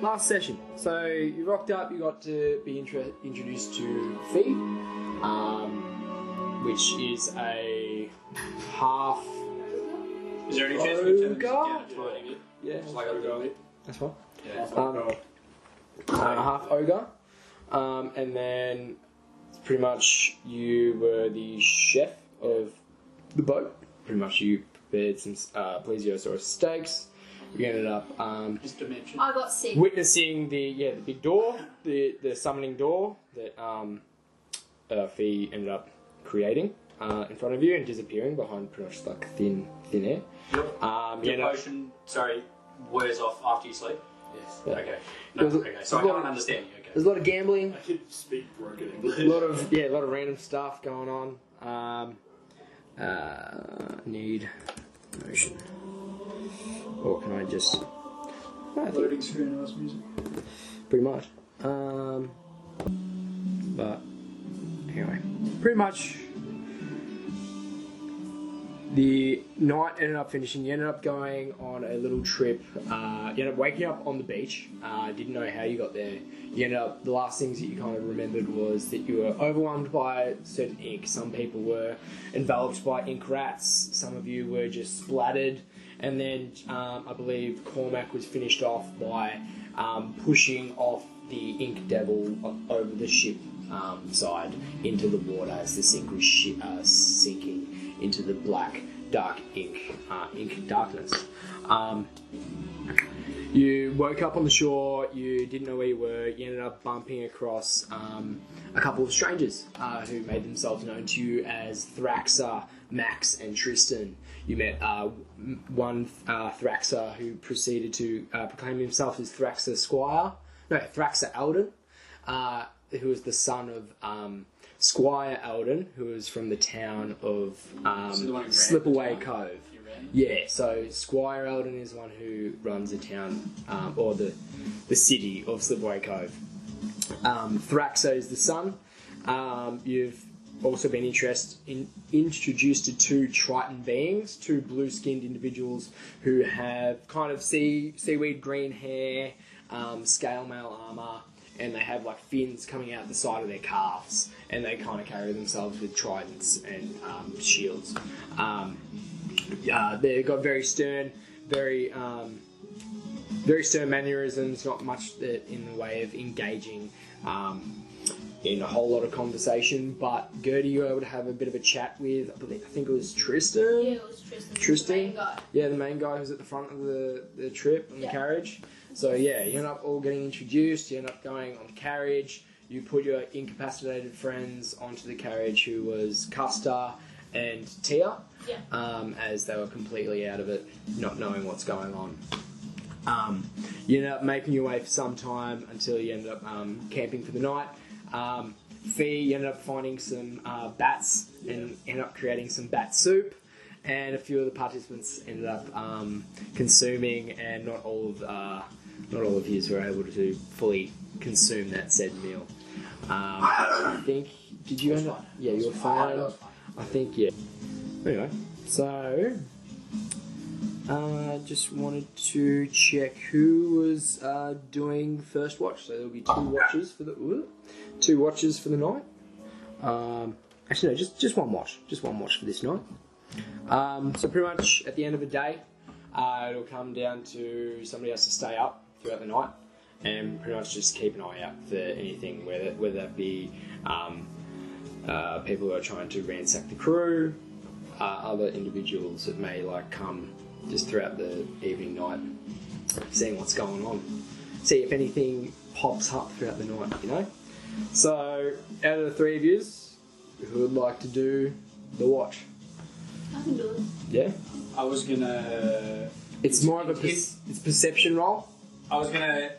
last session. So you rocked up. You got to be introduced to Fee, which is a half. Is there any chance we can turn this Ogre? down a tiny bit? Yeah, Just like Ogre. that's fine. Yeah. Half ogre, and then pretty much you were the chef of the boat. Pretty much you prepared some plesiosaurus steaks. We ended up Just to mention. I got sick. witnessing the big door, the summoning door that Fee ended up creating in front of you and disappearing behind pretty much like thin air. Your potion, wears off after you sleep? Yes. Okay. There No, was a- okay. So I can't understand you. Okay. There's a lot of gambling. I could speak broken English. A lot of random stuff going on. Need motion. Or can I just... I think Loading screen house music. pretty much. But anyway, pretty much the night ended up finishing. You ended up going on a little trip. You ended up waking up on the beach. Didn't know how you got there. You ended up, the last things that you kind of remembered was that you were overwhelmed by certain ink. Some people were enveloped by ink rats. Some of you were just splattered. And then I believe Cormac was finished off by pushing off the ink devil over the ship side into the water as the sink was sinking into the black, dark ink darkness. You woke up on the shore, you didn't know where you were, you ended up bumping across a couple of strangers who made themselves known to you as Thraxa, Max and Tristan. You met one Thraxa who proceeded to proclaim himself as Thraxa Eldon, who was the son of Squire Eldon, who was from the town of Slipaway Cove. Yeah, so Squire Eldon is one who runs the town, or the city of Slipaway Cove. Thraxa is the son. You've also been introduced to two Triton beings, two blue-skinned individuals who have kind of seaweed green hair, scale mail armour, and they have like fins coming out the side of their calves, and they kind of carry themselves with tridents and shields. They've got very stern mannerisms, not much in the way of engaging in a whole lot of conversation, but Gerdy you were able to have a bit of a chat with, I think it was Tristan? Yeah, it was Tristan. Tristan? The main guy. Yeah, the main guy who's at the front of the trip on the carriage. So yeah, you end up all getting introduced, you end up going on the carriage, you put your incapacitated friends onto the carriage, who was Custer and Tia, as they were completely out of it, not knowing what's going on. You end up making your way for some time until you ended up camping for the night. Fee, you ended up finding some bats and ended up creating some bat soup, and a few of the participants ended up consuming, and not all of you were able to fully consume that said meal. I think, did you end up? Yeah, you were fine. I think, yeah. Anyway, so just wanted to check who was doing first watch. So there'll be two watches for the night. Actually, no, just one watch. Just one watch for this night. So pretty much at the end of the day, it'll come down to somebody has to stay up throughout the night and pretty much just keep an eye out for anything, whether that be people who are trying to ransack the crew, other individuals that may come just throughout the evening, night, seeing what's going on, see if anything pops up throughout the night, So, out of the three of yous, who would like to do the watch? I can do it. Yeah? I was gonna... It's more of a it's perception roll. I was gonna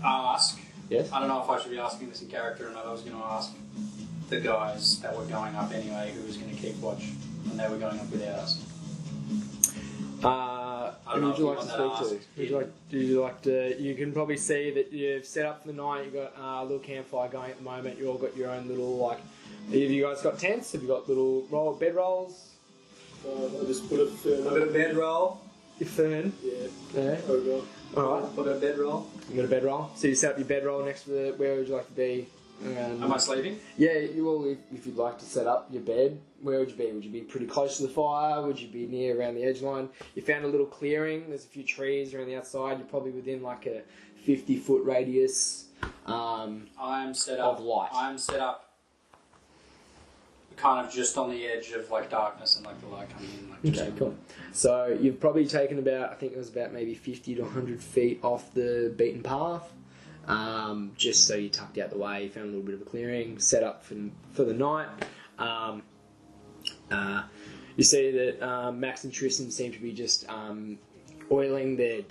ask... Yes? I don't know if I should be asking this in character or not. I was gonna ask the guys that were going up anyway who was gonna keep watch, and they were going up without us. Who would you like to speak to? Would you like to? You can probably see that you've set up for the night. You've got a little campfire going at the moment. You all got your own little Have you guys got tents? Have you got little bed rolls? I'll just put a A bit of bedroll. your fern. Yeah. Ogre. Alright. I've got a bedroll. You got a bedroll. So you set up your bedroll next to the. Where would you like to be? Am I sleeping? Yeah, if you'd like to set up your bed, where would you be? Would you be pretty close to the fire? Would you be near around the edge line? You found a little clearing. There's a few trees around the outside. You're probably within like a 50-foot radius. I'm set up. Of light. I'm set up. Kind of just on the edge of like darkness and like the light coming in. Like, Okay, cool. So you've probably taken about, I think it was about maybe 50 to 100 feet off the beaten path. Just so you tucked out the way, you found a little bit of a clearing, set up for the night. You see that Max and Tristan seem to be just oiling their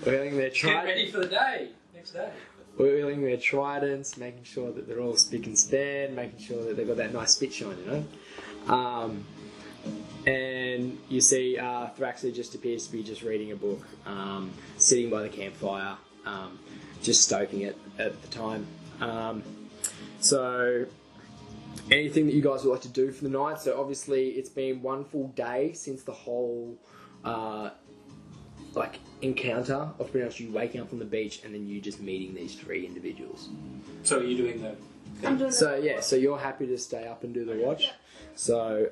Get ready for the day. Next day. Oiling their tridents, making sure that they're all spick and span, making sure that they've got that nice spit shine, you know. And you see Thraxley just appears to be just reading a book, sitting by the campfire, just stoking it at the time. So, anything that you guys would like to do for the night? So obviously it's been one full day since the whole encounter of pretty much you waking up on the beach and then you just meeting these three individuals. So are you doing the... I'm doing So you're happy to stay up and do the watch. Yeah. So,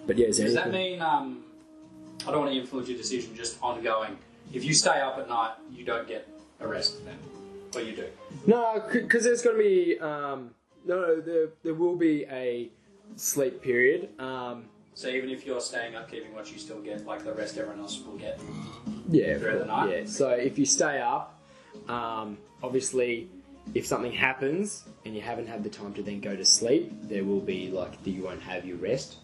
but yeah, is there Does that anything? mean, I don't want to influence your decision, just ongoing. If you stay up at night, you don't get arrested then? Or you do? No, because there's going to be there will be a sleep period. So even if you're staying up keeping watch, you still get like the rest everyone else will get? Yeah, throughout the night? Yeah. So if you stay up, obviously, if something happens and you haven't had the time to then go to sleep, there will be you won't have your rest.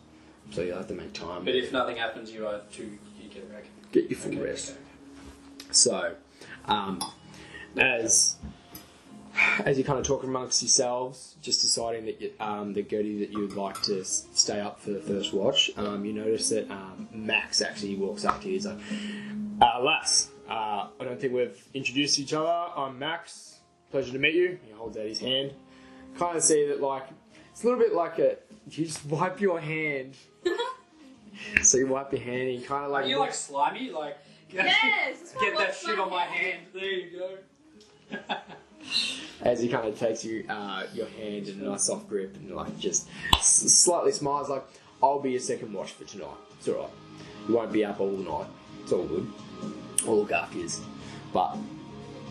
So you'll have to make time. But if nothing happens, you get a rec. Get your full rest. Okay. So, as you kind of talk amongst yourselves, just deciding that that Gerdy, that you'd like to stay up for the first watch, you notice that Max actually walks up to you. He's like, "Lass, I don't think we've introduced each other. I'm Max. Pleasure to meet you." He holds out his hand. Kind of see that it's a little bit like you just wipe your hand. So you wipe your hand and you kind of Are you like slimy? Like, Yes! get that shit on my hand. There you go. As he kind of takes your hand in a nice soft grip and just slightly smiles I'll be your second watch for tonight. It's alright. You won't be up all night. It's all good. I'll look after you. But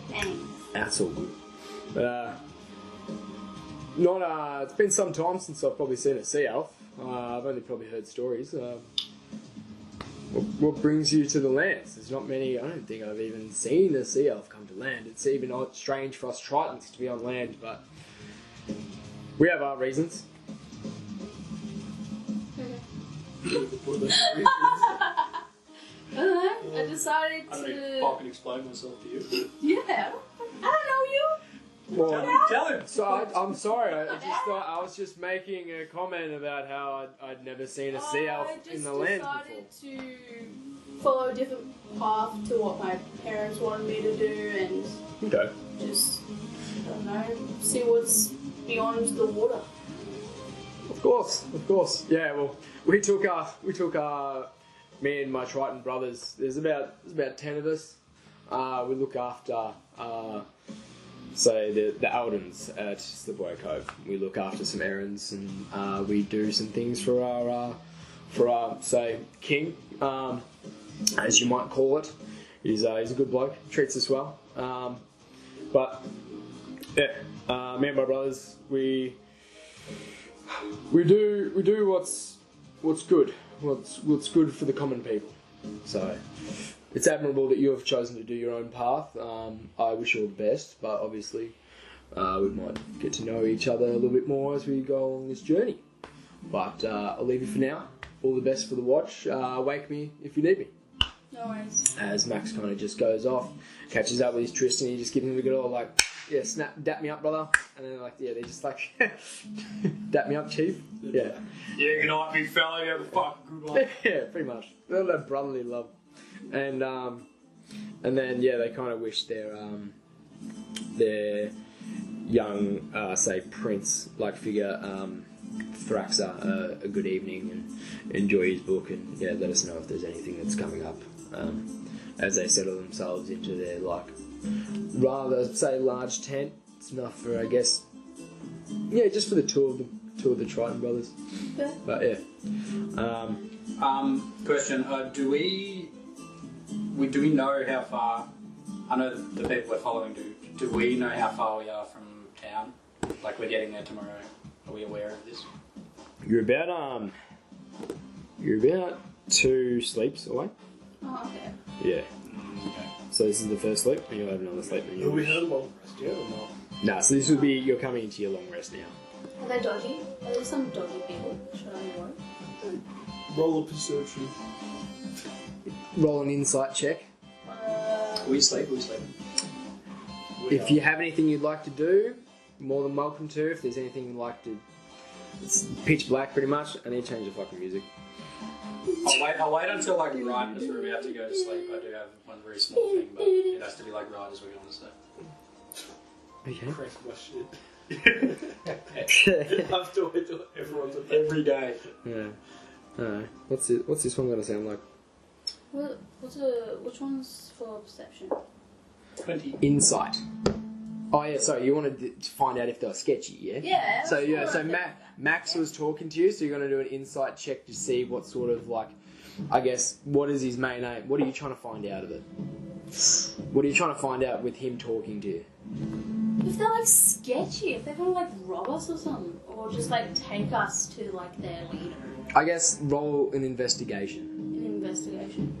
Thanks. that's all good. But it's been some time since I've probably seen a sea elf. I've only probably heard stories. What brings you to the lands? There's not many. I don't think I've even seen a sea elf come to land. It's even strange for us Tritons to be on land, but we have our reasons. I don't know. I decided I don't know to. if I can explain myself to you. Yeah. I don't know you. Well, Tell him. so I'm sorry. I just thought I was just making a comment about how I'd never seen a sea elf in the land before. I just decided to follow a different path to what my parents wanted me to do, and Okay. just I don't know, see what's beyond the water. Of course. Yeah. Well, we took me and my Triton brothers. There's about 10 of us. We look after. So the Eldons at the Boy Cove. We look after some errands and we do some things for our king, as you might call it. He's a good bloke. Treats us well. But yeah, me and my brothers, we do what's good. What's good for the common people. So. It's admirable that you have chosen to do your own path. I wish you all the best, but obviously we might get to know each other a little bit more as we go along this journey. But I'll leave you for now. All the best for the watch. Wake me if you need me. No worries. As Max kind of just goes off, catches up with his Tristan, he just gives him a good old dap me up, brother. And then they just dap me up, chief. Yeah. Yeah, good night, big fella. You have a fucking good one. Yeah, pretty much. They're that brotherly love. And then they kind of wish their young, say, prince-like figure Thraxa a good evening and enjoy his book, and let us know if there's anything that's coming up as they settle themselves into their rather say large tent. It's enough for just for the two of the Triton brothers. Yeah. But Question: do we know how far? I know the people we're following do. Do we know how far we are from town? Like we're getting there tomorrow. Are we aware of this? You're about 2 sleeps away. Oh, okay. Yeah. Okay. So this is the first sleep, and you'll have another sleep. And We had a long rest, yeah, or not? Nah, so this will be you're coming into your long rest now. Are they dodgy? Are there some dodgy people? Should I warn? Roll a perception. Roll an insight check. We sleep. If you have anything you'd like to do, more than welcome to. If there's anything you'd like to... It's pitch black, pretty much. I need to change the fucking music. I'll wait until right as we're about to go to sleep. I do have one very small thing, but it has to be right as we're going to sleep. Okay. Crank my shit. I have to wait till everyone's up every day. Yeah. Alright. What's this one going to sound like? Which one's for perception? 20. Insight. Oh yeah, sorry, you wanted to find out if they were sketchy, yeah? Yeah. So Max was talking to you, so you're going to do an insight check to see what sort of what is his main aim? What are you trying to find out of it? What are you trying to find out with him talking to you? If they're sketchy, if they're gonna rob us or something, or just take us to their leader. I guess roll an investigation. An investigation.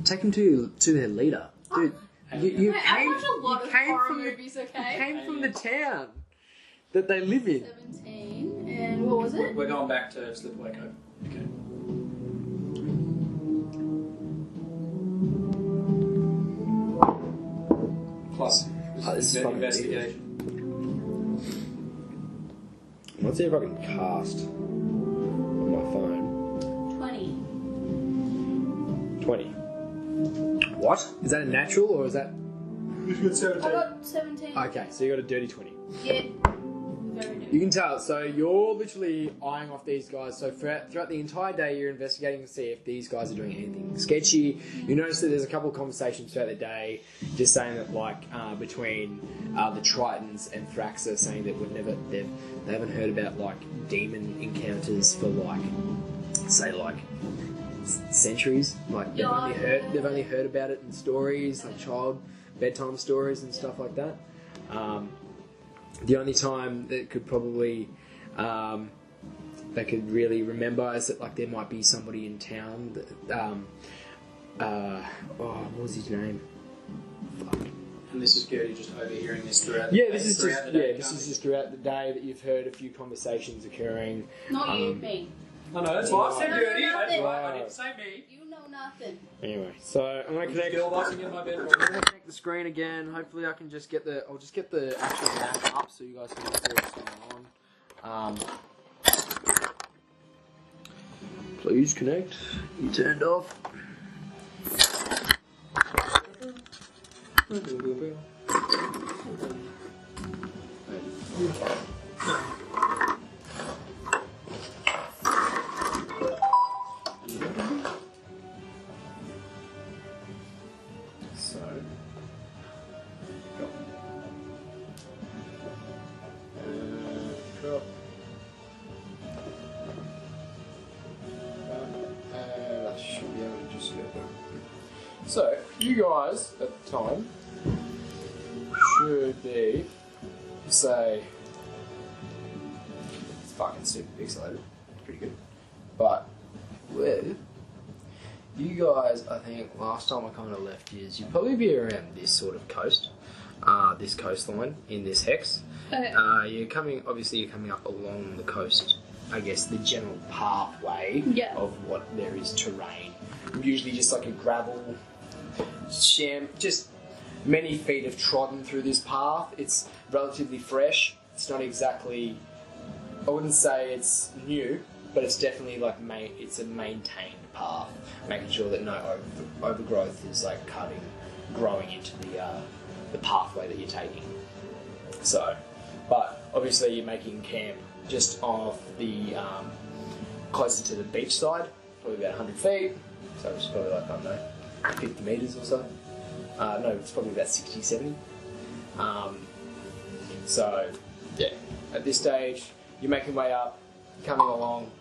Take him to their leader, dude. You I came watch a lot of horror movies. Okay. You came from the town that they live in. 17, and what was it? We're going back to Slipaway Cove. Okay. Plus, This is fucking investigation. Let's see if I can cast on my phone. 20. 20. What? Is that a natural or is that... We've got 17. I got 17. Okay, so you got a dirty 20. Yeah. Very You new. can tell, so you're literally eyeing off these guys. So throughout the entire day, you're investigating to see if these guys are doing anything sketchy. You notice that there's a couple of conversations throughout the day, just saying that between the Tritons and Thraxa, saying that they haven't heard about demon encounters for centuries. They've only heard about it in stories, child bedtime stories and stuff like that. The only time that could probably they could really remember is that there might be somebody in town that what was his name? Fuck. And this is Gerdy just overhearing this throughout the Yeah, day. this is throughout just the day, this is just throughout the day that you've heard a few conversations occurring. Not you, me. I know, that's why I said No, Gerdy. no, That's no. why I didn't say me. You know nothing. Anyway, so I'm gonna connect. Still watching in my bedroom. I'm gonna connect the screen again. Hopefully, I can just get the. I'll just get the actual map up so you guys can see what's going on. Please connect. You turned off. So, you guys at the time should be, say, it's fucking super pixelated, pretty good. But with you guys, I think last time I kind of left you, you'd probably be around this sort of coast, this coastline in this hex. Okay. You're coming up along the coast. I guess the general pathway of what there is terrain. Usually just a gravel just many feet have trodden through this path. It's relatively fresh. It's not exactly, I wouldn't say it's new, but it's definitely it's a maintained path, making sure that no overgrowth is growing into the pathway that you're taking. So But obviously you're making camp just off the closer to the beach side, probably about 100 feet. So it's probably like, I don't know, 50 metres or so. No, it's probably about 60, 70. So, yeah, at this stage, you're making way up, coming along,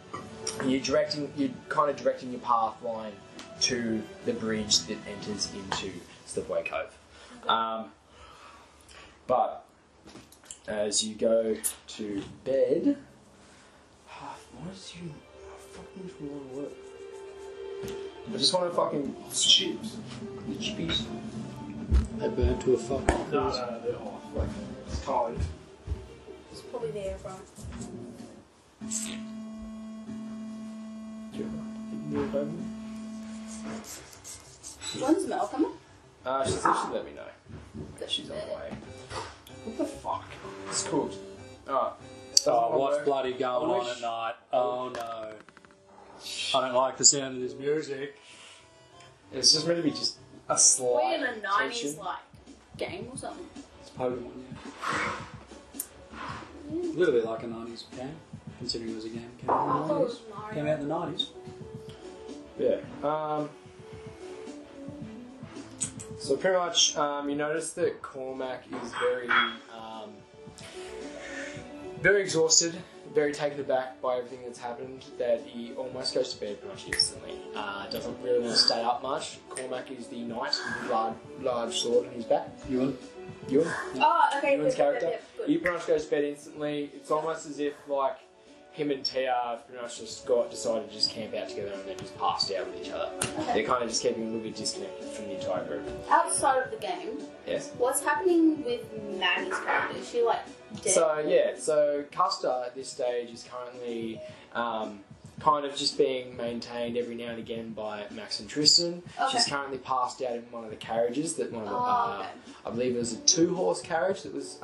and you're kind of directing your path line to the bridge that enters into Slipway Cove. But as you go to bed, why does you fucking want to work? I just want to fucking chips. The chippies. They burn to a fucking No, they're off. Like, it's cold. It's probably there, right? When's Mel coming? She said she'd let me know that she's on the way. What the fuck? It's cooked. Alright. Oh, what's bloody going on at night? Oh no. I don't like the sound of this music. It's just meant to be just a slight We're in a 90s tension. like game or something. It's Pokemon, yeah. A little bit like a 90s game, considering it was a game came I out thought in it the was 90s. Mario. Came out in the 90s. Yeah. So pretty much, you notice that Cormac is very exhausted, very taken aback by everything that's happened, that he almost goes to bed pretty much instantly. Doesn't really want to stay up much. Cormac is the knight with the large sword on his back. Ewan? Ewan? Oh, okay. Ewan's character. Good. He pretty much goes to bed instantly. It's almost as if, like, him and Tia have pretty much just decided to just camp out together and then just passed out with each other. Okay. They're kind of just keeping a little bit disconnected from the entire group. Outside of the game, Yes? what's happening with Maddy's character? Is she like dead? So Custer at this stage is currently kind of just being maintained every now and again by Max and Tristan. Okay. She's currently passed out in one of the carriages that one of the, Okay. I believe it was a 2-horse carriage that was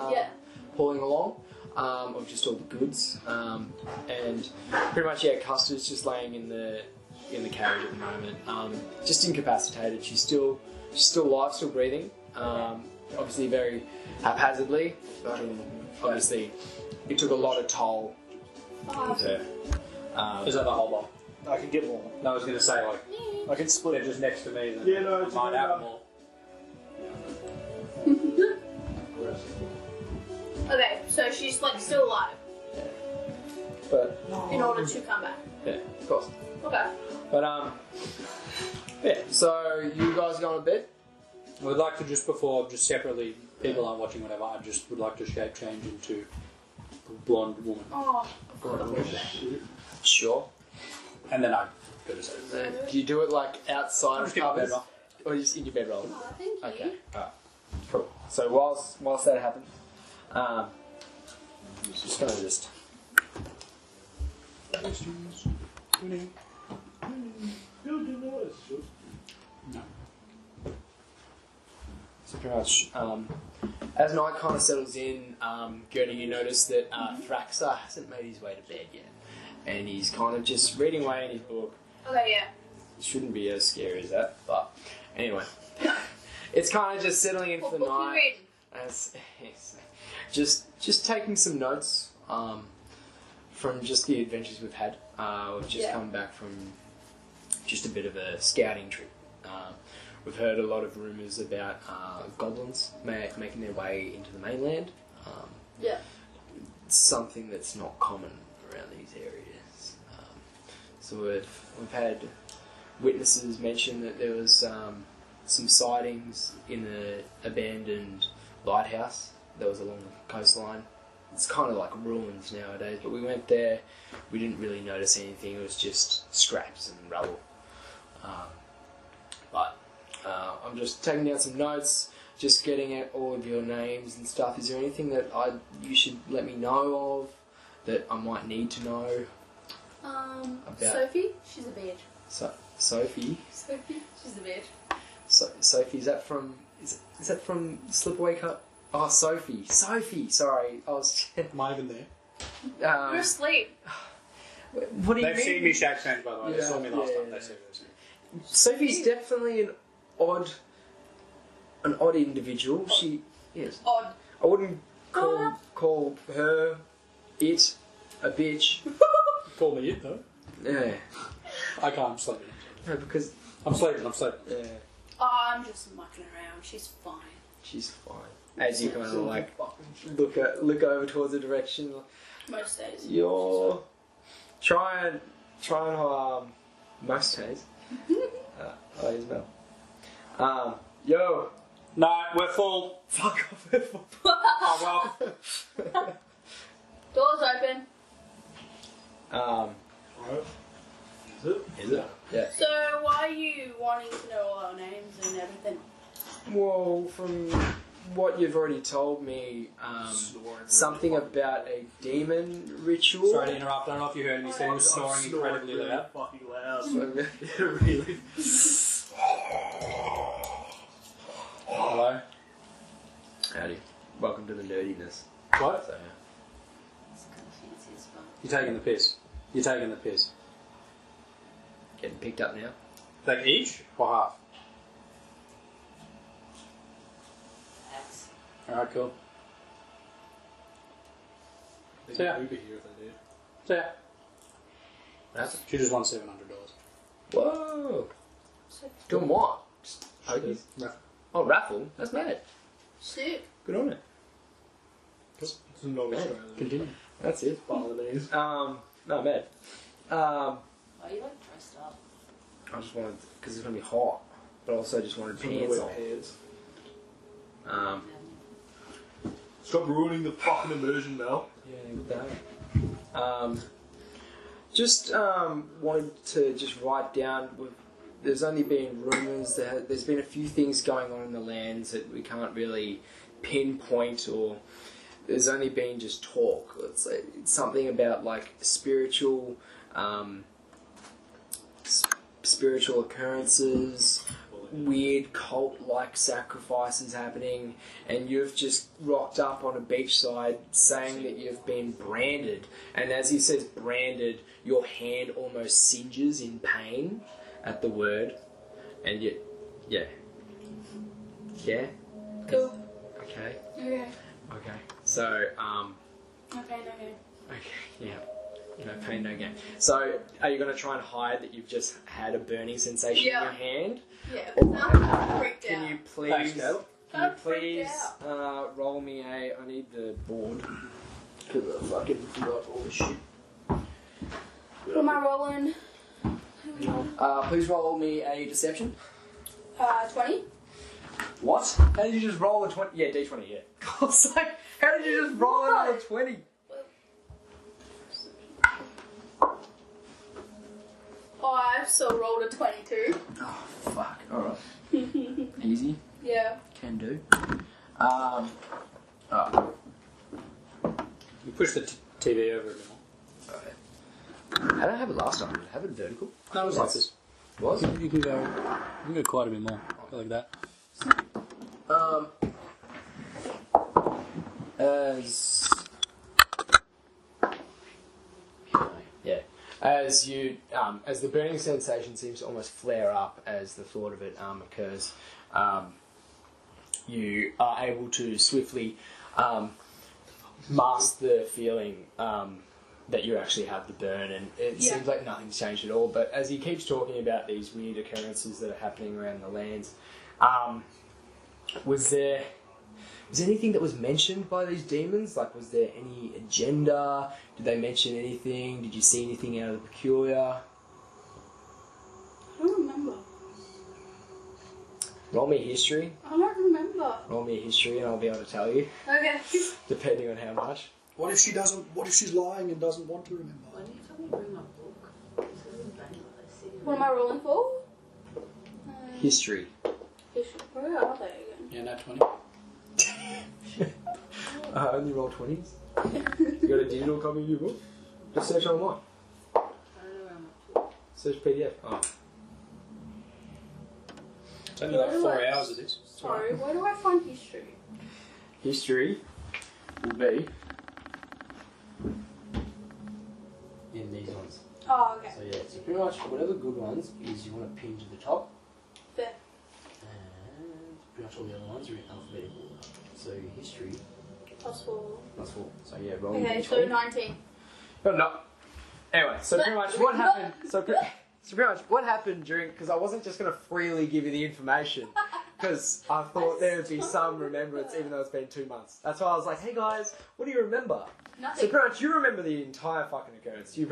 pulling along. Of just all the goods, and pretty much Custer's just laying in the carriage at the moment, just incapacitated. She's still alive, still breathing, obviously very haphazardly, but obviously it took a lot of toll with her. Is that the whole lot? I can get more. No, I was going to say, like, I can split they're it. just next to me, then Yeah, no, I it's might okay. have more. Okay, so she's like still alive But in order to come back. yeah, of course. Okay. But yeah. So you guys are going to bed? I would like to just separately, people aren't watching whatever, I just would like to shape change into a blonde woman. Oh, I forgot about that. Sure. And then I go to sleep. Do you do it like outside Just of get my covers, bedroll. or just in your bedroll? Oh, thank you. Okay. Alright. Cool. So whilst that happens, just gonna just. So pretty much, as night kind of settles in, Gerdy, you notice that Thraxar hasn't made his way to bed yet, and he's kind of just reading away in his book. Okay, yeah. It shouldn't be as scary as that, but anyway, it's kind of just settling in for the What book you night. reading? Just taking some notes from just the adventures we've had. We've just come back from just a bit of a scouting trip. We've heard a lot of rumours about goblins making their way into the mainland. Yeah. It's something that's not common around these areas. So we've had witnesses mention that there was some sightings in the abandoned lighthouse that was along the coastline. It's kind of like ruins nowadays, but we went there, we didn't really notice anything, it was just scraps and rubble. But I'm just taking down some notes, just getting out all of your names and stuff. Is there anything that you should let me know of, that I might need to know? About- Sophie, she's a bitch. Sophie? Sophie, she's a bitch. Sophie, is that from Slipaway Cut? Oh, Sophie, sorry, I was... Am I even there? You're asleep. What do you They've mean? seen me shake change, by the way. They Yeah, saw me last yeah, time. yeah. They see me. Sophie's definitely an odd individual. She, yes, Odd. I wouldn't call call her, it, a bitch. Call me it though. Yeah. I can't. I'm sleeping. No, because I'm sleeping. yeah, I'm just mucking around. She's fine. she's fine. As you kind of like look over towards the direction, Most days. you're trying most days. Isabel. Yo, No, we're full. fuck off. We're full. Oh well. Doors open. Is it? Yeah. So why are you wanting to know all our names and everything? Well, from what you've already told me, something about a demon ritual. Sorry to interrupt. I don't know if you heard him. He said he was snoring incredibly loud. Fucking loud. So- Really. Hello. Howdy. Welcome to the nerdiness. What? So, It's kind of fancy as fuck. You're taking the piss. You're taking the piss. getting picked up now. Like each or half? That's Alright, cool. They So, can yeah. Uber here if they need. So yeah, That's she just won $700. whoa. Doing what? Pokies? Raffle. Oh, raffle. That's mad. sick. Good on it. It's non-Australian. Continue. That's it. Balinese. No, mad. Why are you like dressed up? I just wanted because it's gonna be hot, but also just wanted pants Wear on. pants. Um, Stop ruining the fucking immersion, Mel. yeah, good day. Just wanted to just write down. There's only been rumours. There's been a few things going on in the lands that we can't really pinpoint, or there's only been just talk. It's something about like spiritual occurrences, weird cult-like sacrifices happening, and you've just rocked up on a beachside saying that you've been branded. And as he says branded, your hand almost singes in pain at the word, and yet, yeah. Cool. Okay. Okay. Okay. So, Okay, no. okay, yeah. No pain, no gain. So, are you going to try and hide that you've just had a burning sensation in Yeah. your hand? Yeah, but I'm freaked Can out. you Thanks, please, Caleb. I'm freaked roll me I need the board. Because I fucking forgot all the shit. What am I rolling? Please roll me a deception. 20. What? How did you just roll a 20? Yeah, D20, yeah. I was like, how did you just roll another 20? I still rolled a 22. Oh, fuck. Alright. Easy. Yeah. Can do. You push the TV over a bit more. I don't have it last time. Did I have it vertical? No, it was like this. Was? You can go quite a bit more. Go like that. As the burning sensation seems to almost flare up as the thought of it occurs, you are able to swiftly mask the feeling that you actually have the burn, and it seems like nothing's changed at all. But as he keeps talking about these weird occurrences that are happening around the lands, was there anything that was mentioned by these demons? Like, was there any agenda? Did they mention anything? Did you see anything out of the peculiar? I don't remember. Roll me a history. I don't remember. Roll me a history, and I'll be able to tell you, Okay. depending on how much. What if she doesn't? What if she's lying and doesn't want to remember? Why don't you tell me to bring my book? What am I rolling for? History. Where are they again? Yeah, no 20. Only roll 20s. You got a digital copy of your book? Just search online. I don't know where I'm up to. Search PDF. Oh. It's only like 4 hours of this. Sorry, where do I find history? History will be in these ones. Oh, okay. So yeah, so pretty much whatever good ones is you want to pin to the top, Fair. and pretty much all the other ones are in alphabetical. So history Plus 4. Plus 4. So yeah, roll. Okay, d20. so 19. No. Anyway, so pretty much what happened. So pretty much what happened during, because I wasn't just going to freely give you the information, because I thought there would be some remembrance, even though it's been 2 months. That's why I was like, hey guys, what do you remember? Nothing. So pretty much you remember the entire fucking occurrence. You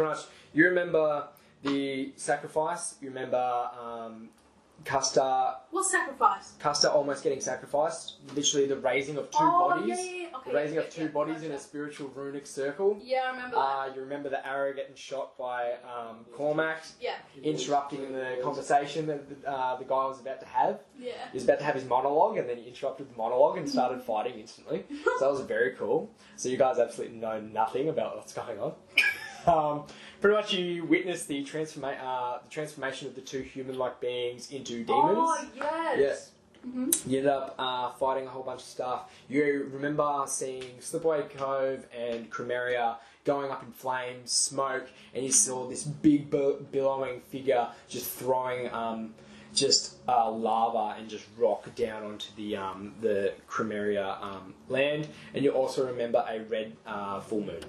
remember the sacrifice. You remember Custer. What sacrifice? Custer almost getting sacrificed. Literally the raising of two bodies. Yeah. Okay, The raising of two bodies in a spiritual runic circle. Yeah, I remember that. You remember the arrow getting shot by Cormac, Yeah. interrupting the conversation that the guy was about to have. Yeah. He was about to have his monologue, and then he interrupted the monologue and started fighting instantly. So that was very cool. So you guys absolutely know nothing about what's going on. Pretty much you witnessed the transformation of the two human-like beings into demons. Oh, yes. Yeah. Mm-hmm. You ended up fighting a whole bunch of stuff. You remember seeing Slipaway Cove and Crimeria going up in flames, smoke, and you saw this big billowing figure just throwing lava and just rock down onto the Crimeria land. And you also remember a red full moon.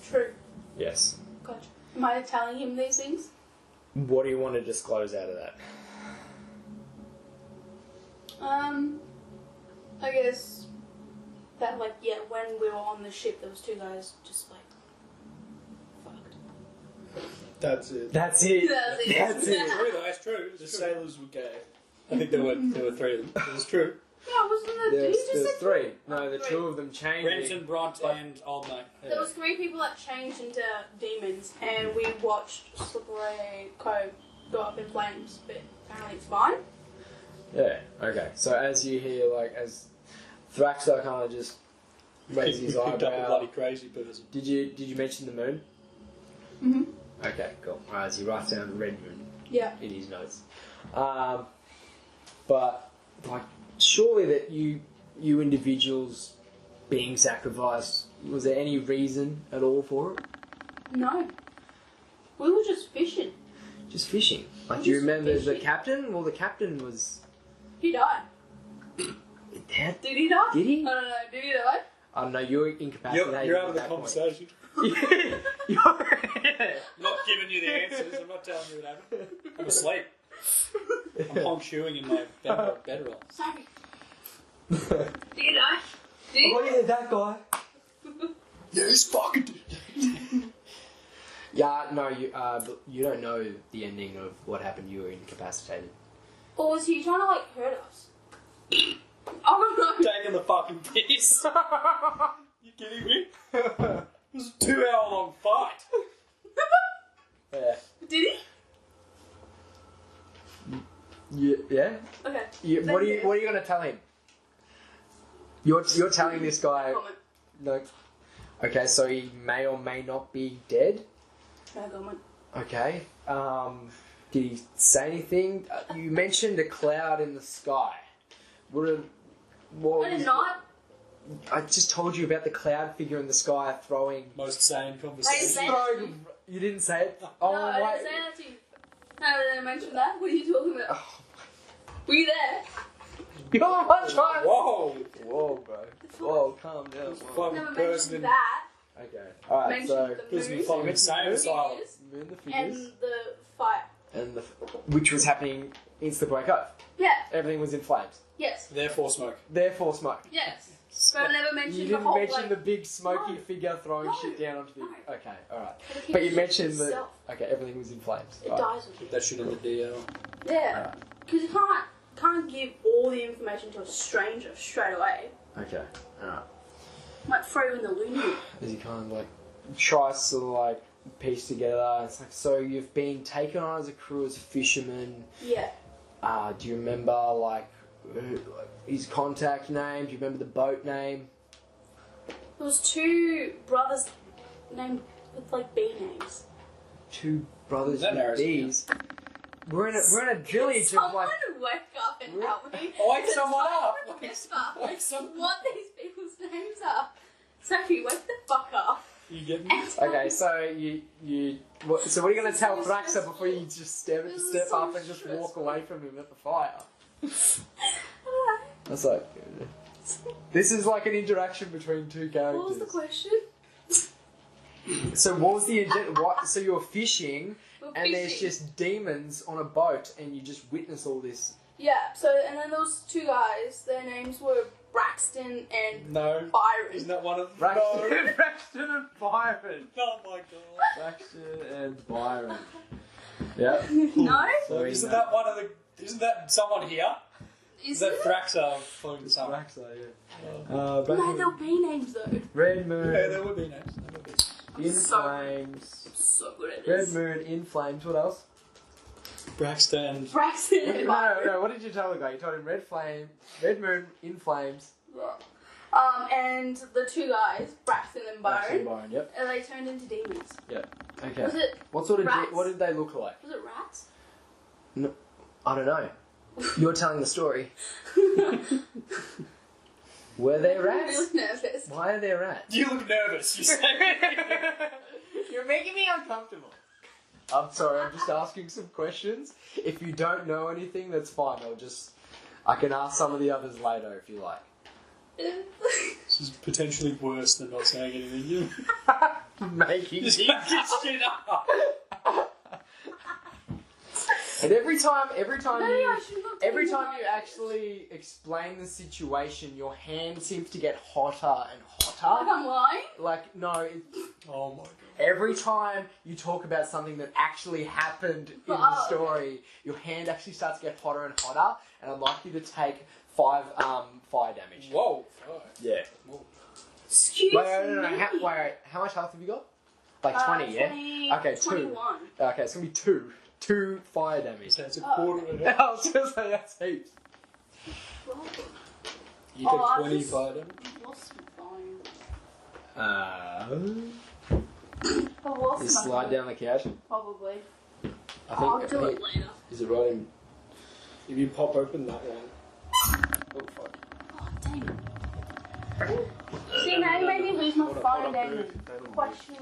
True. Yes. Gotcha. Am I telling him these things? What do you want to disclose out of that? I guess that, like, yeah, when we were on the ship, there was two guys just like, fuck. That's it. That's it. That's it. That's it. True though, it's true. The sailors were gay. I think there were 3 of them. It was true. Yeah, wasn't there? Did he just say There's 3. No, the Three. 2 of them changed. Renton, Bront, and Old Mate. There was 3 people that changed into demons, and we watched Slippery Cove go up in flames, but apparently it's fine. Yeah, okay. So as you hear, like, as Thraxar kind of just raises his Picked up a eyebrow. bloody crazy person. Did you mention the moon? Mm-hmm. Okay, cool. Alright, as he writes down red moon Yeah. in his notes. But, like, surely that you individuals being sacrificed, was there any reason at all for it? No. We were just fishing. Just fishing. Like, Just do you remember the fishing. captain? Well, the captain was He died. dead. Did he die? Did he? I don't know. Did he die? I don't know, you were incapacitated. You're out at of the that point. conversation. You're I'm not giving you the answers. I'm not telling you what happened. I'm asleep. I'm honk chewing in my bedroll. Sorry. Did he die? Did he? Oh yeah, that guy. Yeah, he's fucking dead. Yeah, no, you don't know the ending of what happened. You were incapacitated. Or was he trying to, like, hurt us? Oh, no. Taking the fucking piss. You kidding me? It was a 2-hour-long fight. Yeah. Did he? Yeah. Okay. What are you gonna tell him? You're telling this guy. Comment. No. Okay, so he may or may not be dead. No comment. Okay. Did he say anything? You mentioned a cloud in the sky. What I did not. I just told you about the cloud figure in the sky throwing. Most sane I conversation. didn't say that to you. You didn't say it. No, Oh, I wait. didn't say that to you. No, I didn't mention that. What are you talking about? Oh, Were you there? you're much trying. Whoa! Whoa, bro. Whoa, calm down. Whoa. Fucking Never person mentioned in that. Okay. Alright, Mentioned so. the person moon following the same asylum. figures Moon the and figures. the fire. And which was happening in Slipaway Cove. Yeah. Everything was in flames. Yes. Therefore, smoke. Therefore, smoke. Yes. But I never You mentioned the didn't whole, mention like, the big smoky No. figure throwing No. shit down onto the. No. Okay, alright. dedication But you to mentioned that. itself. Okay, everything was in flames. It Alright. dies with you. That should in the DL. Yeah. Because you can't give all the information to a stranger straight away. Okay, alright. Might throw you in the loony. As he kind of like tries to like piece together. It's like, so you've been taken on as a crew as fishermen. Yeah. Do you remember like his contact name? Do you remember the boat name? There was 2 brothers named with like B names. 2 brothers That with narrows it B's. We're in a village of Someone like. wake up and help me. Wake someone up! Remember Wake someone what these people's names are. Sophie, wake the fuck up. You get me? And tell Okay, me- so so what are you going to tell This is Thraxa stressful. before you just step This is step so up and just walk stressful. away from him at the fire? That's like, This is like an interaction between two characters. What was the question? So what was the agenda? What? So you're fishing, We're and there's fishing. just demons on a boat, and you just witness all this. Yeah, so, and then there was two guys. Their names were Braxton and No. Byron. Isn't that one of Braxton and Byron. Oh my god. Braxton and Byron. Yeah. No? So Isn't that one of the? Isn't that someone here? Is that it? Thraxa floating something? Braxton? Yeah. No, there'll be names though. Red Moon. Yeah, there would be names. There would be. In So- flames. So good at Red this. Moon in flames. What else? Braxton. Braxton and Byron. No. What did you tell the guy? You told him Red Moon in flames. Yeah. And the two guys, Braxton and Braxton Byron, and Byron. Yep. and they turned into demons. Okay. Was it What sort of? rats? What did they look like? was it rats? I don't know. You're telling the story. Were they I'm rats? really nervous. Why are there rats? You look nervous. You say. You're making me uncomfortable. I'm sorry, I'm just asking some questions. If you don't know anything, that's fine. I can ask some of the others later if you like. This is potentially worse than not saying anything. Making Just make this shit up. And every time Maybe I should not tell every you time about you it. actually explain the situation, your hand seems to get hotter and Like hotter. I'm lying? Like, no, Oh my god. every time you talk about something that actually happened in the Oh, story, your hand actually starts to get hotter and hotter, and I'd like you to take 5 fire damage. Whoa. Yeah. Excuse Wait, me. wait, how much health have you got? Like 20, yeah? 20, Okay, 2. 21. Okay, it's gonna be 2. 2 fire damage. So it's a Oh. quarter of it. I was gonna say that's heaps. You Oh, take I 25 damage. Lost my phone. You I lost my slide phone. down the couch. Probably. I I'll think. do it later. Is it right in? If you pop open that one. Oh, fuck. Oh, damn it. See, now you made me lose my phone, Daymon. Question.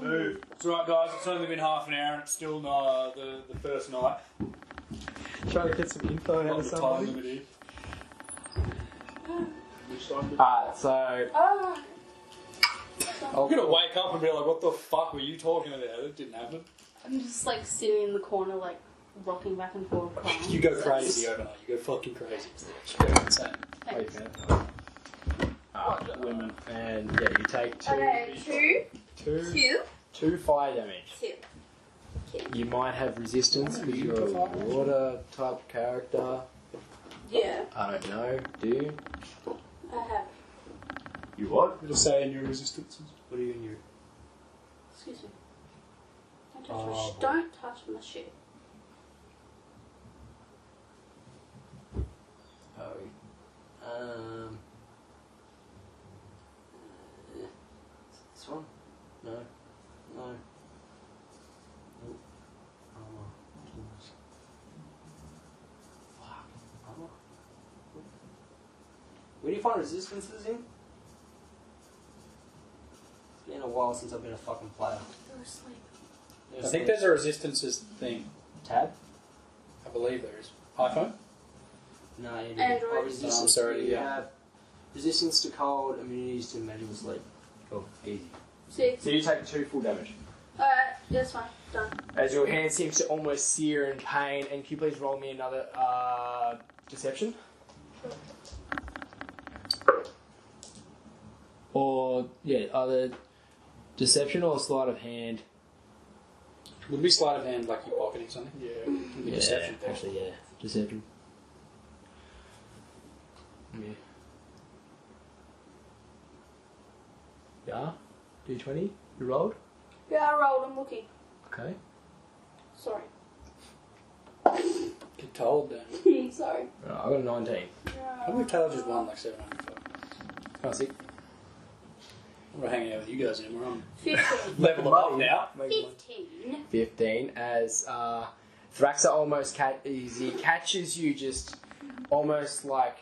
It's alright, guys. It's only been half an hour and it's still the first night. Trying to get some info out Not of the time somebody. limit here. Alright, so Oh, I'm gonna wake up and be like, what the fuck were you talking about? It didn't happen. I'm just like sitting in the corner, like rocking back and forth, crying. You go crazy overnight. You go fucking crazy. You go insane. wait, Thanks. man. And yeah, you take 2, Okay, 2, 2 fire damage. 2. You might have resistance because you're a water type character. Yeah, I don't know. Do you? I have. You what? Just saying your resistances. What are you in your? Excuse me. Don't touch, Oh, my, boy. don't touch my shit. Oh. This one? No. No. Nope. Armor. Tools. Fuck. Armor. Where do you find resistances in? It's been a while since I've been a fucking player. Go to sleep. I think there's a resistances thing. Tab? I believe there is. iPhone? No, you Android. Oh, resistance. No, I'm sorry, You yeah. have resistance to cold, immunities to magical sleep. Cool, easy. 6. So you take 2 full damage. Alright, that's fine. Done. As your hand seems to almost sear in pain, and can you please roll me another deception? Or, yeah, either deception or sleight of hand. Would be sleight of hand like you're pocketing something? Yeah. Deception. Actually, yeah. Deception. Yeah. Yeah? D20? You rolled? Yeah, I rolled. I'm looking. Okay. Sorry. Get told then. Sorry. Right, I got a 19. I think Taylor just won like 700 bucks. Can't see. I'm not hanging out with you guys anymore. I'm 15. level up now. 15. 15 as Thraxa almost he catches you just almost like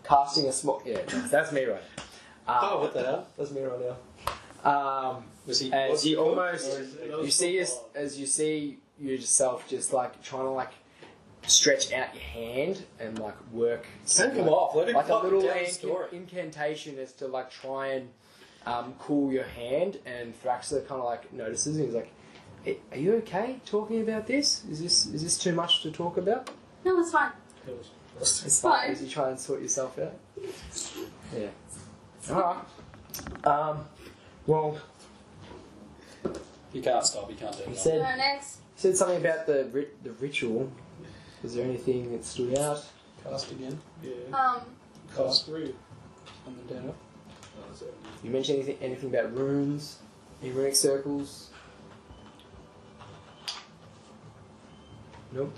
casting a small that's me right now. Oh, what the hell? That's me right now. Was he? As was he you good? almost you see as you see yourself just like trying to like stretch out your hand and like work Take him off. Let him like a fucking little tell the story. incantation as to like try and cool your hand. And Thraxler kind of like notices and he's like, "Are you okay talking about this? Is this too much to talk about?" No, it's fine. It's fine. As you try and sort yourself out. Yeah. Alright. Well, You can't stop. You can't do he that. said Next. something about the ritual. Was there anything that stood out? Cast again. Yeah. Cast 3. And then down up. You mentioned anything about runes? Any runic circles? Nope.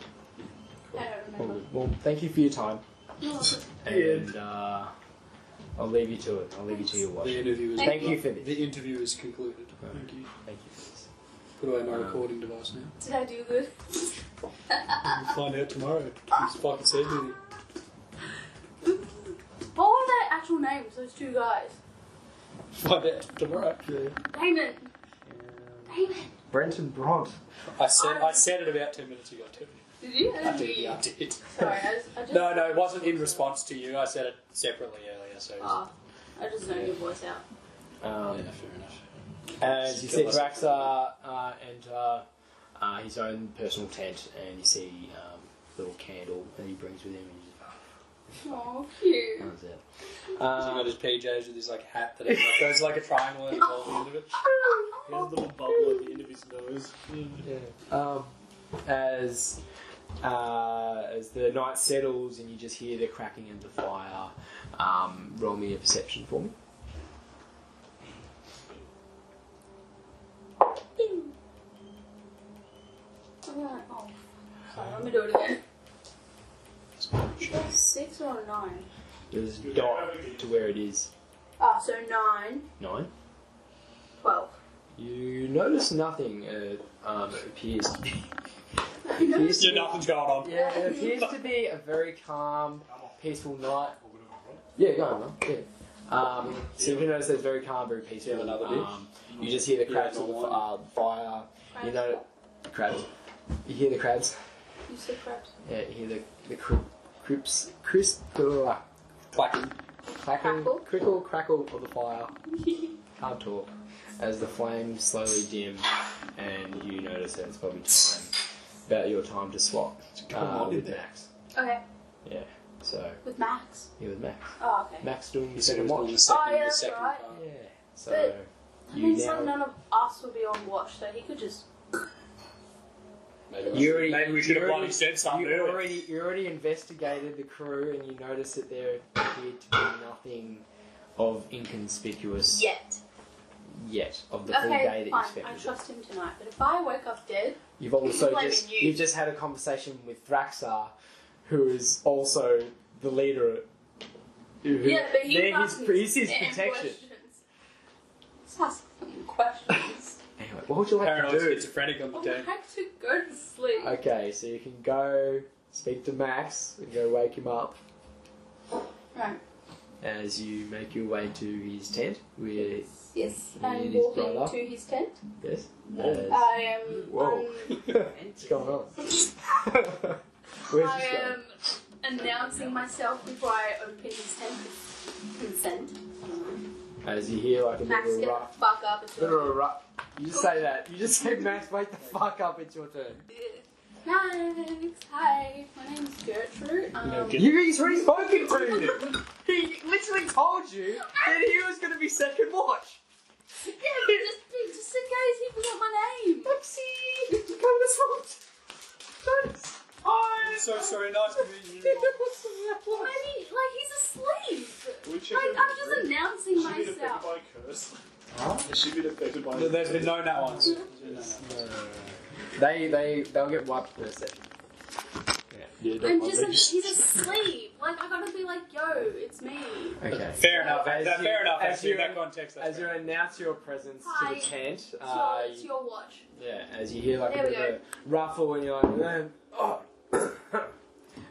I don't remember. Well, thank you for your time. No, And I'll leave you to it. I'll leave you to your watch. The interview is Thank you for this. The interview is concluded. Thank you. Thank you for this. Put away my recording device now. did I do good? We'll find out tomorrow. He's fucking said anything. What were their actual names, those two guys? Find out tomorrow. Daymon. Daymon. Brent and Brod. I said it about 10 minutes ago too. Did you? I did. Sorry, I just... No, it wasn't in response to you. I said it separately earlier, so... Oh, I just know your voice out. yeah, fair enough. As you see Draxa enter his own personal tent, and you see a little candle that he brings with him. And Oh, cute. that's it. He's got his PJs with his like hat that goes like a triangle and all the end of it. He has a little bubble at the end of his nose. As the night settles and you just hear the cracking of the fire, roll me a perception for me. Oh, sorry, let me do it again. 6 or 9? There's a dot to where it is. Ah, so 9, 9. 12. You notice nothing. It appears to be. Yeah, nothing's going on. Yeah, it appears to be a very calm, peaceful night. Yeah, go on, man. Yeah. So you can notice it's very calm, very peaceful. Yeah, another bit. You just hear the crabs of the fire. You know, crabs. You hear the crabs. You said crabs. Yeah, you hear the crisp, Clacking. clacking, Crackle? crackle of the fire. Can't talk. As the flames slowly dim, and you notice that it's probably about your time to swap with Max. Okay, Yeah, so with Max. you're with Max. Oh, okay. Max doing your You said it second was on watch. the second, Oh, yeah, the that's second right. part. Yeah, so That you means now. none of us will be on watch, so he could just... Maybe we should have bloody said something You earlier. already investigated the crew, and you notice that there appeared to be nothing of inconspicuous yet of the full day that you fine. I expected. trust him tonight, but if I wake up dead... You've also blaming just you. you've just had a conversation with Thraxar, who is also the leader. Yeah, but he's his damn protection. questions. Just ask fucking questions. Anyway, what would you like Paranoid to do? schizophrenic on the I team. would like to go to sleep. Okay, so you can go speak to Max and go wake him up Right. as you make your way to his tent. With Yes, Me and I'm his walking brother. to his tent. yes, I am... whoa, what's going on? Where's I this going? am announcing myself before I open his tent with consent. As you hear like a Max, little get the rough. fuck up. It's your Little rough. You just say that. You just say, Max, wake the fuck up. It's your turn. Max, hi. My name's Gertrude. He's already spoken to you. He literally told you that he was going to be second watch. Yeah, but just in case he forgot my name. Oopsie. Come this one. Hi, so sorry, nice to meet you. Maybe, like, he's asleep. We check Like, every I'm just room. announcing Has she been affected myself. by a curse? Huh? Has she been affected by a There's been curse? no nat ones. They'll get wiped in a second. I'm just, he's asleep. Like, I gotta be like, yo, it's me. Okay. Fair enough. Fair enough. As Actually, you, in that context, that's as you fair. announce your presence Hi. to the tent, It's your watch. yeah, as you hear like There a we bit of a ruffle and you're like, oh.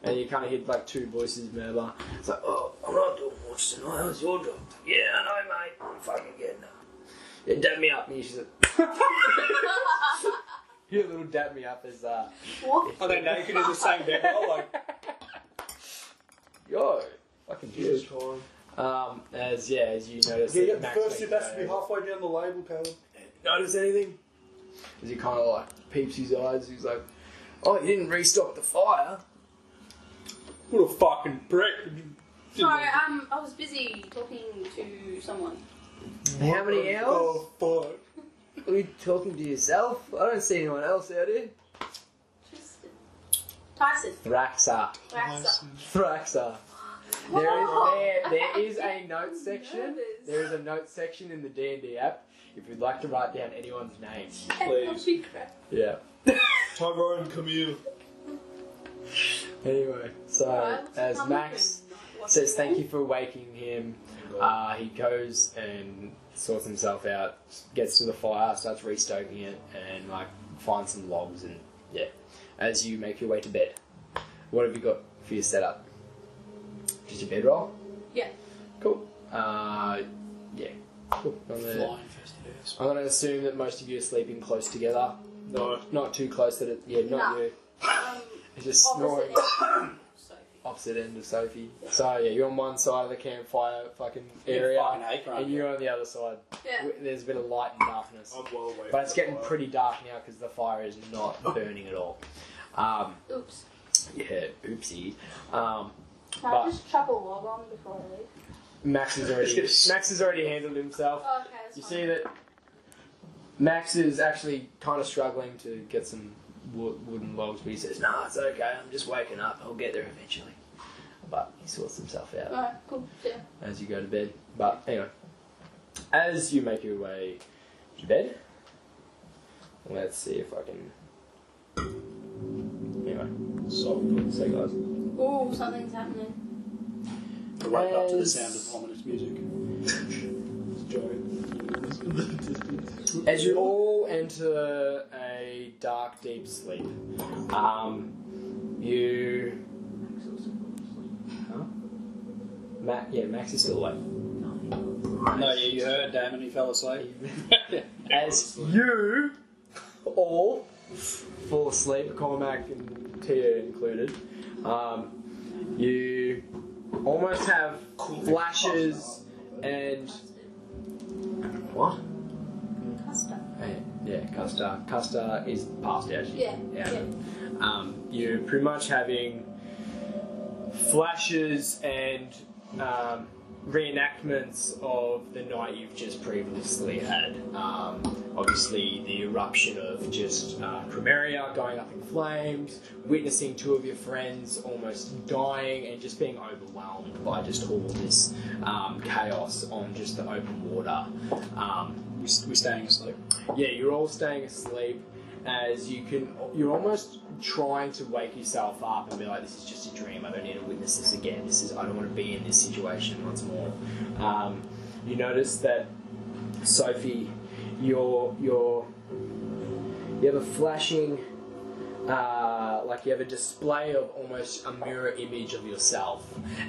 And you kind of hear like two voices murmur. It's like, oh, I'm not doing much tonight. How's your job? Yeah, I know, mate. I'm fucking getting up. Yeah, dab me up. And she's like, You little dab me up as What? Are they naked in the same bed roll? Like, yo, fucking huge. As you notice, Yeah, that the Max first sip makes has to be a- halfway down the label, Caleb. Notice anything? As he kind of like peeps his eyes, he's like, "Oh, you didn't restock the fire." what a fucking prick. Sorry, I was busy talking to someone. How many hours? Oh, fuck. Are you talking to yourself? I don't see anyone else out here. Just Tyson. Thraxa. Thraxa. There is a note section. Nervous. There is a note section in the D&D app if you'd like to write down anyone's name. Please. Yeah. Tyrone, come here. Anyway, so as Max says thank you for waking him, he goes and sorts himself out, gets to the fire, starts restoking it, and like finds some logs and as you make your way to bed. What have you got for your setup? Just your bedroll? Yeah. Cool. Yeah. Cool. Flying first. I'm gonna assume that most of you are sleeping close together. No. Not too close that not No. you. It's just snoring. Opposite end of Sophie. So yeah, you're on one side of the campfire fucking area, Fucking acre, and you're on the other side. Yeah. There's a bit of light and darkness, I'm well away but it's from the getting fire. pretty dark now because the fire is not burning at all. Oops. Yeah, oopsie. Can But- I just chop a log on before I leave? Max has already handled himself. Oh, okay, that's You fine. see that Max is actually kind of struggling to get some wooden logs, but he says, "No, it's okay. I'm just waking up. I'll get there eventually." But he sorts himself out Alright, cool. Yeah. as you go to bed. But anyway, as you make your way to bed, let's see if I can. Anyway, so guys. Ooh, something's happening. I wake up to the sound of ominous music. As you all enter a dark, deep sleep, you. Huh? Max is still awake. No, yeah, you heard Daymon, he fell asleep. As you all fall asleep, Cormac and Tia included, you almost have flashes and. What? Custer. Custer. Custer is past out. Yeah. You're pretty much having flashes and reenactments of the night you've just previously had. Obviously, the eruption of just Crimeria going up in flames, witnessing two of your friends almost dying, and just being overwhelmed by just all this chaos on just the open water. We're staying asleep. Yeah, you're all staying asleep as you're almost trying to wake yourself up and be like, this is just a dream, I don't need to witness this again, I don't want to be in this situation once more. You notice that Sophie, you have a flashing, you have a display of almost a mirror image of yourself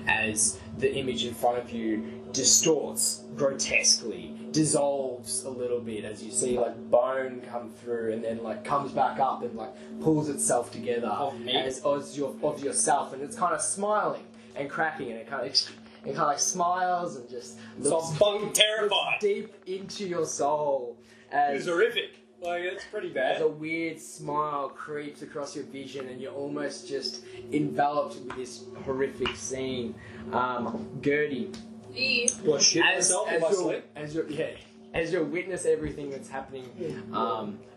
as the image in front of you distorts grotesquely, dissolves a little bit as you see bone come through and then comes back up and pulls itself together Of me? as of yourself, and it's kind of smiling and cracking, and it kind of smiles and just So I'm fucking terrified. looks deep into your soul It as was horrific. It's pretty bad. as a weird smile creeps across your vision, and you're almost just enveloped with this horrific scene. Gerdy, E. Do I shit myself in my sleep? as you witness everything that's happening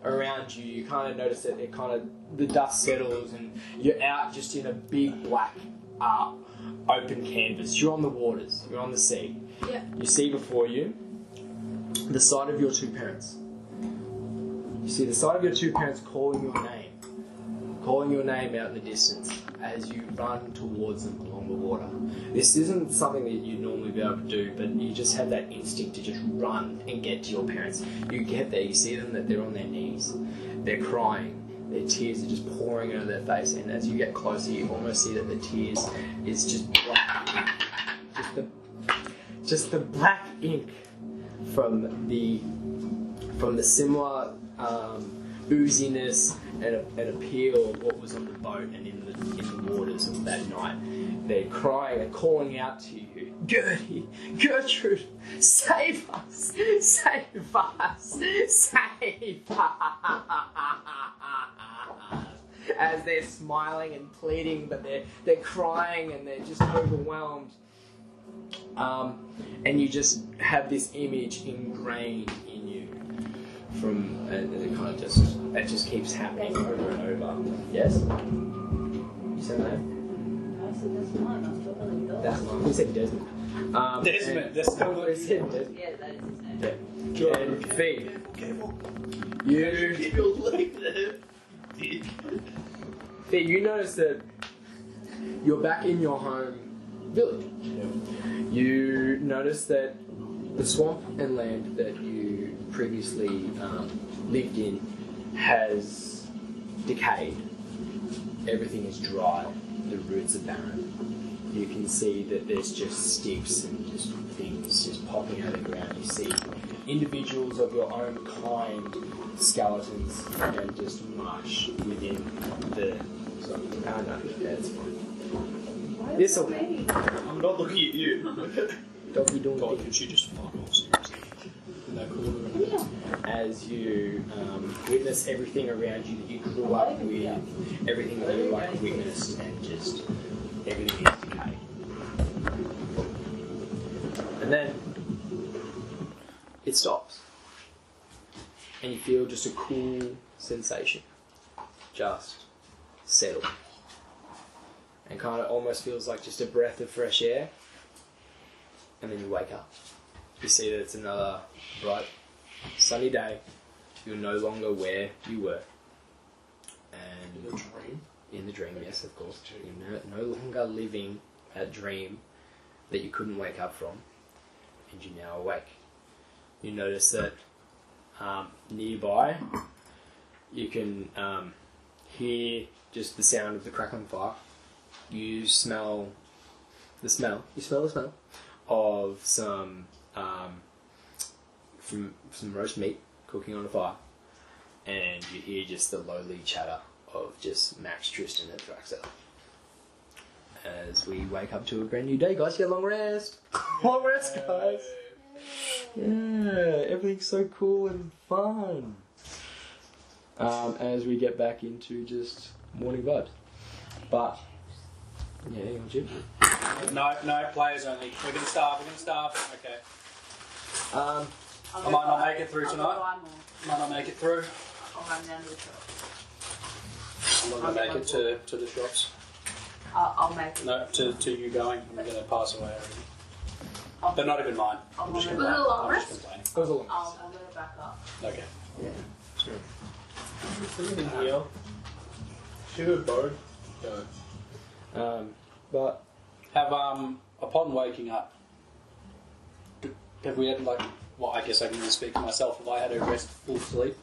around you, you kind of notice that the dust settles, and you're out just in a big black open canvas. You're on the waters. You're on the sea. Yeah. You see before you the sight of your two parents. You see the sight of your two parents calling your name out in the distance as you run towards them along the water. This isn't something that you'd normally be able to do, but you just have that instinct to just run and get to your parents. You get there, you see them, that they're on their knees, they're crying, their tears are just pouring out of their face, and as you get closer, you almost see that the tears is just black, just the black ink from the similar ooziness and appeal of what was on the boat and in the waters of that night. They're crying and calling out to you, Gerdy, Gertrude, save us, save us, save us. As they're smiling and pleading, but they're crying and they're just overwhelmed. And you just have this image ingrained in you from, and it just keeps happening over and over. Yes? You said that? I said that's mine. I thought I thought. That's mine. Who said Desmond? Desmond, that's still Who said Desmond? Yeah, that is his name. Yeah. And Fee. You. Keep your leg there. Fee, you notice that you're back in your home village. You notice that the swamp and land that you previously lived in has decayed. Everything is dry. The roots are barren. You can see that there's just sticks and just things just popping out of the ground. You see individuals of your own kind, skeletons, and just mush within the... So, no, that's fine. This'll... I'm not looking at you. Don't be doing God, things. could she just fuck off seriously? In that corner. As you witness everything around you that you grew up with, everything that you witnessed, and just everything is decayed. And then it stops, and you feel just a cool sensation, just settle, and kind of almost feels like just a breath of fresh air. And then you wake up. You see that it's another bright, sunny day. You're no longer where you were. And In the dream? in the dream, yes, of course. You're no longer living a dream that you couldn't wake up from. And you're now awake. You notice that nearby, you can hear just the sound of the crackling fire. You smell the smell. You smell the smell of some roast meat cooking on a fire, and you hear just the lowly chatter of just Max, Tristan, and Draxel. As we wake up to a brand new day, guys, get a long rest. Long rest, guys. Yeah, everything's so cool and fun. As we get back into just morning vibes, but yeah, you're Jim. No, players only. We're gonna starve. Okay. I'll I go might not buy- make it through I'll go tonight. buy more. Might not make it through. I'll run down to the shop. I'm not I'll gonna get make my it to the shops. I'll make it. No, to you going. I'm gonna pass away already. I'll, But not even mine. I'm just Was it a complaining. long I'm just rest? complaining. It was a long I'll get it back up. Okay. Sure. Something here. She heard both. No. But Have upon waking up, have we had like? Well, I guess I can just speak for myself. Have I had a restful sleep?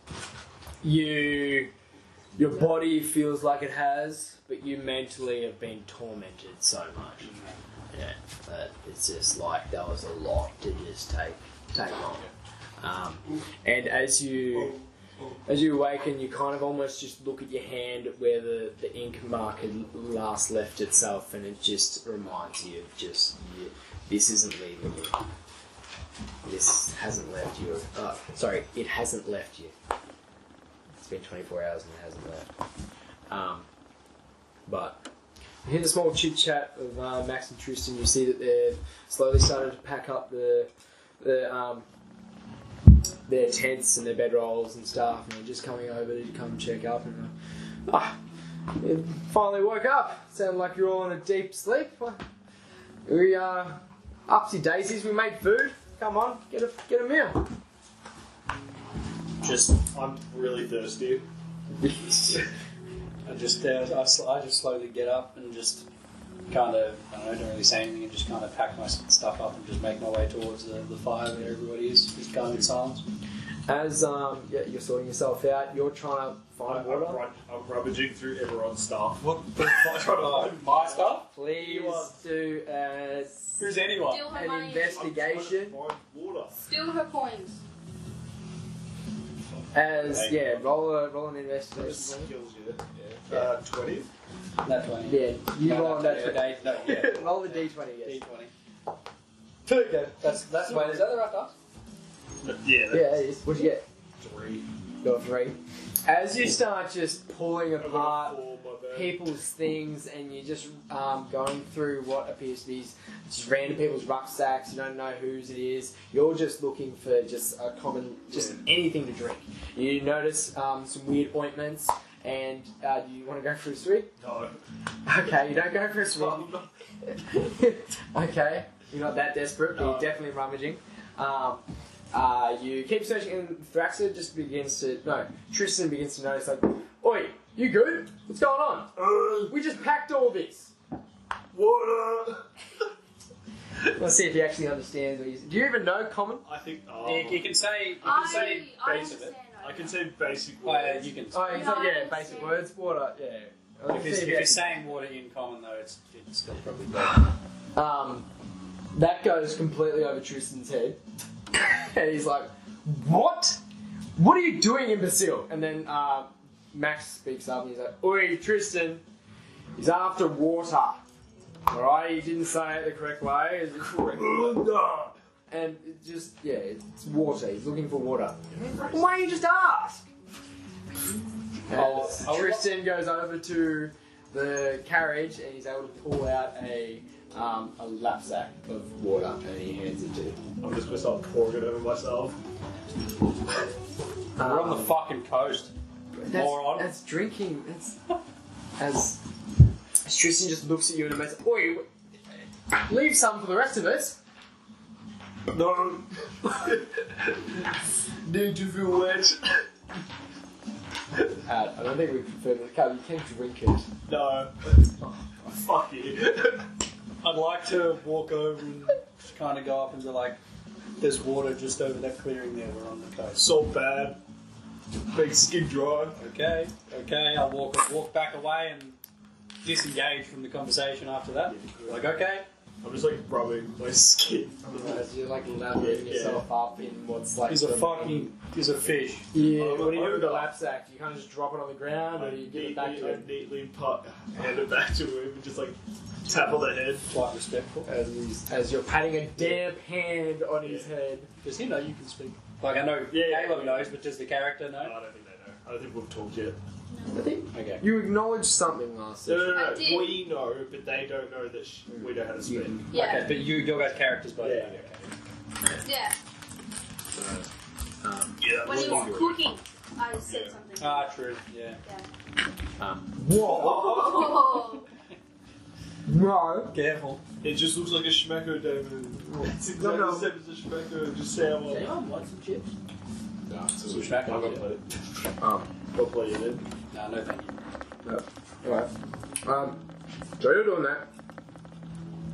your body feels like it has, but you mentally have been tormented so much. Yeah, that it's just like that was a lot to just take on. And as you awaken, you kind of almost just look at your hand at where the ink mark had last left itself, and it just reminds you of just this isn't leaving you. This hasn't left you. Sorry, it hasn't left you. It's been 24 hours and it hasn't left. But you hear the small chit chat of Max and Tristan. You see that they're slowly starting to pack up their tents and their bedrolls and stuff, and they're just coming over to come check up. And you finally woke up. Sounded like you're all in a deep sleep. We upsy daisies. We made food. Come on, get a meal. I'm really thirsty. I just slowly get up and just kind of, I don't really say anything and just kind of pack my stuff up and just make my way towards the fire where everybody is, just kind of in silence. As you're sorting yourself out, you're trying to find water. I'm rummaging through everyone's stuff. What the fuck? I'm trying to find My stuff? Please Ewan. do Who's anyone? Steal her an money. investigation. find water. Steal her coins. Roll an investigation. Skills, yeah. 20. That 20. Yeah, you No, roll no, that. no, no, yeah. Roll the d20. Yes. D20. Okay. That's wait, is that the right dice? Yeah. Yeah, it is. What'd you get? 3. Got 3. As you start just pulling I got apart 4, my bad. people's things, and you're just going through what appears to be just random people's rucksacks. You don't know whose it is. You're just looking for just a common, just anything to drink. You notice some weird ointments, and do you want to go for a swig? No. Okay, you don't go for a swig. I'm not- Okay, you're not that desperate, but No. you're definitely rummaging. You keep searching, and Thrasher just begins to. No, Tristan begins to notice, like, oi, you good? What's going on? We just packed all this. Water! Let's see if he actually understands what he's. Do you even know common? I think. You can say I base of understand. it. I can say basic Oh, yeah, words. you can. Oh, he's No, like, I yeah, understand. basic words, water, yeah. Let's see If he you're actually- saying water in common though, it's still probably better. That goes completely over Tristan's head. And he's like, what? What are you doing, imbecile? And then Max speaks up and he's like, oi, Tristan, he's after water. Alright, he didn't say it the correct way. It's the correct way. And it just, yeah, it's water. He's looking for water. Why don't you just ask? I'll- Tristan goes over to the carriage and he's able to pull out a lapsack of water and he hands it to you. I'm just gonna start pouring it over myself. We're on the fucking coast. Moron. That's drinking. That's as Tristan just looks at you and amazes. Oi, leave some for the rest of us. No. Need to feel wet. I don't think we confirmed the car. You can drink it. No. Fuck you. I'd like to walk over and just kind of go up and be like, there's water just over that clearing there, we're on the coast. So bad. Makes skin dry. Okay, I'll walk back away and disengage from the conversation after that. Like, okay. I'm just like rubbing my skin. As you're like lathering Yeah. yourself up in what's like. He's a fish. Yeah. I'm What do you do with the over. lapsack? Do you kind of just drop it on the ground, or do you give it back to him? neatly hand it back to him and just like tap on the head. Quite respectful. As you're patting a damp hand on his head. Does he know you can speak? Like, I know Yeah. Caleb knows, but does the character No, I know? don't think they know. I don't think we've talked yet. I think Okay. you acknowledged something last No, session. no, no. I did. We know, but they don't know that we know how to speak. Yeah. Okay, but your guys' characters both Yeah. know. Okay. Yeah. Yeah. When he was cooking, I said something. Ah, true. Yeah. Whoa! Oh. No. Careful. It just looks like a schmecko, David. It's exactly No. the same as a schmecko, just sour. Want some chips? Nah, it's Some schmecko, I'll go yeah. play it. Um. Go play it in. No, no thank you. Alright. So you're doing that.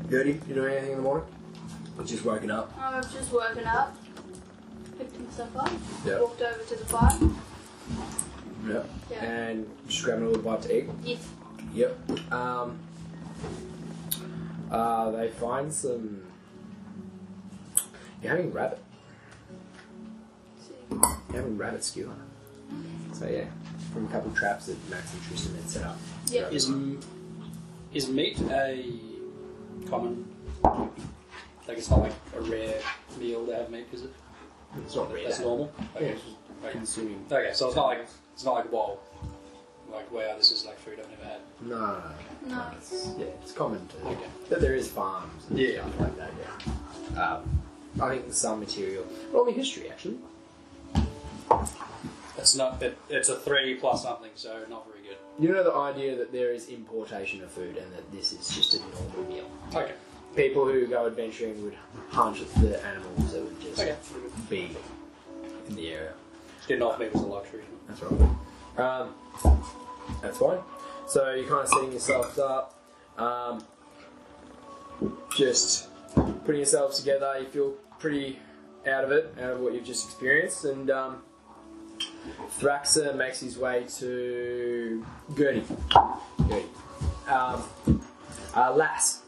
Gerdy, you doing anything in the morning? Or just woken up? I've just woken up, picked myself up, Yeah. walked over to the fire. Yeah. Yeah. And just grabbing a little bite to eat? Yes. Yep. They find some. You're having rabbit. You're having rabbit skewer. So yeah, from a couple of traps that Max and Tristan had set up. Yep. Is meat a common? Like, it's not like a rare meal to have meat, is it? It's not really That's that. normal. Okay. Yeah, just consuming. Okay, so it's not like whoa, like wow, this is like food I've never had. No. No. It's common to. Okay. But there is farms and Yeah. stuff like that. Yeah. I think there's some material. Roll me history actually. It's not. It's a 3 plus something, so not very good. You know the idea that there is importation of food and that this is just a normal meal. Okay. People who go adventuring would hunt the animals that would just Okay. be in the area. Didn't offer me was a luxury. That's right. That's fine. So you're kind of setting yourselves up, just putting yourselves together. You feel pretty out of what you've just experienced, and Thraxer makes his way to Gerdy. Lass,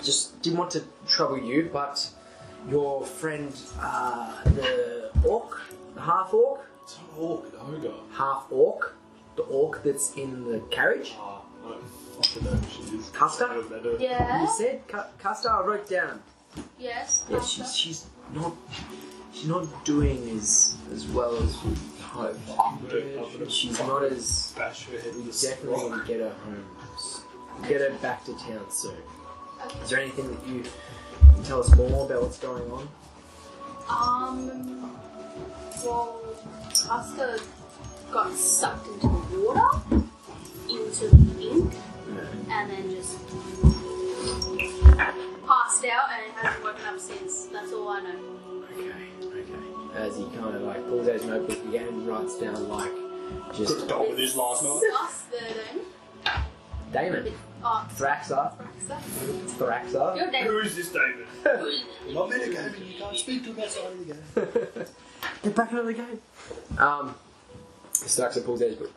just didn't want to trouble you, but your friend, the orc, the half orc, It's an orc, an ogre. half orc. The orc that's in the carriage. Ah, no. Fucking know who she is. Custer? No matter. Yeah. You said Custer. I wrote down. Yes. Yeah, Custer. she's not doing as well as we hoped. She's not as. Bash her head We with a definitely rock. need to get her home. Get her back to town soon. Okay. Is there anything that you can tell us more about what's going on? Well, Custer got sucked into the water, into the ink, and then just passed out and hasn't woken up since. That's all I know. Okay. As he kind of like pulls out his notebook again and writes down like just Dealt with his last night. Us 13. Daymon, Oh, Thraxa, Thraxa. you're Who dead. is this David? Not metagaming, you can't speak to him outside of the game. Get back into the game. Thraxa pulls out his book.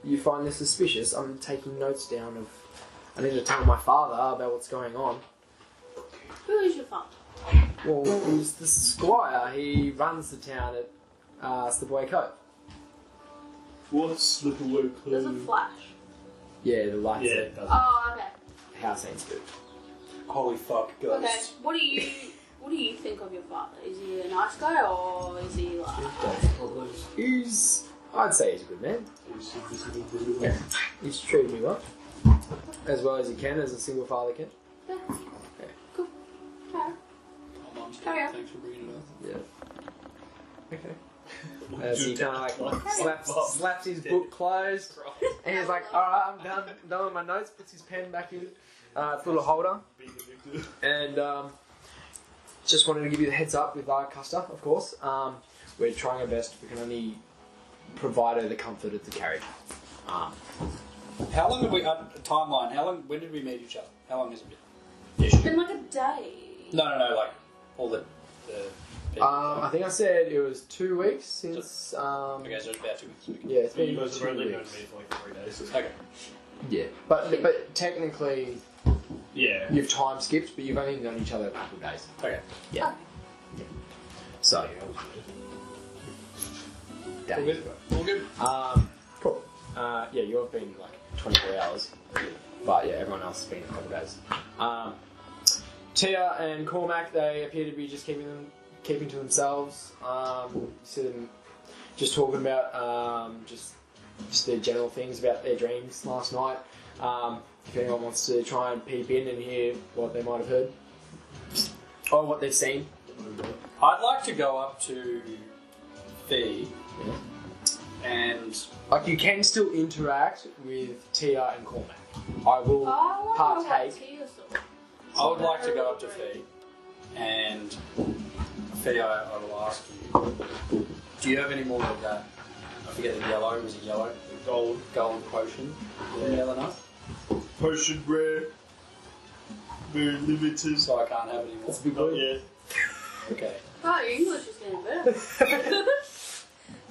You find this suspicious? I'm taking notes down of. I need to tell my father about what's going on. Who is your father? Well, he's the squire. He runs the town at Slipaway Cove. What's Slipaway There's a Cove? flash. Yeah, the lights Yeah, at it does. Oh, okay. house ain't spooked. Holy fuck, Okay. ghosts. What do you think of your father? Is he a nice guy or is he like? I'd say he's a good man. Yeah. He's treated me well. As well as he can, as a single father can. Yeah. Cool. Alright. Oh, Mum's Carry dead. on. Thanks for bringing it up. Yeah. Okay. As he kind of like slaps his book closed, and he's like, "All right, I'm done with my notes." Puts his pen back in its little holder, and just wanted to give you the heads up with Custer, of course. We're trying our best. We can only provide her the comfort of the carriage. How long have we timeline? When did we meet each other? How long has it been? It's been like a day. No, like all the people. I think I said it was 2 weeks since. Okay, so it's about 2 weeks. Yeah, it's been You guys have 2 only known me weeks. for like 3 days. Okay. Yeah, but technically Yeah. you've time skipped, but you've only known each other a couple of days. Okay. Yeah. So. All good? All good? Cool. Yeah, you've been like 24 hours, but yeah, everyone else has been a couple of days. Tia and Cormac, they appear to be just keeping to themselves. See them just talking about just their general things about their dreams last night. If anyone wants to try and peep in and hear what they might have heard or what they've seen. I'd like to go up to Fee and Like, you can still interact with Tia and Cormac. I will partake. I would like to go up to Fee and Fee, I will ask you, do you have any more of that? I forget the yellow, was it yellow? Gold potion from the other night? Potion rare. Very limited. So I can't have any more. That's a big Not word. yet. Okay. Oh, your English is getting better.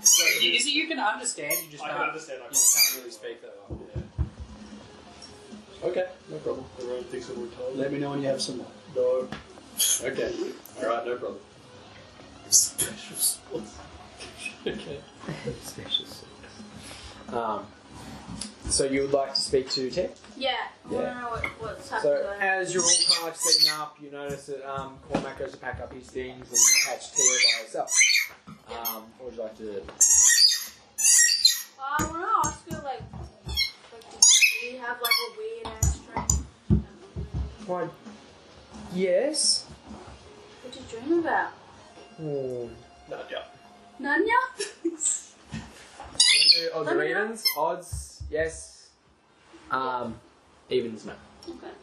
So you can understand, you just I can't, can understand. I you can't. can't really speak that well. Yeah. Okay, no problem. Everyone thinks I'm retarded. Let me know when you have some more. No. Okay. Alright, no problem. Special sauce. Okay. Special sauce. So you would like to speak to Tia? Yeah. I want Yeah. to know what's happening. So as you're all kind of like setting up, you notice that Cormac goes to pack up his things and you catch Tia by herself. What would you like to do? I want to ask you, like, do you have like a weird ass dream? Why, yes. What did you dream about? Oh. Nadia. Nanya? Odds Let or me know. evens? Odds, yes. Evens, no. Okay.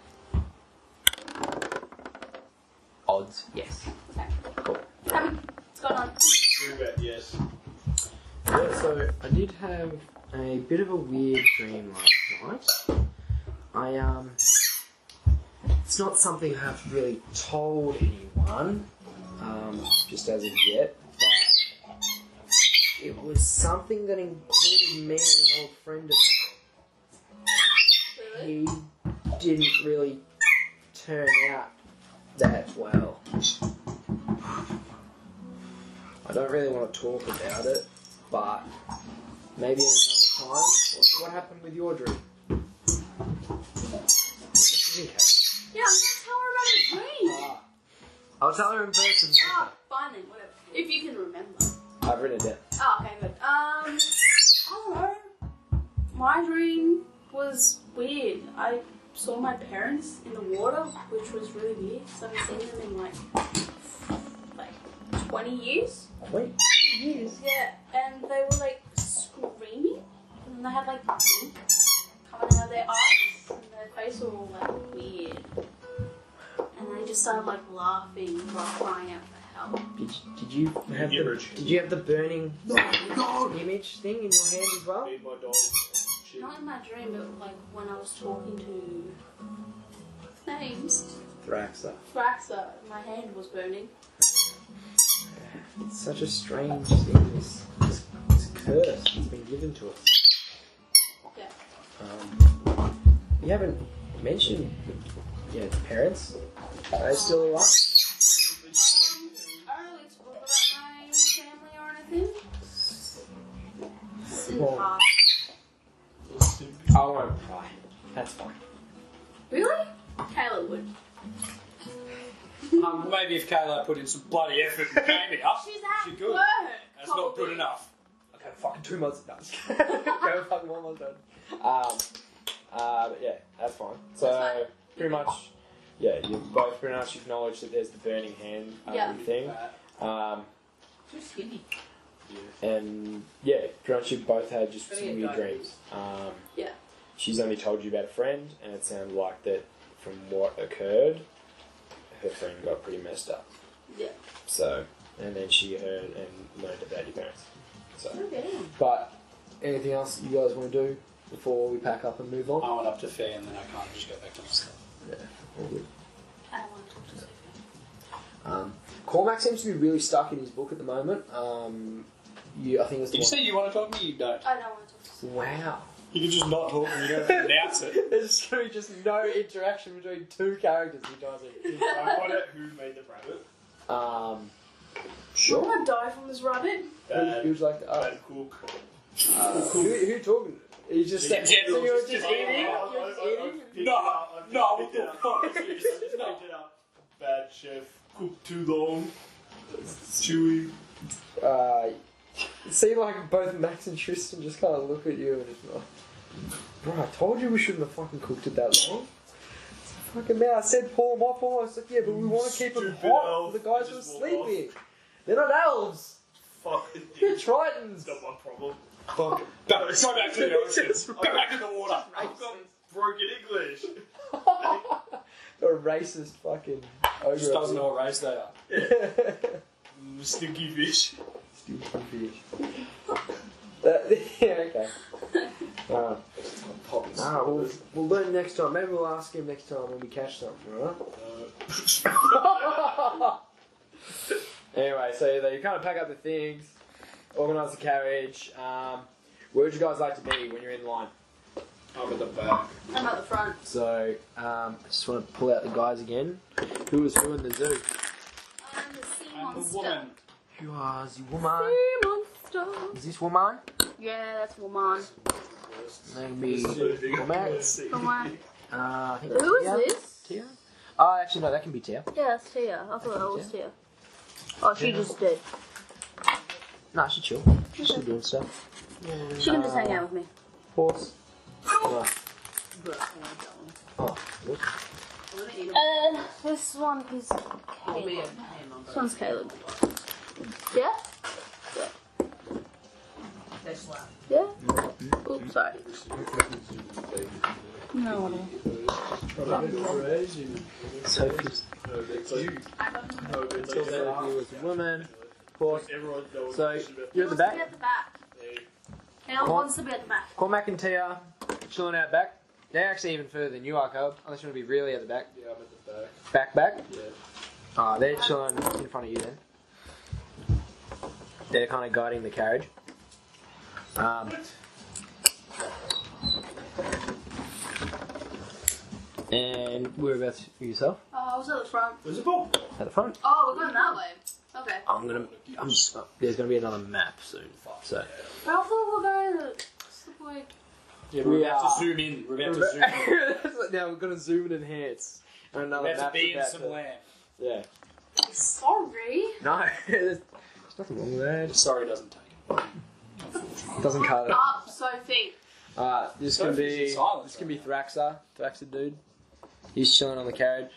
Odds, yes. Okay. Cool. Tell me what's going on. Yes. Yeah, so I did have a bit of a weird dream last night. It's not something I have really told anyone, just as of yet, but it was something that included me and an old friend of Really? mine. He didn't really turn out that well. I don't really want to talk about it, but maybe at another time. What happened with your dream? Yeah, I'm gonna tell her about the dream. I'll tell her in person. Ah, fine then, whatever. If you can remember. I've written it down. Oh, okay, good. I don't know. My dream was weird. I saw my parents in the water, which was really weird. So I haven't seen them in like 20 years. Wait, years? Yeah, and they were like screaming, and they had like ink coming out of their eyes, and their face were all like weird. And they just started like laughing or crying out for help. Did you have the burning image thing in your hand as well? Feed my dog. Shit. Not in my dream, but like when I was talking to names, Thraxa. Fraxa, my hand was burning. It's such a strange thing. This curse that's been given to us. Yeah. You haven't mentioned the parents. Are they still alive? I don't really talk about my family or anything. It's in the Well, past. I won't cry. That's fine. Really? Kayla would. Maybe if Kayla put in some bloody effort and came up, She's at she could. work. That's not good enough. Okay, fucking 2 months done. Go fucking 1 month done. But yeah, that's fine. So That's fine. pretty much, yeah, you've both pretty much acknowledged that there's the burning hand Yeah. thing. Too skinny. And yeah, pretty much you both had just some Really weird diabetes. dreams. Yeah. She's only told you about a friend, and it sounded like that from what occurred, her friend got pretty messed up. Yeah. So, and then she heard and learned about your parents. So, Okay. but anything else you guys want to do before we pack up and move on? I went up to Fee and then I can't just go back to my stuff. Yeah, all good. I don't want to talk to Sophie. Cormac seems to be really stuck in his book at the moment. I think it was the Did you say you want to talk to me? You don't. I don't want to talk to Sophie. Wow. You can just not talk and you don't have to announce it. There's going to be just no interaction between two characters. You guys I want it. Who made the rabbit? are. I Sure. want to die from this rabbit. Who would you like to Bad cook. who talking? You just Yeah, so you're just I- eating? I- You're just I- eating? I've picked No, it up, I've no, picked it what up. the fuck? I just picked it up. Bad chef. Cooked too long. Chewy. It seemed like both Max and Tristan just kind of look at you and just like, bro, I told you we shouldn't have fucking cooked it that long. It's fucking man, I said pour them off. I was like, yeah, but we want to keep them Stupid hot elf. for the guys They who are just walk off. sleeping. They're not elves. Fuck. They're tritons. It's not my problem. Fuck. Go back to the ocean. Go back to the water. I've got broken English. A racist fucking ogre. Just doesn't know what race they are. Stinky fish. Stupid fish. Yeah, okay. We'll learn next time. Maybe we'll ask him next time when we catch something, alright? Anyway, so you kind of pack up the things, organise the carriage. Where would you guys like to be when you're in line? I'm at the back. I'm at the front. So, I just want to pull out the guys again. Who was who in the zoo? I'm the sea I'm the monster. woman. You are the woman. Sea monster. Is this woman? Yeah, that's woman. Maybe Cormac. Come on. I think Who is Tia? this? Tia? Oh, actually, no, that can be Tia. Yeah, that's Tia. I thought that was Tia. Oh, she just did. Nah, she chill. She's still doing stuff. She can just hang out with me. Horse. No. Oh, look. This one is Caleb. This one's Caleb. Yeah? Yeah? Oops, sorry. No, Sophie's. Sophie was a woman. Horse. So, you're at the back. At the back. Caleb wants to be at the back. Cormac and Tia chilling out back. They're actually even further than you are, Caleb. Unless you want to be really at the back. Yeah, I'm at the back. Back? Yeah. They're chilling in front of you then. They're kind of guiding the carriage. And whereabouts for yourself? Oh, I was at the front. There's a book. At the front. Oh, we're going that way. Okay. Okay. There's gonna be another map soon. So. But I thought we were going to like. Yeah, we're about to zoom in. We're about to zoom in. Now we're gonna zoom and enhance. And another We're about map to be in some land. Yeah. Sorry. No, there's nothing wrong with that. Sorry doesn't take it. Doesn't cut it. Up, Sophie. This Sophie's can be in silence this can be Thraxa dude. He's chilling on the carriage.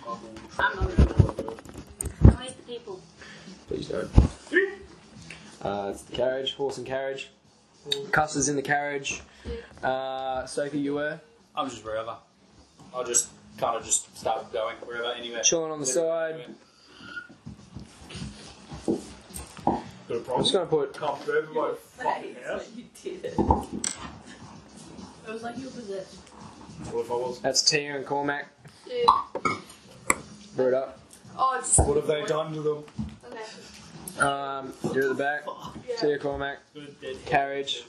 I'm not going to. Don't eat the people. Please don't. It's the carriage, horse and carriage. Custer's in the carriage. Sophie, you were I'm just wherever. I'll just kind of just start going wherever, anywhere. chilling on the side. Got a I'm problem? just gonna put. Can't burn my fucking house. You did it. It was like you were possessed. What if I was? That's Tia and Cormac. Dude. Brew it up. Oh, just. What have they done to them? Okay. You're at the back. Yeah. Tia, Cormac, carriage.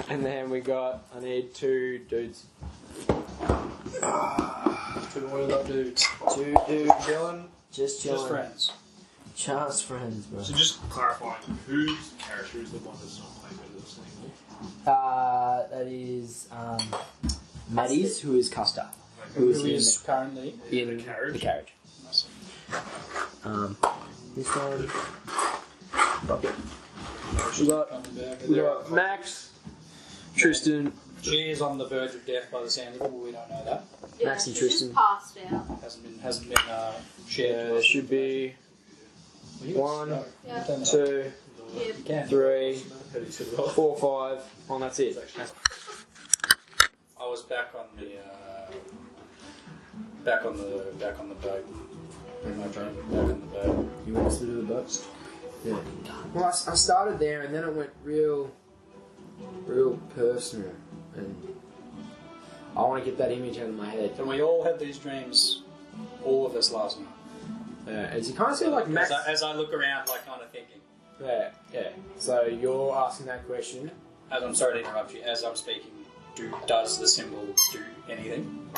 And then we got. I need 2 dudes. 2 oil dudes. 2 dudes. Chilling. Just chilling. Just friends. Just friends, bro. So just clarifying, whose character is the one that's not playing with this anymore? That is Maddy's, who is Custer. Who is currently in the carriage? The carriage. This one. We got Max, Tristan. She is on the verge of death by the sound of it, but we don't know that. Yeah, Max and she Tristan. just passed out. Hasn't been shared. There should be Well, you got 1, snow. Yeah. 2, Yeah. You can. 3, 4, 5. And that's it. I was back on the back on the boat. In my dream, back on the boat. You want us to do the boats? Yeah. Well, I started there, and then it went real personal, and I want to get that image out of my head. And we all had these dreams, all of us last night. As you kind of see, like Max. As I look around, like kind of thinking. Yeah. So you're asking that question. I'm sorry to interrupt you. As I'm speaking, does the symbol do anything?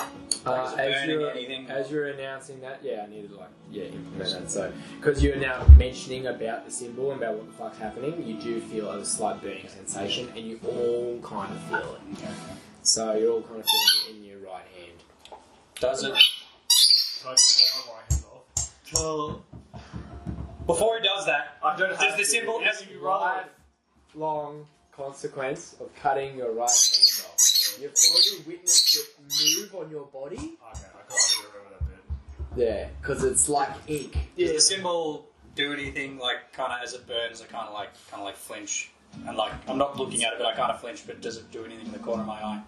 Like, is it burning anything? As you're announcing that, I need to implement that. So, because you're now mentioning about the symbol and about what the fuck's happening, you do feel a slight burning sensation, and you all kind of feel it. Okay. So you're all kind of feeling it in your right hand. Does it? Can I take my right hand off? Before he does that, I don't have does the to. symbol? Yes, you rather. Lifelong consequence of cutting your right hand off. You've already witnessed it move on your body. Okay, I can't remember that bit. Yeah, because it's like ink. Does the symbol do anything like kind of as it burns? I kind of like flinch, and like I'm not looking at it, but I kind of flinch. But does it do anything in the corner of my eye?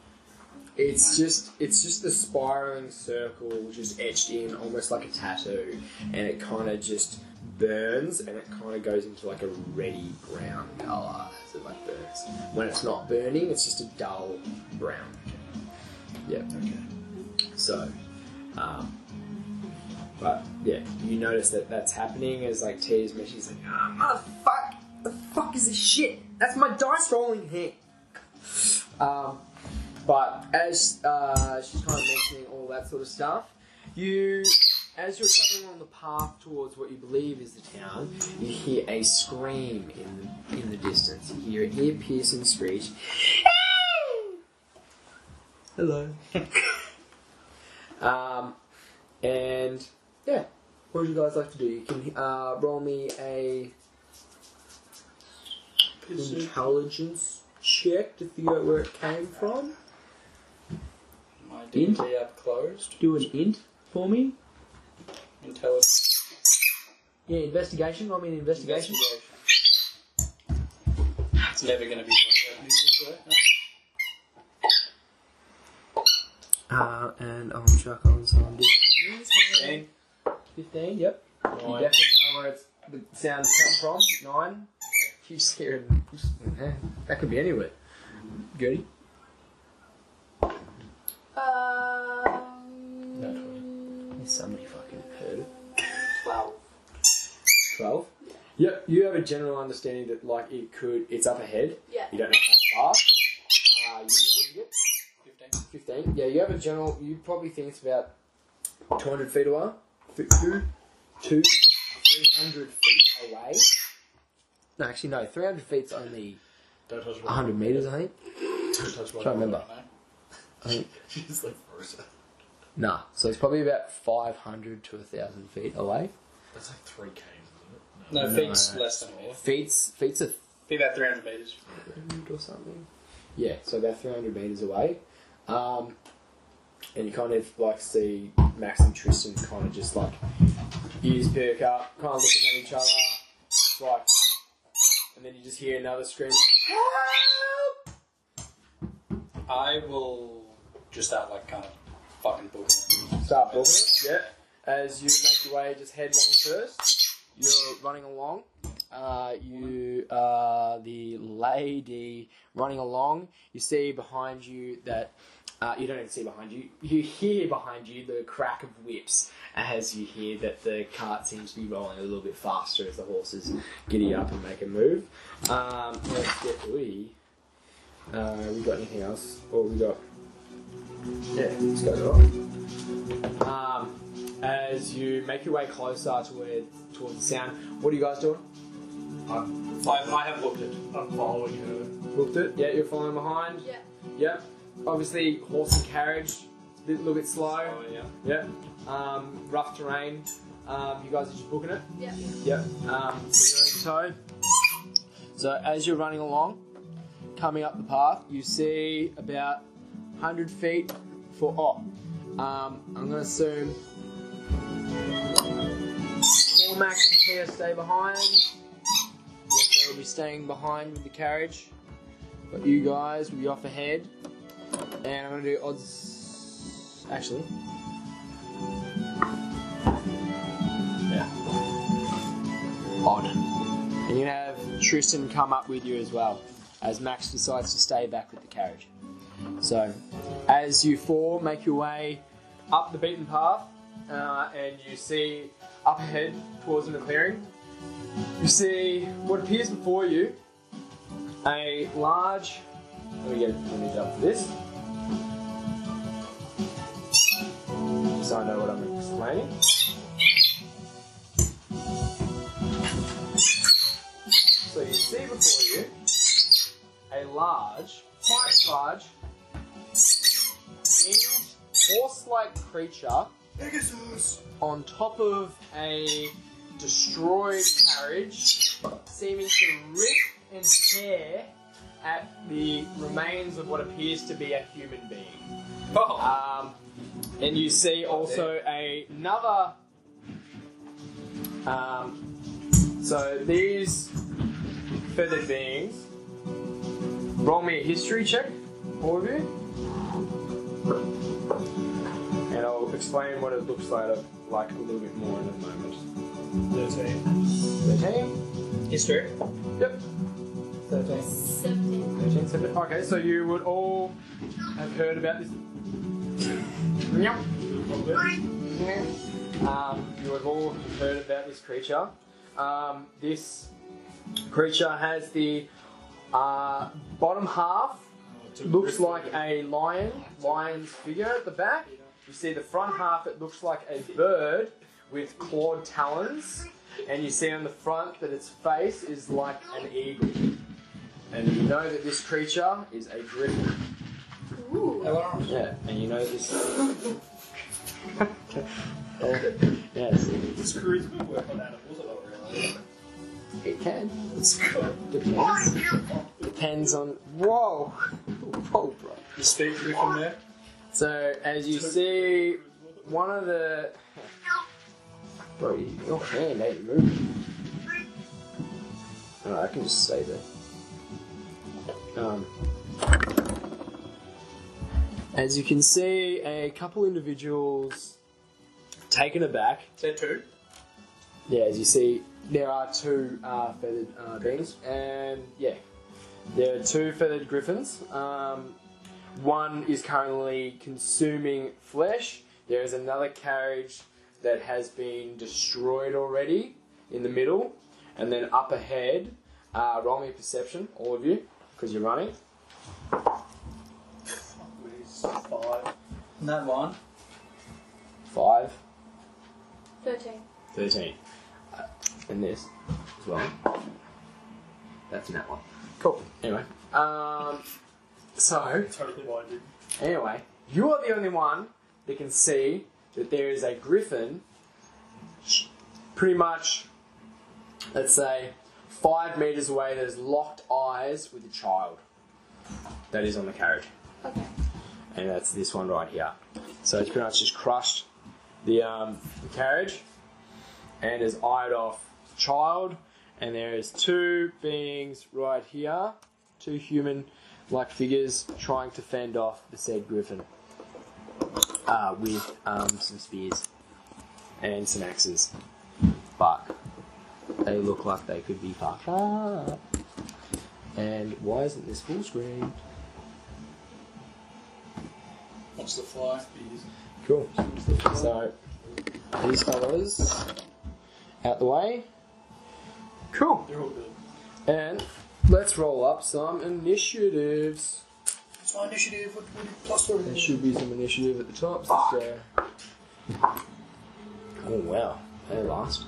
It's just the spiraling circle just etched in almost like a tattoo, and it kind of just burns, and it kind of goes into like a reddy brown colour as it like burns. When it's not burning, it's just a dull brown. Yeah. Okay. So, but yeah, you notice that's happening as like T's mentioned. She's like, motherfuck, the fuck is this shit? That's my dice rolling hand. But as she's kind of mentioning all that sort of stuff, as you're traveling along the path towards what you believe is the town, you hear a scream in the distance. You hear an ear-piercing screech. Hello. And yeah, what would you guys like to do? You can roll me a intelligence check to figure out where it came from. My D&D app closed. Do an int for me. Intelligence. Yeah, investigation. Roll me an investigation. It's never going to be And I'll chuck on some different. 15, yep. You definitely know where the sounds come from. 9. You scared. That could be anywhere. Gerdy? Somebody fucking heard it. 12. 12? Yep, you have a general understanding that like it's up ahead. Yeah. You don't know how far. What did you get? 15. Yeah, you have a general, you probably think it's about 200 feet away. 300 feet away. No, actually, no. 300 feet's only Don't touch 100 meters, I think. Don't touch Trying to remember. I think. She's like frozen. Nah, so it's probably about 500 to 1,000 feet away. That's like 3 k's, isn't it? No, feet's less than a Feet's a Be about 300 metres. or something. Yeah, so about 300 meters away. And you kind of like see Max and Tristan kind of just like ears perk up, kind of looking at each other. It's like, and then you just hear another scream. Help! I will just start like kind of fucking booking it. Start booking it, yeah. As you make your way, just headlong first. You're running along. You are the lady running along. You see behind you that you don't even see behind you. You hear behind you the crack of whips as you hear that the cart seems to be rolling a little bit faster as the horses giddy up and make a move. Let's get we got anything else? Or we got let's go on. As you make your way closer towards the sound, what are you guys doing? I have looked it. I'm following her. Booked it? Yeah, you're following behind? Yeah. Yep. Obviously, horse and carriage, a little bit slow. Oh, yeah. Yep. Rough terrain. You guys are just booking it? Yeah. Yep. So you're in tow. So as you're running along, coming up the path, you see about 100 feet I'm going to assume Cormac and Tia stay behind. Yes, they'll be staying behind with the carriage. But you guys will be off ahead. And I'm going to do odds... Actually. Yeah. Odd. And you have Tristan come up with you as well, as Max decides to stay back with the carriage. So, as you four make your way up the beaten path, and you see up ahead towards the clearing, you see what appears before you, a large... Let me get up for this. Just so I know what I'm explaining. So you see before you a large, quite large, winged, horse-like creature on top of a destroyed carriage, seeming to rip and tear at the remains of what appears to be a human being. And you see also another... so these feathered beings... Roll me a history check, all of you. And I'll explain what it looks like a little bit more in a moment. 13. History? Yep. 13. 17. Okay, so you would all have heard about this. You would have all heard about this creature. This creature has the bottom half looks like a lion's figure at the back. You see the front half, it looks like a bird with clawed talons, and you see on the front that its face is like an eagle. And you know that this creature is a griffin. Ooh. Yeah, and you know this. Yes. This crew's been working on animals a lot, really. It can. Let's go. Depends. Depends on. Whoa! Whoa, bro. You speak from there? So, as you see, one of the. Bro, your hand ain't moving. Oh, I can just stay there. As you can see, a couple individuals taken aback. Is there two? Yeah, as you see, there are two feathered beings, and yeah, there are two feathered griffins. One is currently consuming flesh. There is another carriage that has been destroyed already in the middle, and then up ahead, roll me perception, all of you, because you're running. 5. That one. 5. 13. 13. And this as well. That's in that one. Cool. Anyway. So, Totally blinded. anyway, you are the only one that can see that there is a griffin pretty much, let's say, 5 metres away that has locked eyes with a child that is on the carriage. Okay. And that's this one right here. So it's pretty much just crushed the carriage and has eyed off the child. And there is 2 beings right here, 2 human-like figures trying to fend off the said griffin with some spears and some axes. But they look like they could be fucked up. And why isn't this full screen? What's the fly? Cool. So, these fellas out the way. Cool. They're all good. And let's roll up some initiatives. It's my initiative. What plus 4? There should be some initiative at the top. So oh wow, they last.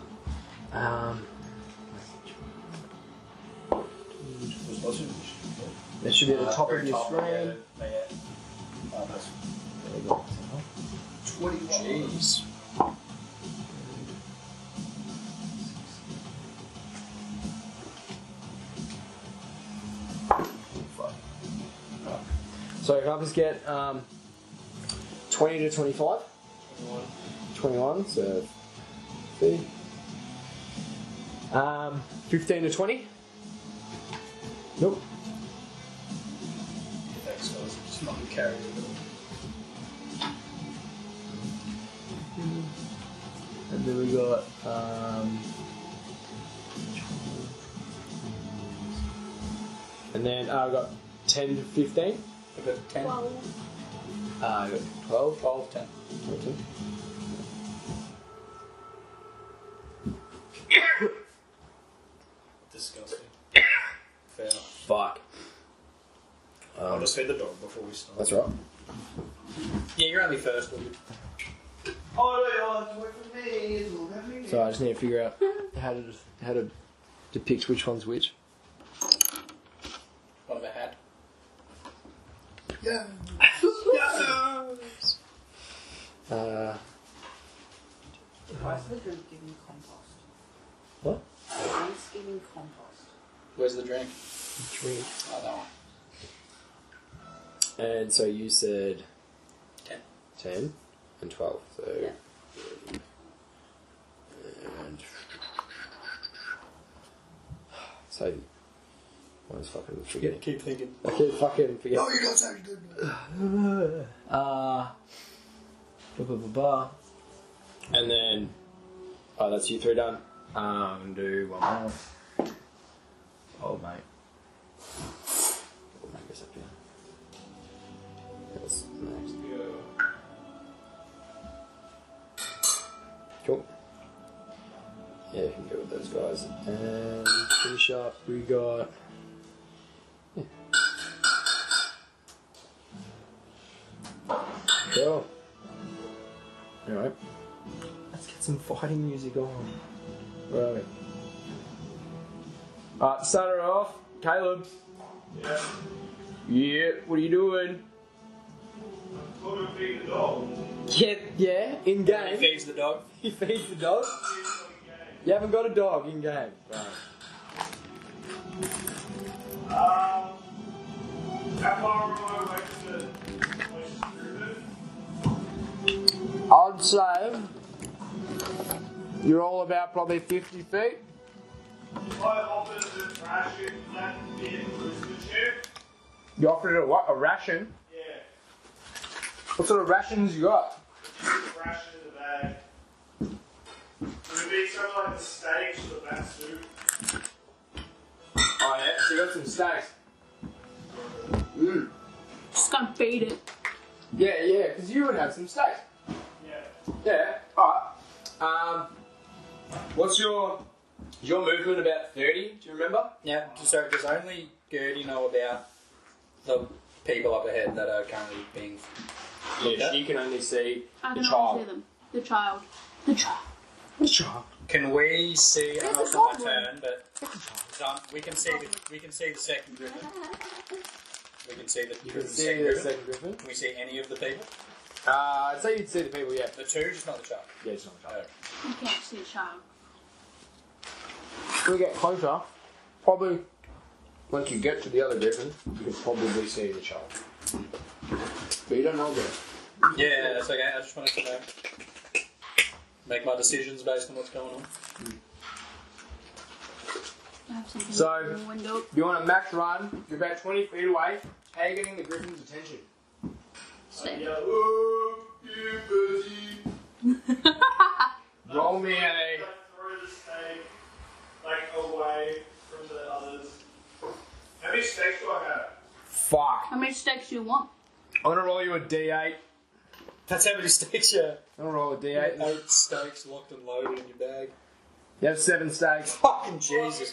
That should be at the top of your screen. Oh, that's There we go. 21. jeez. So if I just get 20 to 25. 21, so see. 15 to 20. Nope. Thanks, guys. Just not carry it. And then we got and then I got 10 to 15. I've got 10. 12. I got 12. 12, 10. 14. Disgusting. Fair. Fuck. I'll just feed the dog before we start. That's right. Yeah, you're only first, will you? Oh, no, wait for me. Look at me. So I just need to figure out how to depict which one's which. One of a hat. Yeah. Why is the drink giving compost? What? Drink's giving compost. Where's the drink? Drink. Oh, that one. And so you said 10. 10 and 12. So Yeah. and so I was fucking forgetting. Keep thinking. I keep fucking forgetting. No, you don't sound good. Blah, blah, blah, blah. And then, oh, that's you 3 done. Do one more. Oh, mate. Oh, mate, goes up here. That's next. Cool. Yeah, you can go with those guys. And finish up, we got. Yeah. Cool. Alright. Let's get some fighting music on. Where are we? Alright, to start her off, Caleb. Yeah. Yeah, what are you doing? I'm going to feed the dog. Yeah, in He game. feeds the dog. He feeds the dog. You haven't got a dog in game. Right. How far am I away from the closest griffin? I'd say you're all about probably 50 feet. If I offered to trash it, that be a Worcestershire? You offered it a what? A ration? Yeah. What sort of rations you got? Trash in the bag. Would it be something like the steaks or the bat soup? Oh yeah, so you got some steaks. Just gonna feed it. Yeah, because you would have some steaks. Yeah. Yeah, alright. What's your movement about 30? Do you remember? Yeah, so does only Gerdy know about the people up ahead that are currently being Yeah, she can only see I the don't child. see them. The child. The child. The child. Can we see? I know it's not my turn, but we can see the second griffin. We can see the second griffin. Can we see any of the people? I'd say you'd see the people, yeah. The two, just not the child. Yeah, just not the child. You can't see a child. When we get closer, probably once you get to the other griffin, you can probably see the child. But you don't know that. Yeah, that's okay. I just wanted to make my decisions based on what's going on. I have something So, in the window. you want a max run, you're about 20 feet away. How are you getting the griffin's attention? Stay. Roll me a... Like throw the snake like away from the others. How many snakes do I have? Fuck. How many stakes do you want? I'm gonna roll you a D8. That's how many stakes, yeah. I'm gonna roll a D8. 8 stakes locked and loaded in your bag. You have 7 stakes. Fucking Jesus.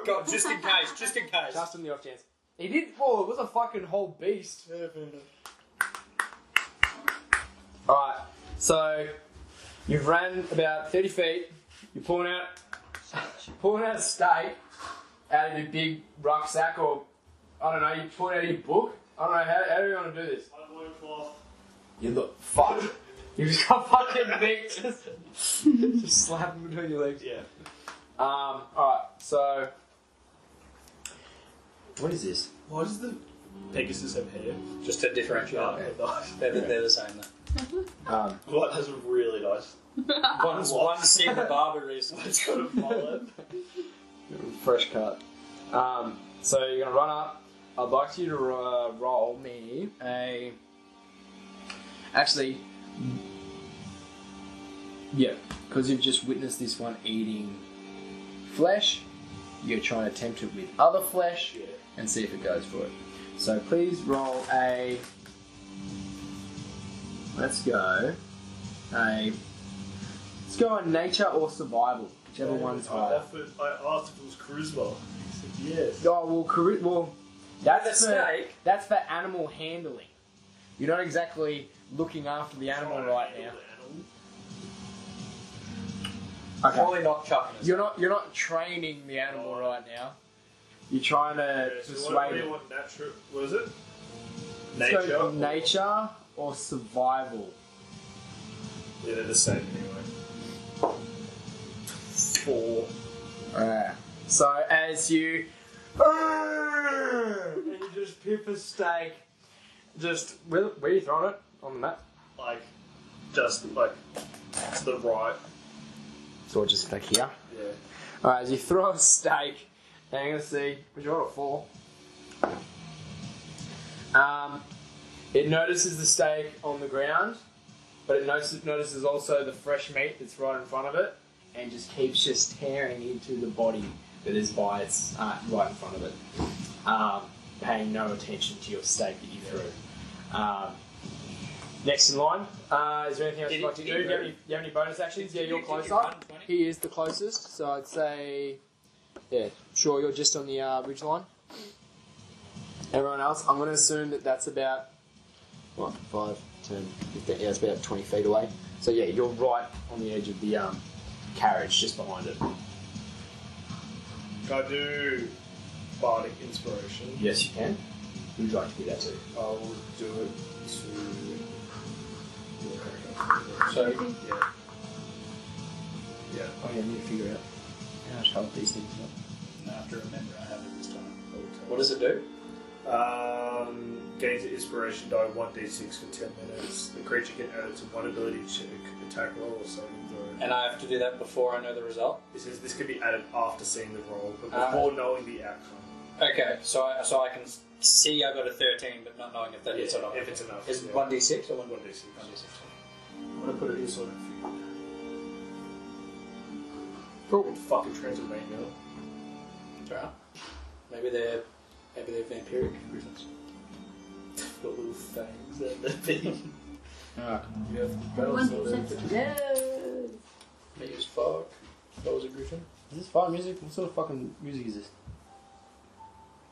God, just in case, just in case. Just on the off chance. He did fall. It was a fucking whole beast. Alright, so you've ran about 30 feet. You're pulling out a stake out of your big rucksack, or I don't know, you pull it out of your book. I don't know, how do you want to do this? My blue cloth. You look fuck. You just got fucking big. Just slap him between your legs. Yeah. Alright, so what is this? Why does the Pegasus have hair? Just to differentiate. Nice. They're the same though. What has a really nice. One's seen the barber recently. It's got a mullet. Fresh cut. So you're gonna run up. I'd like you to roll me a. Actually, yeah, because you've just witnessed this one eating flesh. You're trying to tempt it with other flesh and see if it goes for it. So please roll a. Let's go on nature or survival, whichever one's higher. I asked if it was charisma. He said yes. Oh well, that's The snake? That's for animal handling. You're not exactly looking after the animal right now. Okay. Probably not chucking us. You're not training the animal right now. You're trying to So persuade what do it. you want? Natural? What is it? Let's go Nature. for nature or survival. Yeah, they're the same anyway. 4. Alright. So as you and you just pip a stake, just where are you throwing it on the map? Like, just like to the right. So just like here. Yeah. Alright, as you throw a stake, and you're gonna see which one will fall. It notices the stake on the ground, but it notices also the fresh meat that's right in front of it, and just keeps just tearing into the body that is by its right in front of it, paying no attention to your stake that you threw. Next in line, is there anything else you'd like to do? Do you have any bonus actions? Yeah, you're closer. He is the closest, so I'd say, yeah, sure, you're just on the ridge line. Everyone else, I'm going to assume that that's about, 5, 10, 15, yeah, it's about 20 feet away. So yeah, you're right on the edge of the carriage, just behind it. Can I do bardic inspiration? Yes, you can. Would you like to do that too? I will do it to. So, Yeah. Yeah. Oh yeah, I need to figure out how to help these things up. I have to remember I have it this time. What does it do? Gains inspiration die 1d6 for 10 minutes. The creature can add it to one ability check, attack roll, or saving throw. And I have to do that before I know the result? It says this can be added after seeing the roll, but before knowing the outcome. Okay, so I can see I got a 13, but not knowing if that hits or not. If it's enough. Is it 1d6 or 1d6? 1d6. 1d6. I'm gonna put it here so I don't forget. Cool. Fucking Transylvania. Alright. Maybe they're vampiric griffins. Got little fangs and the thing. Alright. You have the One, bells two, on six. them. Me as fuck. That was a griffin. Is this fire music? What sort of fucking music is this?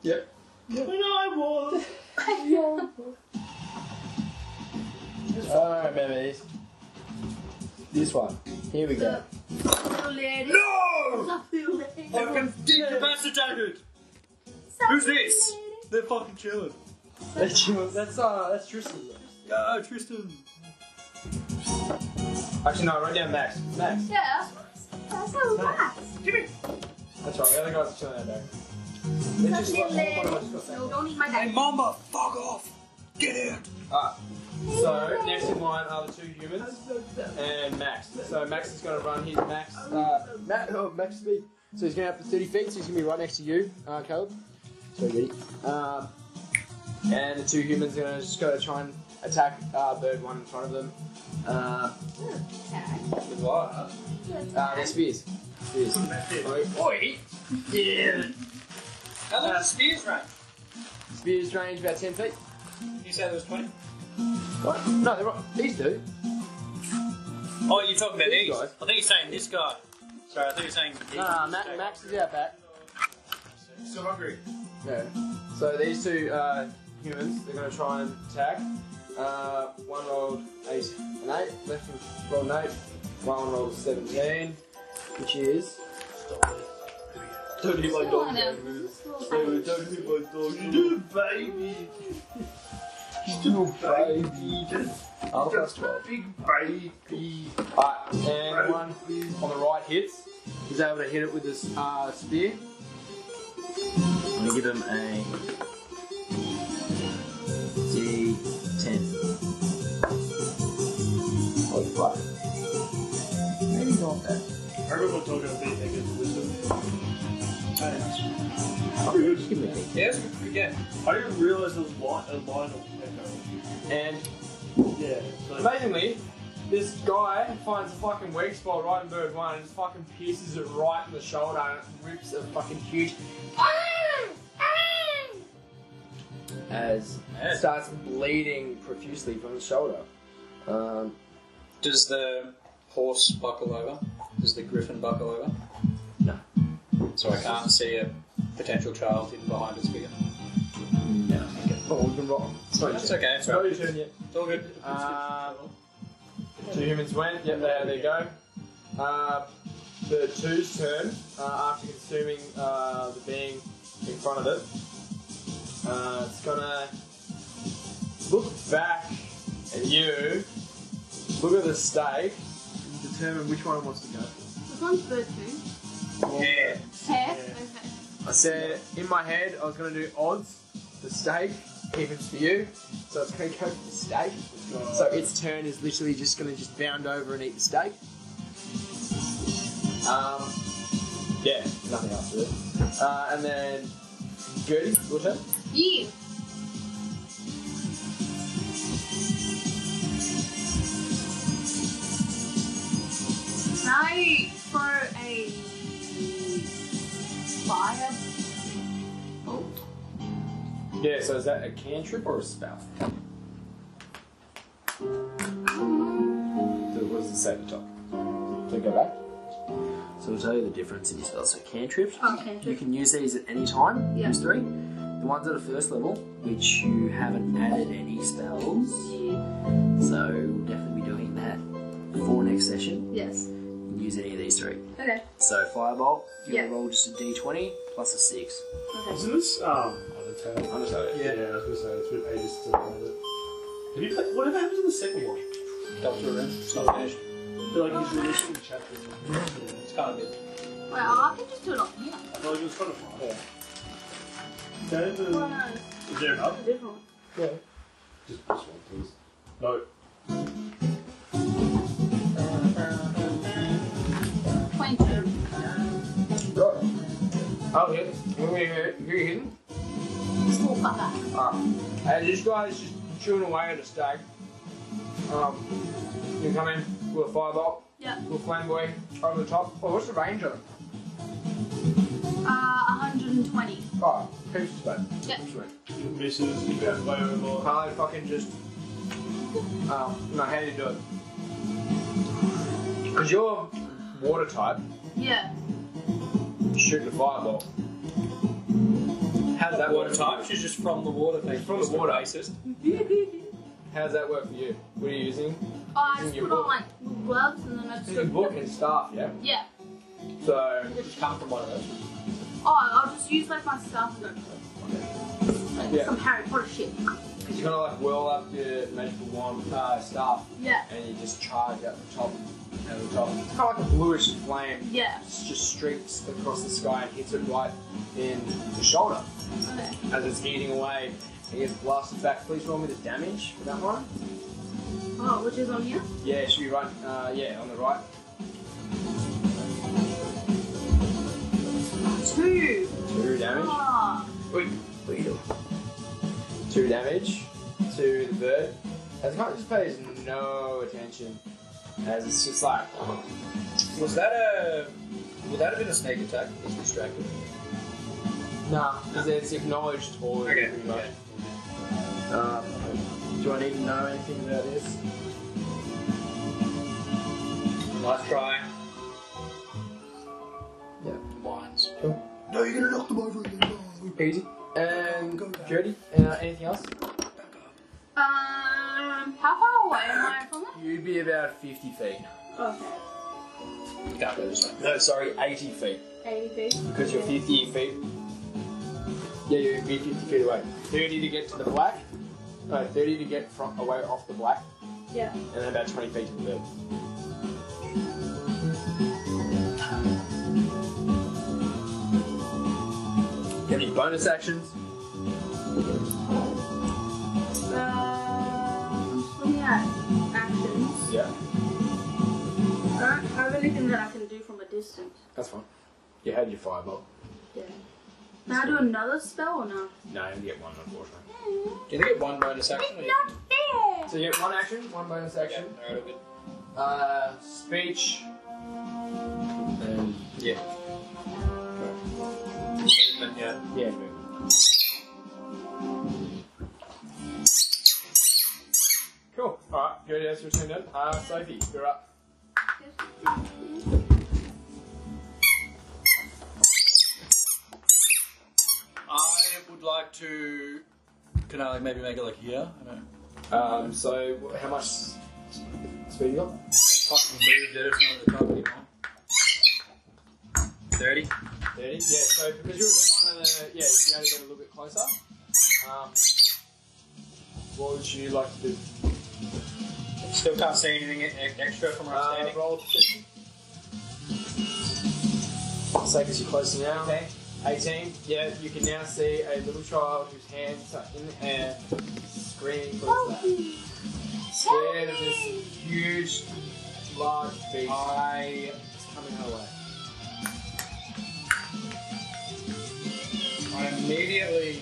Yep. When I was. Alright, babies. This one. Here we go. lady. No! Sophie lady. I've been decapacitated! Who's this? They're fucking chilling. That's Tristan. Yo, Tristan. Actually, no, write down Max. Max. Yeah, that's how it works. Gimme. That's right, the other guys are chilling out there. Sophie lady. No, don't eat my Hey, dad. Mamba, fuck off! Get out! Alright. So, next in line are the 2 humans and Max. So, Max is going to run his Max. Max speed. So, he's going up to 30 feet, so he's going to be right next to you, Caleb. So, ready. And the 2 humans are just going to try and attack bird one in front of them. With what? They're spears. Spears. Oi! Yeah! How long does spears range? Spears range about 10 feet. Did you say there was 20? What? No, they're right. These do. Oh, you're talking about These these? guys. I think you're saying this guy. Sorry, I thought you were saying these. Max is out back. Still hungry. Yeah. So these 2 humans, they're going to try and attack. One rolled 8 and 8. Left one rolled an 8. One rolled 17, which is. Don't hit my dog, David. David, don't hit my dog. You're still a baby. You're still a baby. Oh, plus 12. Big baby. Alright, and one on the right hits. He's able to hit it with this spear. I'm going to give him a D10. Oh, fuck. Maybe not that. I remember talking about being against wisdom. Oh, just give me a D. Yeah, it's good for you. I didn't realise there was a line of echo. And Yeah. So amazingly, this guy finds a fucking weak spot right in bird one and just fucking pierces it right in the shoulder and it rips a fucking huge as it starts bleeding profusely from the shoulder. Does the horse buckle over? Does the griffin buckle over? No. So I can't see a potential child hidden behind its figure. No. Okay. Oh, we've been wrong. That's okay, it's Not right. your turn yet. It's all good. 2 humans went. Yep, there they go. The 2's turn, after consuming the being in front of it, it's gonna look back at you, look at the stake, and determine which one it wants to go. This one's bird food. Yeah. Hair? Yeah. Okay. I said, in my head, I was gonna do odds, the stake, evens for you, so it's gonna go for the stake. So its turn is literally just gonna bound over and eat the steak. Yeah, nothing else to it. And then Gerdy, your turn. Yeah. Can I throw a fire bolt? Yeah, so is that a cantrip or a spell? So what does it say at the top? So go back. So I'll tell you the difference in your spells. So cantrips, Oh, cantrip. you can use these at any time, Yeah. use 3. The ones at a first level, which you haven't added any spells, Yeah. so we'll definitely be doing that for next session. Yes. You can use any of these 3. Okay. So firebolt, you Yeah. roll just a d20 plus a 6. Okay. Isn't this Undertale? Undertale. Yeah, I was gonna say it's been ages to play it. Have you played? Whatever happens in the second one? Delta Rim. It's not finished. I feel like he's released in chapters. It's kind of good. Well, I can just do it on here. Well, it was kind of fun. Yeah. Okay, then. Well, no, Is there enough? it's different. Yeah. Just this one, please. No. 22. Right. Oh, yeah. Who are you hitting? This little fucker. And this guy's just chewing away at a stag. You come in with a firebolt, Yeah. with a flamboy over the top. Oh, what's the range on it? 120. Oh, heaps of space. Yeah. Heaps of space. Misses, you go way over. Harley fucking just. No, how do you do it? Because you're water type, Yeah. shooting a fireball. How does that Water work? type, she's just from the water. Thank you, From the Mr. water. Racist. How does that work for you? What are you using? I In just your put on book. like little gloves and then I just It's in your book and staff, yeah? Yeah. So, Just come from one of those. Oh, I'll just use like my stuff. Like Yeah. some Harry Potter shit. because you're gonna like whirl up your magical wand staff, Yeah. and you just charge out the top. Out the top. It's kind of like a bluish flame. Yeah. It just streaks across the sky and hits it right in the shoulder Okay. as it's eating away. And you get blasted back. Please roll me the damage for that one. Oh, which is on here? Yeah, it should be right. Yeah, on the right. 2. 2 damage. Oh. Wait. 2 damage to the bird. As it kind of just pays no attention. As it's just like. Was that a? Would that have been a sneak attack? It's distracted. Nah, because it's acknowledged or Okay. pretty much. Do I need to know anything about this? Nice try. Yeah. Wines. No, you're gonna knock them over again. Easy. And Gerdy, anything else? How far away am I from it? You'd be about 50 feet. Okay. Can't go this way. No, sorry, 80 feet. 80 feet. Because you're 50 feet. Yeah, you'd be 50 feet away. 30 to get to the black. No, 30 to get from away off the black. Yeah. And then about 20 feet to the bird. Any bonus actions? Just looking at actions. Yeah. I don't have anything that I can do from a distance. That's fine. You had your firebolt. Yeah. Can I do another spell or no? No, you get one, unfortunately. Do you get one bonus action? It's not fair! So you get one action, one bonus action. Yeah, alright, good. Speech. And Yeah. Movement, yeah. yeah, move. Cool. Alright, Gerdy, that's your turn done. Sophie, you're up. I would like to. Can I maybe make it like here? I don't know. So how much speed you got? Fucking moved it. It's not at the top anymore. 30. 30. Yeah. So because you're at the front of the, yeah, you're going to get a little bit closer. What would you like to do? Still can't see anything extra from where I'm standing. Roll perception. Say because you're closer now. Okay. 18. Yeah, you can now see a little child whose hands are in the air, screaming for his life. Scared of this huge, large beast. It's coming her way. I immediately.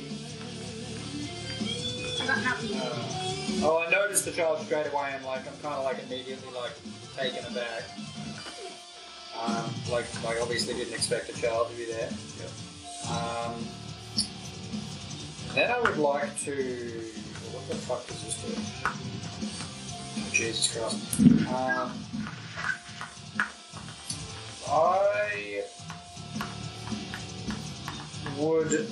I got nothing. I noticed the child straight away, and like I'm kind of like immediately like taken aback. Like obviously didn't expect a child to be there. Then I would like to. What the fuck does this do? Jesus Christ. I would.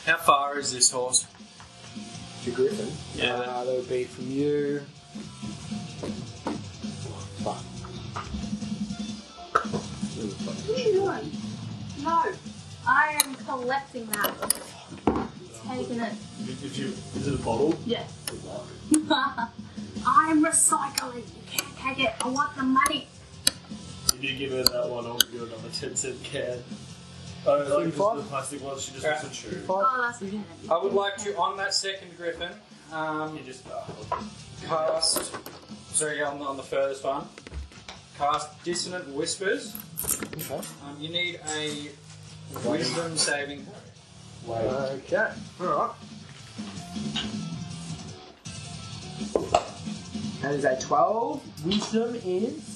How far is this horse? To Griffin. Yeah. That would be from you. Fuck. What are you doing? No. I am collecting that. Taking it. Is it a bottle? Yes. I'm recycling. You can't take it. I want the money. If you give her that one, I'll give her another 10-cent can. Oh, like just the plastic one, she just wasn't sure. Oh, that's okay. I would like to, on that second griffin, You just cast. Sorry, on the furthest one. Cast Dissonant Whispers. Okay. You need a Wisdom saving throw. Okay. Alright. That is a 12. Wisdom is.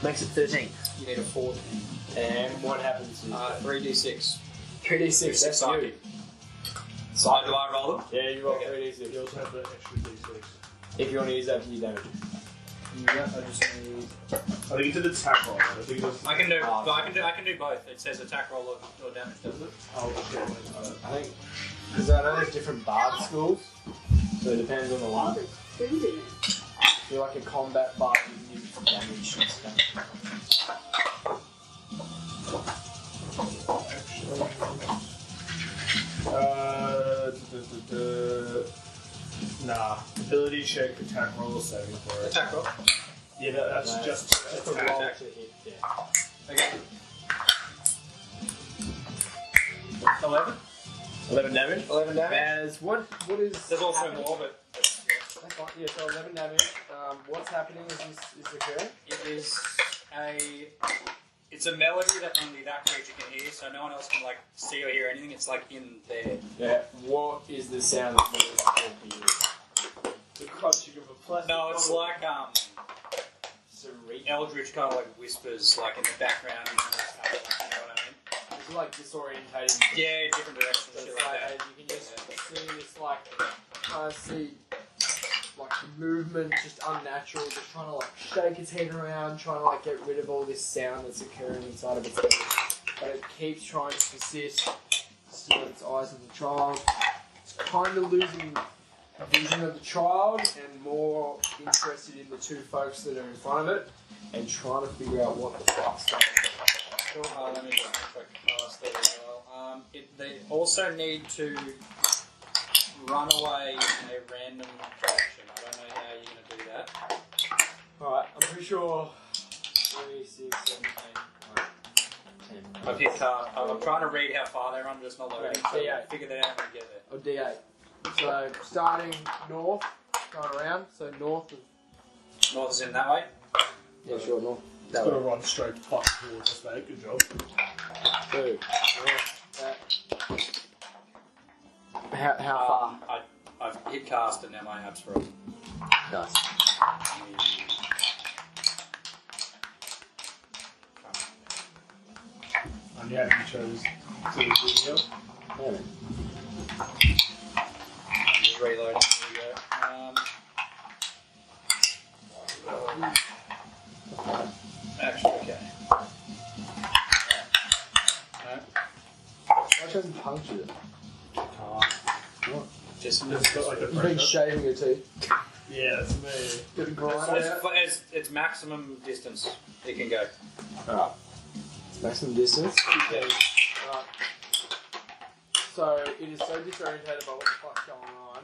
Makes it 13. You need a 14. And what happens is. 3d6. 3d6. That's Psychic. you. So do I roll them? Yeah, you roll Okay. 3d6. You also have the extra D6. If you want to use that for your damage. Yeah, I just need. I think it's an attack roll. I think it's. I can do both. It says attack roll or damage, doesn't it? Oh, okay. I think. Because I know there's different bard schools. So it depends on the one. There's food in it. do like a combat buff and give some damage and stuff. Nah. Ability check, attack roll, saving throw. Attack roll. Yeah, that's No, just that's a attack. roll to hit. Yeah. Okay. 11? 11 damage. 11 damage. As what is There's also happening? more, but That's fine. Yeah, so 11 damage. What's happening as this is occurring? it is it's a melody that only that creature can hear, so no one else can like see or hear anything. It's like in there. Yeah. What is the sound that you hear? The crunching of a plastic No, it's bottle. like Serene. Eldritch kind of like whispers like in the background. And stuff, like, you know what I mean? It's like disorientating. Yeah, different directions, So shit it's like like, that. you can just see this like, see like the movement just unnatural, just trying to like shake its head around, trying to like get rid of all this sound that's occurring inside of its head. But it keeps trying to persist, still its eyes on the child. It's kind of losing vision of the child and more interested in the two folks that are in front of it and trying to figure out what the fuck's going on. Let me just quick cast that as well. They also need to run away in a random direction. I don't know how you're going to do that. Alright, I'm pretty sure 3, 6, 7, 8, 9, 10. I've hit I'm trying to read how far they run, but it's not loading. So Yeah. figure that out when we get there. Or D8. So starting north, going around. So north of. North is in that way. Yeah, sure, north. It's That got to way. run straight towards us, mate. Good job. 2. How far? I've hit cast and now my app's broken. Nice. And yeah, you chose to do the Just reloading. Here we go. Actually, okay. No. Why hasn't punctured it? Just It's got like a You've been pressure. shaving your teeth. Yeah, that's me. Get the grind out. it's maximum distance it can go. Alright. Maximum distance. Yeah. Right. So it is so disorientated by what the fuck's going on.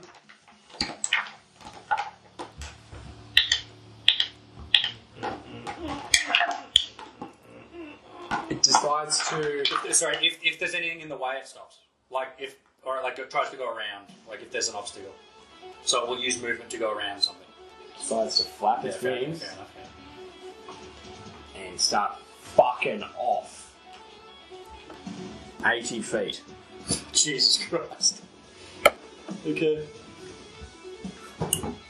It decides to. Sorry, if there's anything in the way, it stops. Like it tries to go around. Like if there's an obstacle, so it will use movement to go around something. Decides to flap its fair wings enough. and start fucking off. 80 feet. Jesus Christ. Okay.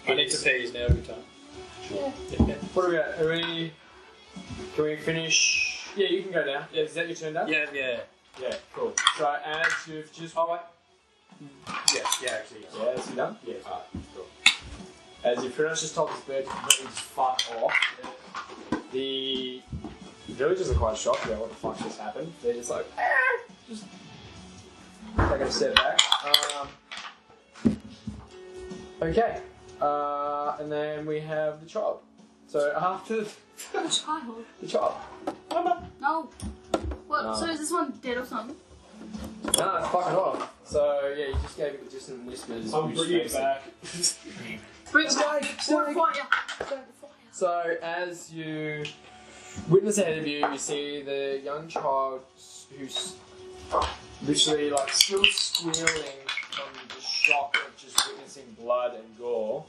I need to pee now every time. Yeah. What are we at? Can we finish? Yeah, you can go now. Yeah, is that your turn, Dan? Yeah. Yeah, cool. So as you've just. Oh wait. Yeah, actually. Yeah, is he done? Yeah. Alright, cool. As you pretty much just told this bird to completely just fuck off, the villagers are quite shocked about what the fuck just happened. They're just like, just taking a step back. Okay. And then we have the child. So after Child. the child. No. What? No. So is this one dead or something? No, it's fucking off. So yeah, you just gave it the distant whispers. I'm which bringing it makes back. Bring it back. Stay. Or fire. So as you witness ahead of you, you see the young child who's literally like still squealing from the shock of just witnessing blood and gore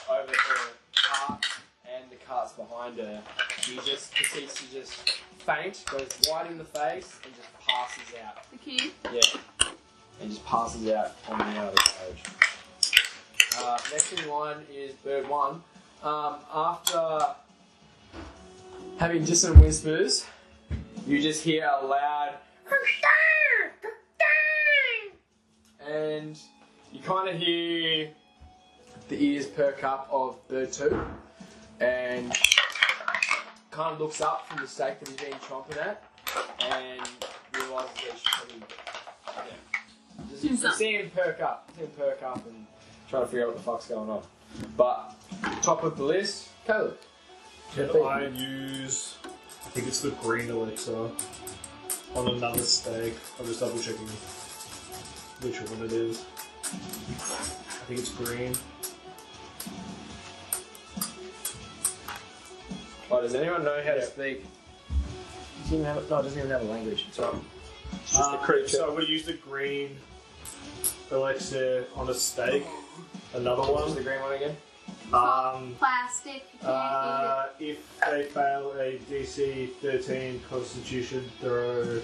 over her cart and the carts behind her. She just proceeds to just faint, goes white in the face, and just passes out. The key. Yeah. And just passes out on the other page. Next in line is bird 1. After having distant whispers, you just hear a loud and you kind of hear the ears perk up of bird 2 and kind of looks up from the steak that he's been chomping at and realises that she probably you see him perk up and trying to figure out what the fuck's going on. But top of the list, Caleb. I use, I think it's the green elixir on another stake. I'm just double checking which one it is. I think it's green. Oh, does anyone know how to speak? Doesn't even have it doesn't even have a language. It's right. It's just a creature. So I would use the green elixir on a stake. Another What one. was the green one again? Plastic. You can't If they fail a DC 13 Constitution throw, they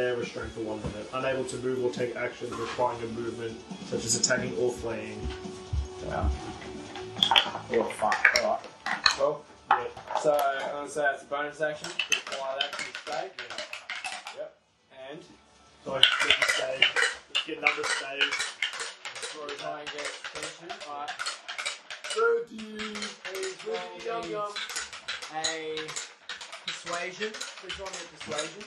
have a strength for 1 minute. Unable to move or take actions requiring a movement, such as attacking or fleeing. Yeah. Oh fuck. Alright. Well, Yeah. so I'm gonna say that's a bonus action to apply that to the stake. Yep. And So I get the stave, get another stave. try and get attention. Alright. Gerdy, please roll me a persuasion. Please roll me a persuasion.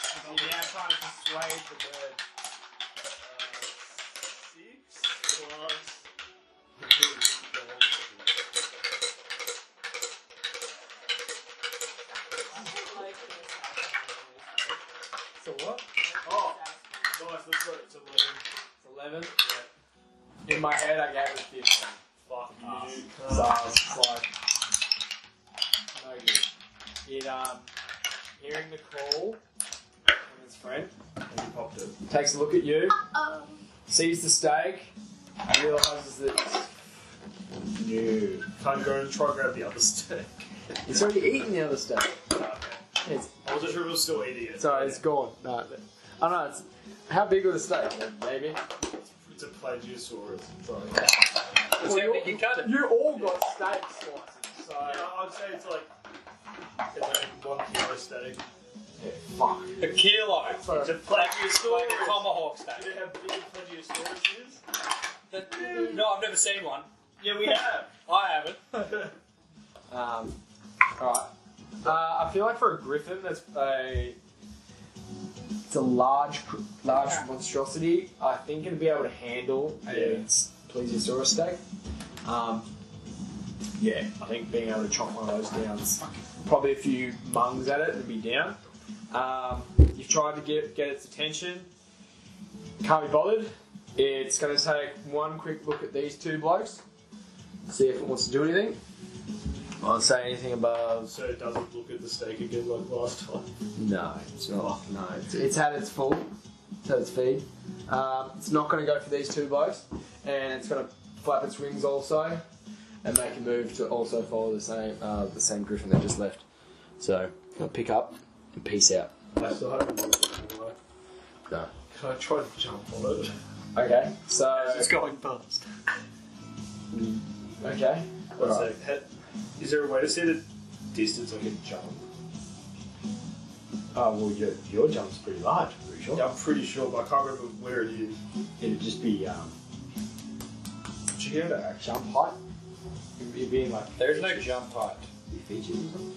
So you're now trying to persuade the bird. 6 plus. So what? Oh, nice, that's right, it's 11. It's 11? Yeah. In my head, I gave it 15. Fuck you. So I was just like, no good. It, hearing the call from his friend, And you popped it. takes a look at you, Uh-oh. sees the steak, and realises that no. Can't go and try and grab the other stick. It's already eaten the other steak. Okay. It's, I wasn't sure if it was still eating it. so it's gone. No, I don't know. It's, how big was the steak, baby? It's a Plagiosaurus. Sorry. Well, You cut it. you all got steak slices, so Yeah, I'd say it's like 1 kilo steak. fuck. A kilo. It's a Like a Plagiosaurus. tomahawk You steak. know how big a Plagiosaurus is? No, I've never seen one. Yeah, we have. I haven't. Alright. I feel like for a griffin, it's a large monstrosity. I think it'd be able to handle a plesiosaurus steak. Yeah, I think being able to chop one of those down, probably a few mungs at it, it'd be down. You've tried to get its attention. Can't be bothered. It's going to take one quick look at these two blokes. See if it wants to do anything. I won't say anything above. So it doesn't look at the steak again like last time. No, it's not. No, it's had its full. It's had its feed. It's not going to go for these two blokes, and it's going to flap its wings also, and make a move to also follow the same griffin that just left. So, I'll pick up and peace out. I still haven't looked at it anyway. No. Can I try to jump on it? Okay. So. It's going past. Okay. One Alright. sec. Is there a way to see the distance I can jump? Oh well, your jump's pretty large. I'm pretty sure. Yeah, I'm pretty sure, but I can't remember where it is. It'd just be Did you hear that? jump height. It'd be in like There's no jump height. features or something.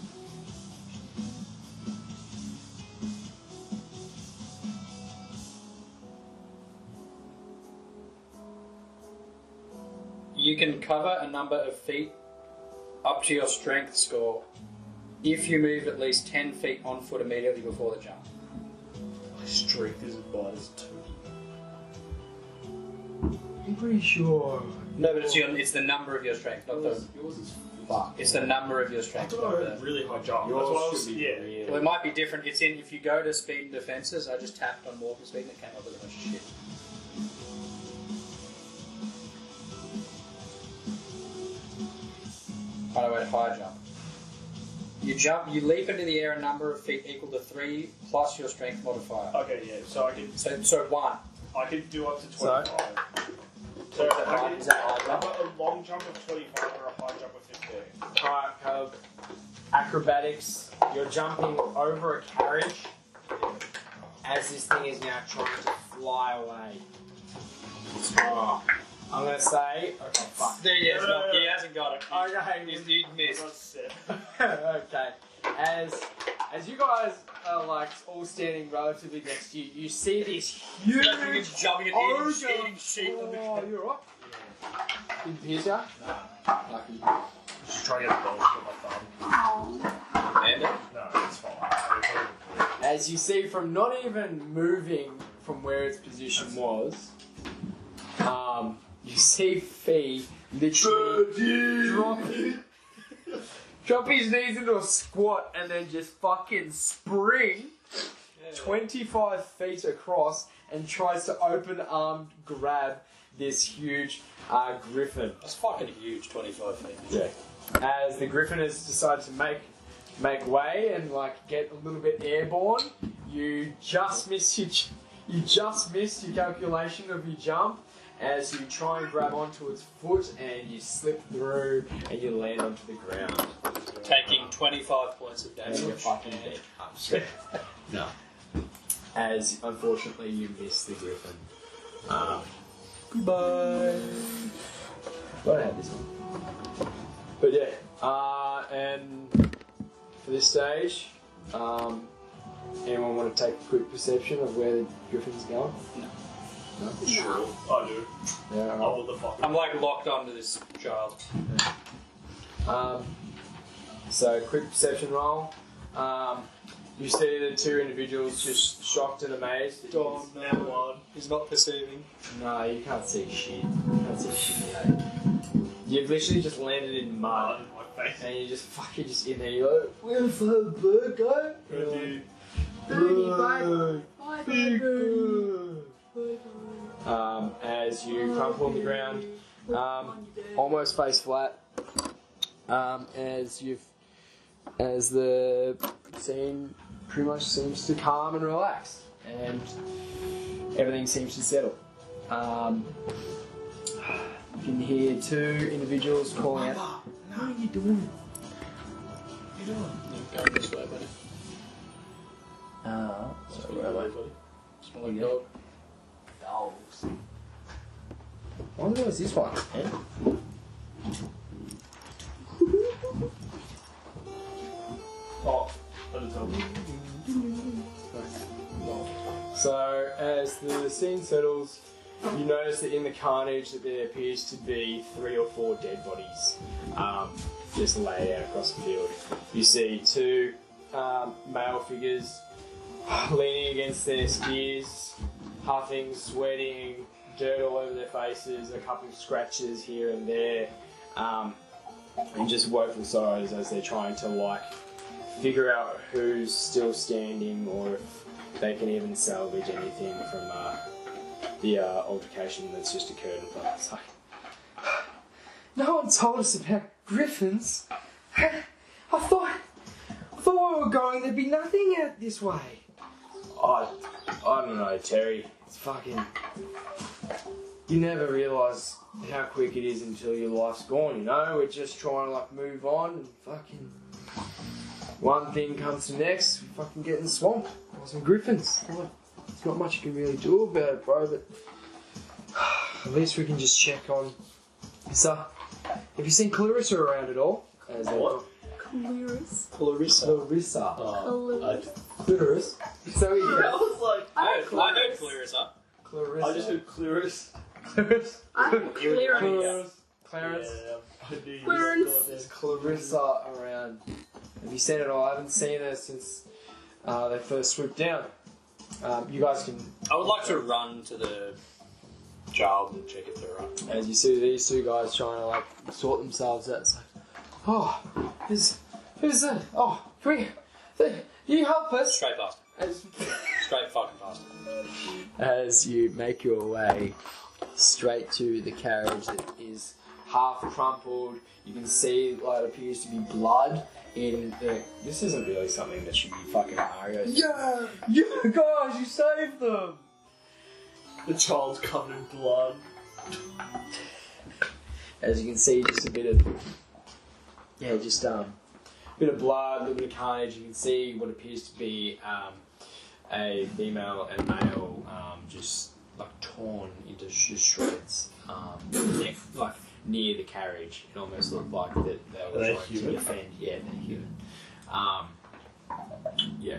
You can cover a number of feet up to your strength score if you move at least 10 feet on foot immediately before the jump. My strength is minus 2. I'm pretty sure. No, but it's the number of your strength, not the. Yours is fuck. It's the number of your I strength. thought not I had the- really high jump. That's Yours why I was, should be yeah. really- Well, it might be different. It's in if you go to speed and defenses. I just tapped on walking speed and it came up with a bunch of shit. By the way, high jump. You leap into the air a number of feet equal to 3 plus your strength modifier. Okay, yeah. So I can So 1. I can do up to 25. So I Is that high can jump? have a long jump of 25 or a high jump of 15. Alright, Caleb. Acrobatics. You're jumping over a carriage as this thing is now trying to fly away. Oh, I'm gonna say. Okay, fuck. There he is. No, no, no. He hasn't got it. Okay, He's I missed. got 7. okay. As as you guys are like all standing relatively next to you, you see this huge jumping and ogre. eating sheep. Oh, you're right. Didn't pierce ya? Lucky. Just trying to get the balls from my thumb. And No, it's fine. As you see from not even moving from where its position was, you see Fee literally drop his knees into a squat and then just fucking spring 25 feet across and tries to open armed grab this huge griffin. that's fucking huge, 25 feet. Yeah. As the griffin has decided to make way and like get a little bit airborne, you just miss your calculation of your jump as you try and grab onto its foot and you slip through and you land onto the ground. Taking 25 points of And damage. you're fucking dead. No. As unfortunately you miss the griffin. Goodbye. Thought I had this one. But yeah, and for this stage, anyone want to take a quick perception of where the griffin's going? No. Sure, I do. Yeah, Oh, alright. what the fuck? I'm like locked onto this child. So quick perception roll. You see the two individuals just shocked and amazed. that you- Now one. He's not perceiving. No, you can't see shit. You can't see shit, mate. You've literally just landed in mud. in my face. And you just fucking just in there, you're like, where the fuck bird go? Gerdy. As you crumple on the ground, almost face flat, as the scene pretty much seems to calm and relax, and everything seems to settle. You can hear two individuals calling out, "What are you doing? What are you doing?" Going this way, buddy. So where am I? Smell like dog. Dogs. I wonder what's this one? Eh? Oh, at the top. So as the scene settles, you notice that in the carnage that there appears to be 3 or 4 dead bodies just laid out across the field. You see two male figures leaning against their spears, huffing, sweating, dirt all over their faces, a couple of scratches here and there, and just woeful sorrows as they're trying to like figure out who's still standing or if they can even salvage anything from the altercation that's just occurred in front of us. Like, no one told us about griffins. I thought we were going, there'd be nothing out this way. I don't know, Terry. It's fucking... You never realise how quick it is until your life's gone, you know? We're just trying to like move on and fucking... One thing comes to next, we fucking getting swamped by some griffins. Like, there's not much you can really do about it, bro, but... At least we can just check on... So, have you seen Clarissa around at all? As What? Clarissa. Clarissa. Clarissa. So I yeah. was like, I heard Clarissa. Clarissa. I just heard Clarissa. Clarissa. I have clearance. Clarence. I knew you Clarence. got There's this. Clarissa around. Have you seen it all? I haven't seen her since they first swooped down. You guys can, I would like to run to the child and check if they're right. as you see these two guys trying to like sort themselves out. It's like, oh, who's that? Oh, can you help us? Straight past. Straight fucking past. As you make your way straight to the carriage that is half crumpled, you can see what appears to be blood in the... This isn't really something that should be fucking Mario. Yeah, guys, you saved them! The child's covered in blood. As you can see, just a bit of... Yeah, just a bit of blood, a little bit of carnage. You can see what appears to be a female and male just like torn into shreds, like near the carriage. It almost looked like that they were Are they trying human? to defend. Yeah, they're human. yeah.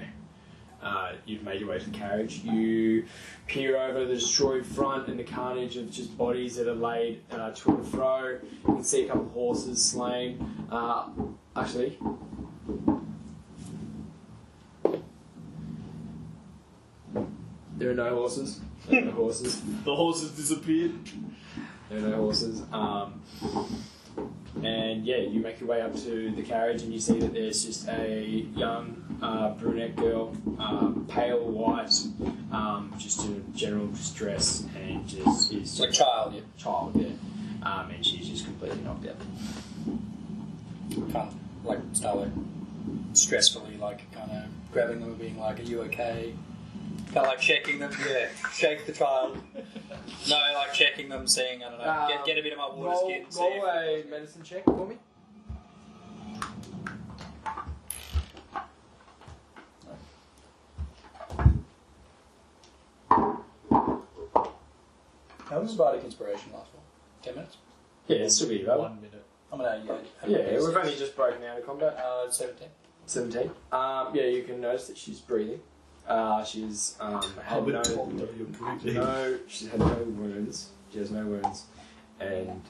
You've made your way to the carriage. You peer over the destroyed front and the carnage of just bodies that are laid to and fro. You can see a couple of horses slain. Actually, there are no horses. There are no horses. The horses disappeared. There are no horses. And yeah, you make your way up to the carriage and you see that there's just a young brunette girl, pale white, just in general distress, and just is Like child, yeah. child, yeah. And she's just completely knocked out. Can't like start like stressfully like kind of grabbing them and being like, "Are you okay?" Kind of like checking them. Yeah, shake the child. No, like checking them, seeing I don't know, get a bit of my water skin. Roll a medicine check for me. How does Bardic Inspiration last for? 10 minutes? Yeah, it's still be right. 1 minute. I'm gonna Yeah, we've only just broken out of combat. 17. 17. Yeah, you can notice that she's breathing. She's How had big no, top are you breathing? no, she's had no wounds. She has no wounds, and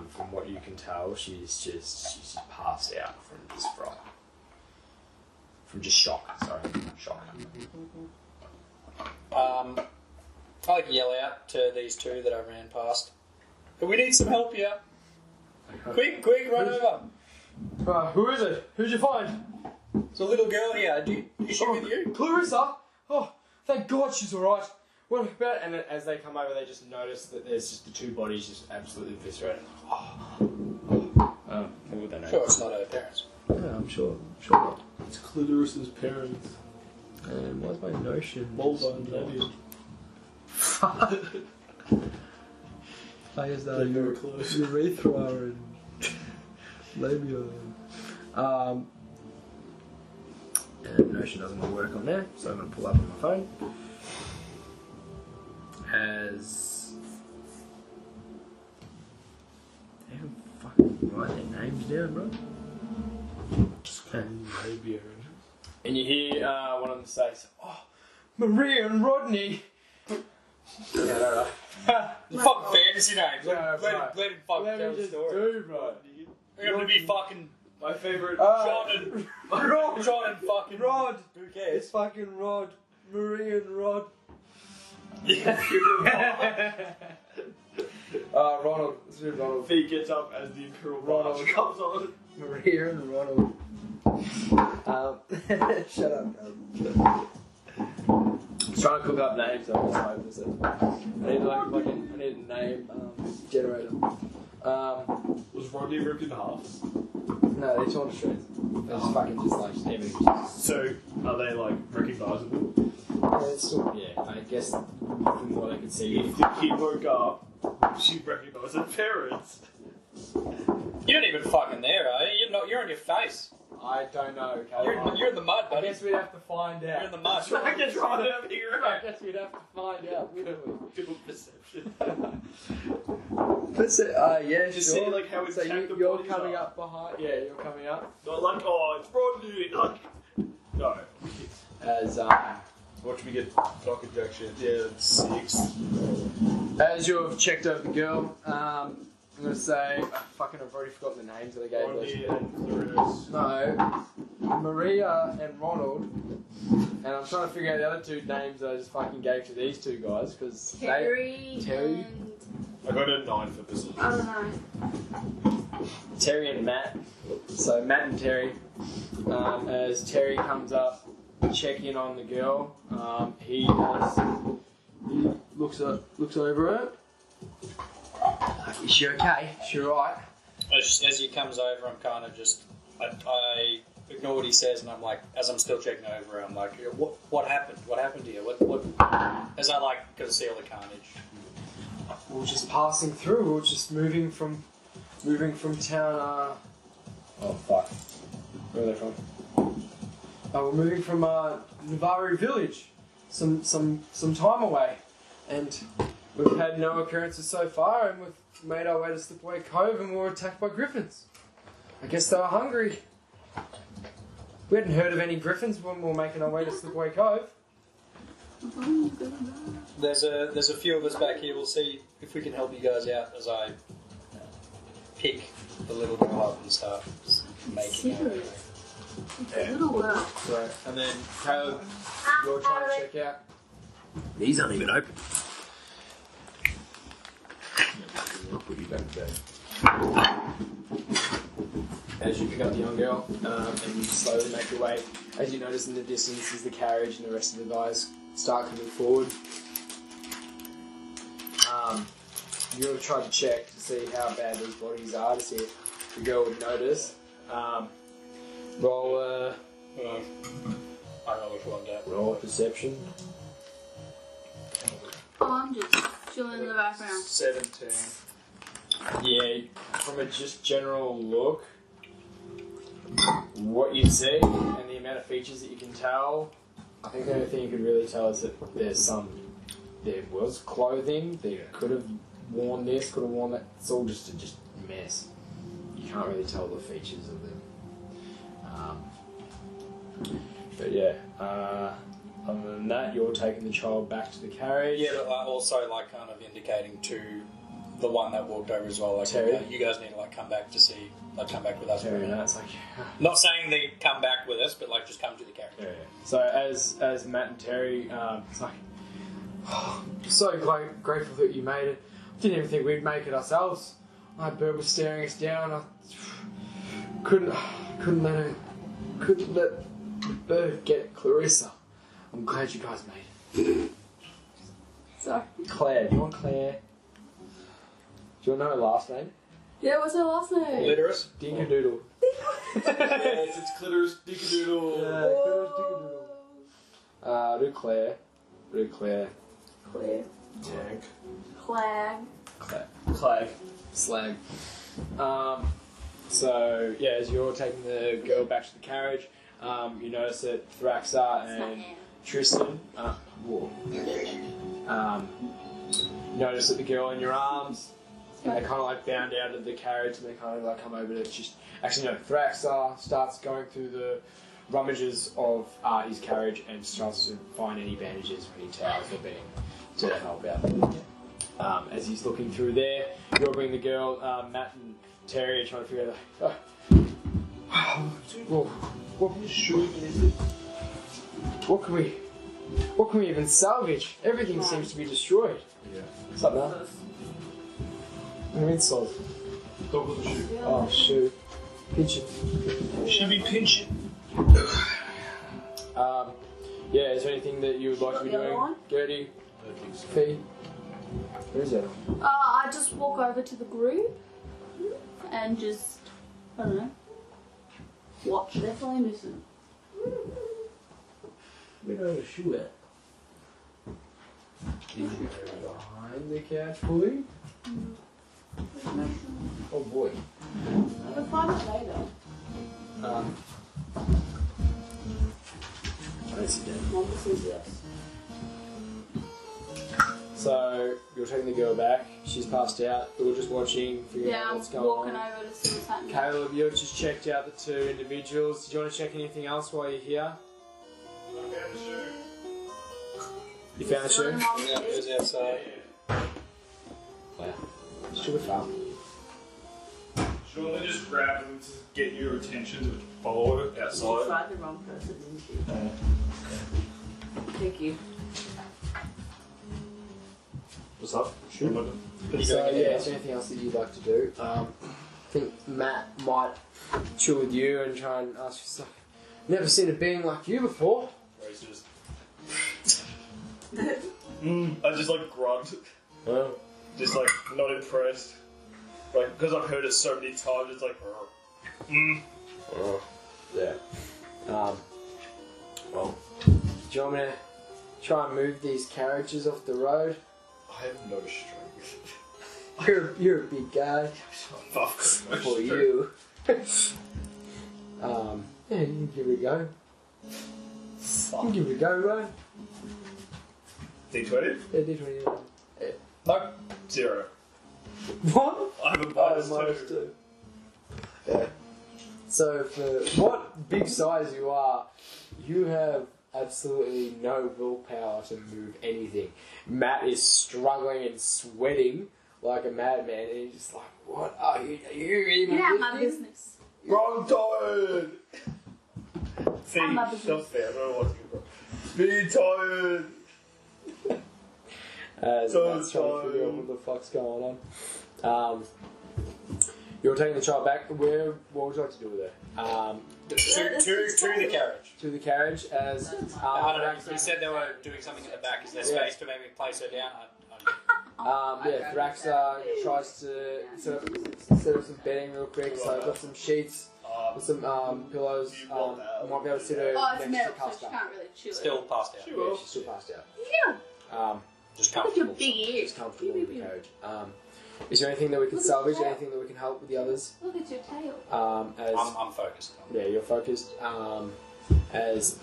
from what you can tell, she's just passed out from just fright, from just shock. Sorry, shock. I like yell out to these two that I ran past. We need some help here. Quick, run over. Who is it? Who'd you find? It's a little girl here. Is she with you? Clarissa? Oh, thank God she's alright. What about... And as they come over, they just notice that there's just the two bodies just absolutely eviscerated. What would they know? Sure, it's not her parents. Yeah, I'm sure not. It's Clitoris's parents. And what's my notion? Well done, Maddy. I guess They're very close. urethra and labia. And Notion doesn't want to work on there, so I'm going to pull up on my phone. As they don't fucking write their names down, bro. Just call them labia. And you hear one of them say, "Oh, Maria and Rodney." Yeah, no. Fucking fantasy names. Yeah, Let right. him fucking Let tell me the just story. do, bro. They're gonna be fucking My favourite. John and fucking Rod. Who cares? It's fucking Rod. Maria and Rod. Ronald. Let's do Ronald. Fee gets up as the Imperial Ronald. March comes on. Maria and Ronald. Shut up, guys. I was trying to cook up names, so I was hopeless. I need a name generator. Was Rodney ripped in half? No, they're torn to shreds. They're just fucking just like images. So, are they like recognisable? Yeah, it's still, yeah, I guess from what I could see. If the kid woke up, she recognised her parents. You're not even fucking there, are you? You're on your face. I don't know, okay? You're in the mud, I buddy. guess we'd have to find out. You're in the mud. I can try to figure it I out. guess we'd have to find out, wouldn't we? People perception. Yeah, Just sure. see like how So intact the you're bodies coming are. up behind. Yeah, you're coming up. Not like, oh, it's Rodney. Like, no. As Watch me get fucking jack shit. Yeah, 6. as you've checked over the girl, I'm gonna say I've already forgotten the names that I gave Rodney us. and Clarice. No, Maria and Ronald, and I'm trying to figure out the other two names that I just fucking gave to these two guys because Terry. Terry? And I got a 9 for this. I don't know. Terry and Matt. So Matt and Terry. As Terry comes up, check in on the girl. He looks over her. Is she okay? Is she alright? As he comes over, I'm kind of just... I ignore what he says, and I'm like, as I'm still checking over, I'm like, what happened? What happened here? What? As I like, to see all the carnage. We were just passing through. We were just moving from town. Oh fuck! Where are they from? We're moving from Navarro village, some time away, and we've had no occurrences so far, and we've made our way to Slipaway Cove, and we were attacked by griffins. I guess they were hungry. We hadn't heard of any griffins when we were making our way to Slipway Cove. There's a few of us back here. We'll see if we can help you guys out as I pick the little girl up and start making her. Little girl. So, and then Caleb, you're trying to check out. These aren't even open. I'll put you back there. As you pick up the young girl, and you slowly make your way, as you notice in the distance is the carriage and the rest of the guys start coming forward. You'll try to check to see how bad these bodies are, to see if the girl would notice. Roll I don't know which one that. roll perception. Oh, I'm just chilling in the background. 17. Yeah, from a just general look, what you see and the amount of features that you can tell, I think the only thing you could really tell is that there was clothing, they could have worn this, could have worn that. It's all just a mess. You can't really tell the features of them. But yeah, other than that, you're taking the child back to the carriage. Yeah, but also kind of indicating to the one that walked over as well, like Terry? you guys need to come back to see, come back with us. Terry, no, it's like Not saying they come back with us, but just come to the carriage. yeah. So as Matt and Terry, it's like, so grateful that you made it. Didn't even think we'd make it ourselves. My bird was staring us down. I couldn't let the bird get Clarissa. I'm glad you guys made it. Sorry. Claire, do you want Claire? Do you want to know her last name? Yeah, what's her last name? Clitoris? Dinkadoodle. Yes, it's Clitoris Dickadoodle. Clitoris Dinkadoodle. Do Claire. Do Claire. Claire. Tank. Clag. Clag. Slag. So, yeah, as you're taking the girl back to the carriage, you notice that Thraxa and Tristan, notice that the girl in your arms, and they kind of bound out of the carriage and they kind of come over to just... Actually, no, Thraxa starts going through the rummages of his carriage and starts to find any bandages or any towels or bedding to help out. As he's looking through there, you'll bring the girl, Matt and Terry are trying to figure out, what can we even salvage? Everything seems to be destroyed. Yeah. What's up, man? What do you mean, Soz? Dog with a shoe. Oh, shoot. Pinch it. Should be pinching. Yeah, is there anything that you would like to be The other doing? one? Gerdy? I don't think so. Fee? Where is that? I just walk over to the group and just, I don't know, watch their play missing. We don't have a shoe at. Behind the couch, fully? Oh boy. I can find it later. I don't see that. Mom says yes. So, you're taking the girl back. She's passed out. You're just watching, figuring Yeah, out I'm what's going walking on. over to see what's happening. Caleb, you've just checked out the two individuals. Did you want to check anything else while you're here? You found the shoe? Yeah, it was outside. Wow. Shoe with fun. Surely just grab them to get your attention to follow it You outside. tried the wrong person, didn't you? Thank you. What's up? Sure. So, yeah, is there anything else that you'd like to do? I think Matt might chill with you and try and ask you stuff. Never seen a being like you before. Racist. I just grunt. Oh. Just not impressed. Because I've heard it so many times, it's Yeah. Well, do you want me to try and move these carriages off the road? I have no strength. You're a big guy. Fuck. For you. Yeah, you can give it a go. You can give it a go, right? D20? Yeah, D20. Nope. 0. What? I have a Oh, minus 2. -2. Yeah. So for what big size you are, you have absolutely no willpower to move anything. Matt is struggling and sweating like a madman, and he's just like, "What are you? Are you even Get out my listening?" business. Wrong tired! See, I'm not not fair, I don't know what's going on. Be tired! As So Matt's trying to figure out what the fuck's going on. You're taking the child back. What would you like to do with it? To the carriage. To the carriage as I don't know. You said they were doing something in the back. Is there space to maybe place her down? Thraxa tries to set up some bedding real quick. So I've got some sheets, with some pillows. You might be able to sit her Oh, it's next metal, to so Custer. she can't really chew it. Still passed out. Yeah, she's still passed out. Yeah. Just Look at your comfortable. big ears. She's comfortable in the carriage. Is there anything that we can salvage? Anything that we can help with the others? Look at your tail. I'm focused. Yeah, you're focused. As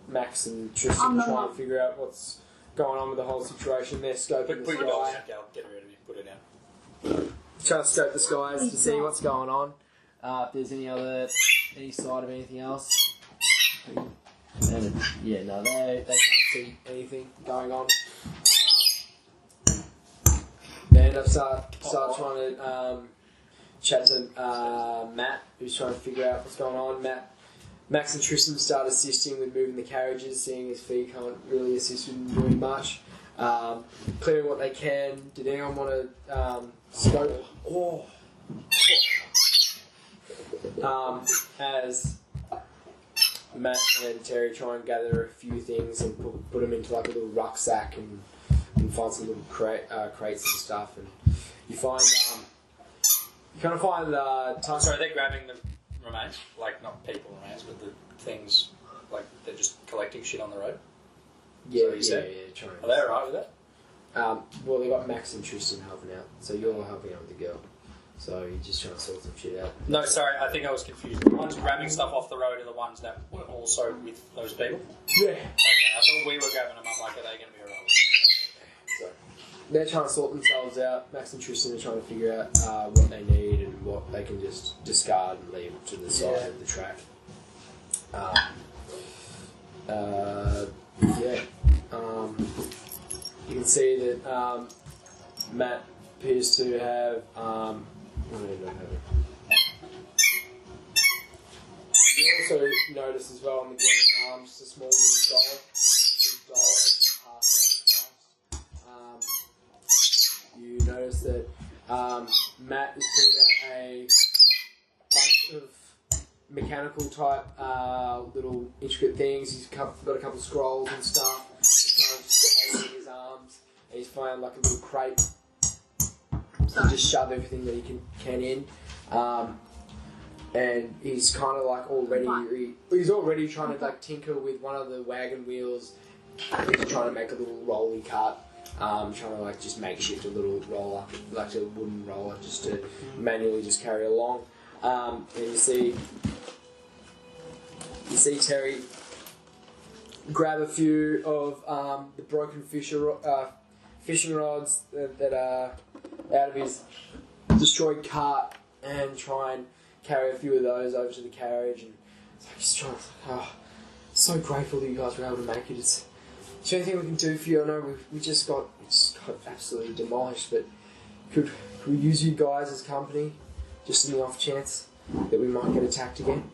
Max and Tristan I'm not try one. and figure out what's going on with the whole situation. They're scoping Put the your dog sky. down, Gal. Get rid of you. Put it down. Trying to scope the skies to see what's going on. If there's any side of anything else. And yeah, no, they can't see anything going on. They end up start trying to chat to Matt, who's trying to figure out what's going on. Max and Tristan start assisting with moving the carriages, seeing as Fee can't really assist with doing much. Clearing what they can. Did anyone want to scope? As Matt and Terry try and gather a few things and put them into like a little rucksack and find some little crates and stuff, and you find you kind of find Sorry, they're grabbing the remains, like not people remains, but the things, like they're just collecting shit on the road. yeah, So you said? trying. Are they alright with that? Well, they got Max and Tristan helping out, so you're helping out with the girl. So you're just trying to sort some shit out. No, sorry, I think I was confused. The ones grabbing stuff off the road are the ones that were also with those people? Yeah. Okay, I thought we were grabbing them. I'm like, are they going to be alright? So they're trying to sort themselves out. Max and Tristan are trying to figure out what they need and what they can just discard and leave to the side of the track. You can see that Matt appears to have. You also notice as well on the girl's arm just a small wooden doll. The doll has been passed out and you notice that Matt has pulled out a bunch of mechanical type little intricate things. He's got a couple of scrolls and stuff. He's kind of just holding his arms, and he's found like a little crate to just shove everything that he can in. And he's kind of like he's already trying to like tinker with one of the wagon wheels. He's trying to make a little rolling cart. Trying to like just makeshift a little roller, like a wooden roller, just to manually just carry along. And you see Terry grab a few of the broken fishing rods that are out of his destroyed cart and try and carry a few of those over to the carriage. And it's like he's trying to, so grateful that you guys were able to make it. Is there anything we can do for you? I know we just got absolutely demolished, but could we use you guys as company just in the off chance that we might get attacked again?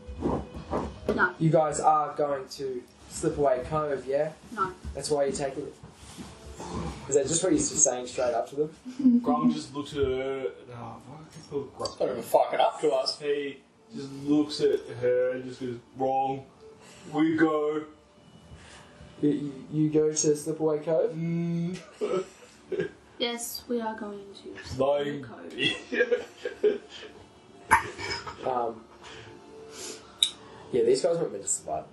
No. You guys are going to Slipaway Cove, yeah? No. That's why you're taking it. Is that just what you're saying straight up to them? Grum just looks at her. It's not even fucking up to us. He just looks at her and just goes, wrong. We go. You go to Slipaway Cove? Yes, we are going to Lying. Cove. Yeah, these guys weren't meant to survive.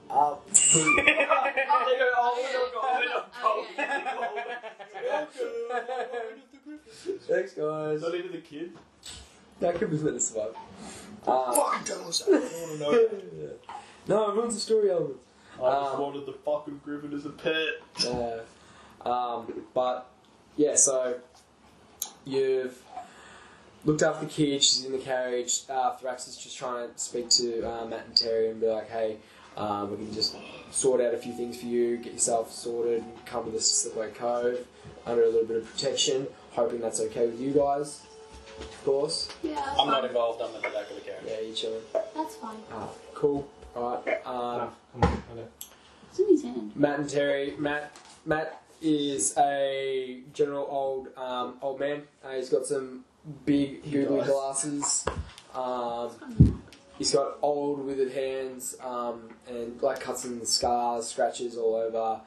Thanks, guys. Not even the kid. That kid was meant to survive. Fucking tell us that. I want to know that. No, everyone's a story element. I just wanted the fucking griffin as a pet. But yeah, so you've looked after the kid. She's in the carriage. Thrax is just trying to speak to Matt and Terry and be like, hey, we can just sort out a few things for you, get yourself sorted, and come to the Slipway Cove under a little bit of protection. Hoping that's okay with you guys, of course. Yeah, that's I'm not fine. involved. I'm at the back of the carriage. Yeah, you chilling. That's fine. Cool. Alright. Come on, okay. It's in his hand. Matt and Terry. Matt is a general old man. He's got some big googly glasses. He's got old withered hands and like cuts and scars, scratches all over.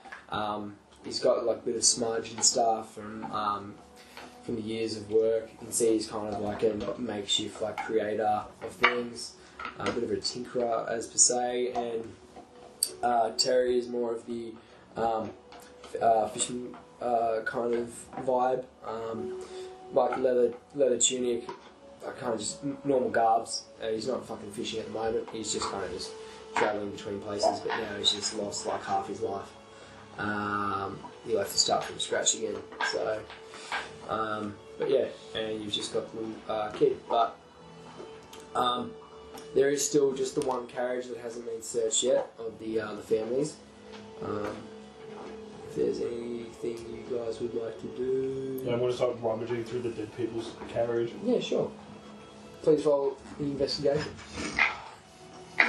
He's got like a bit of smudge and stuff from the years of work. You can see he's kind of like a makeshift like creator of things, a bit of a tinkerer as per se. And Terry is more of the fishing kind of vibe, like leather tunic, kind of just normal garbs. He's not fucking fishing at the moment. He's just kind of just travelling between places. But now he's just lost like half his life. He'll have to start from scratch again. So, but yeah, and you've just got the little kid. But there is still just the one carriage that hasn't been searched yet of the families. If there's anything you guys would like to do, Yeah, I want to start rummaging through the dead people's carriage. yeah, sure. Please roll the investigation.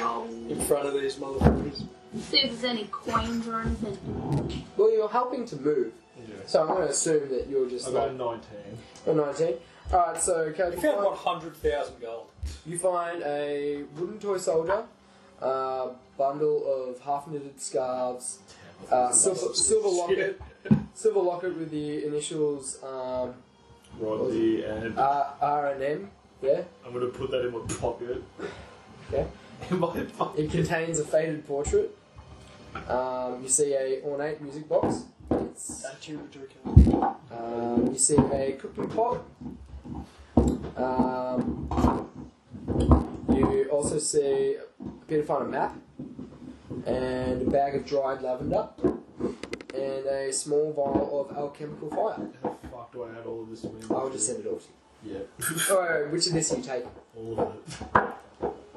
Roll. In front of these motherfuckers. See if there's any coins or anything. Well, you're helping to move, Yeah. so I'm going to assume that you're just I like got a 19. a 19. Alright, so okay, We found 100,000 gold. you find a wooden toy soldier, a bundle of half knitted scarves, silver locket with the initials Rodney and R and M. Yeah. I'm going to put that in my pocket. Okay. In my pocket. It contains a faded portrait. You see a ornate music box. It's, you see a cooking pot. You also see a bit of a map and a bag of dried lavender and a small vial of alchemical fire. How the fuck do I add all of this to me? I'll just send it all to you. Yeah. Alright, which of this are you taking? All of it.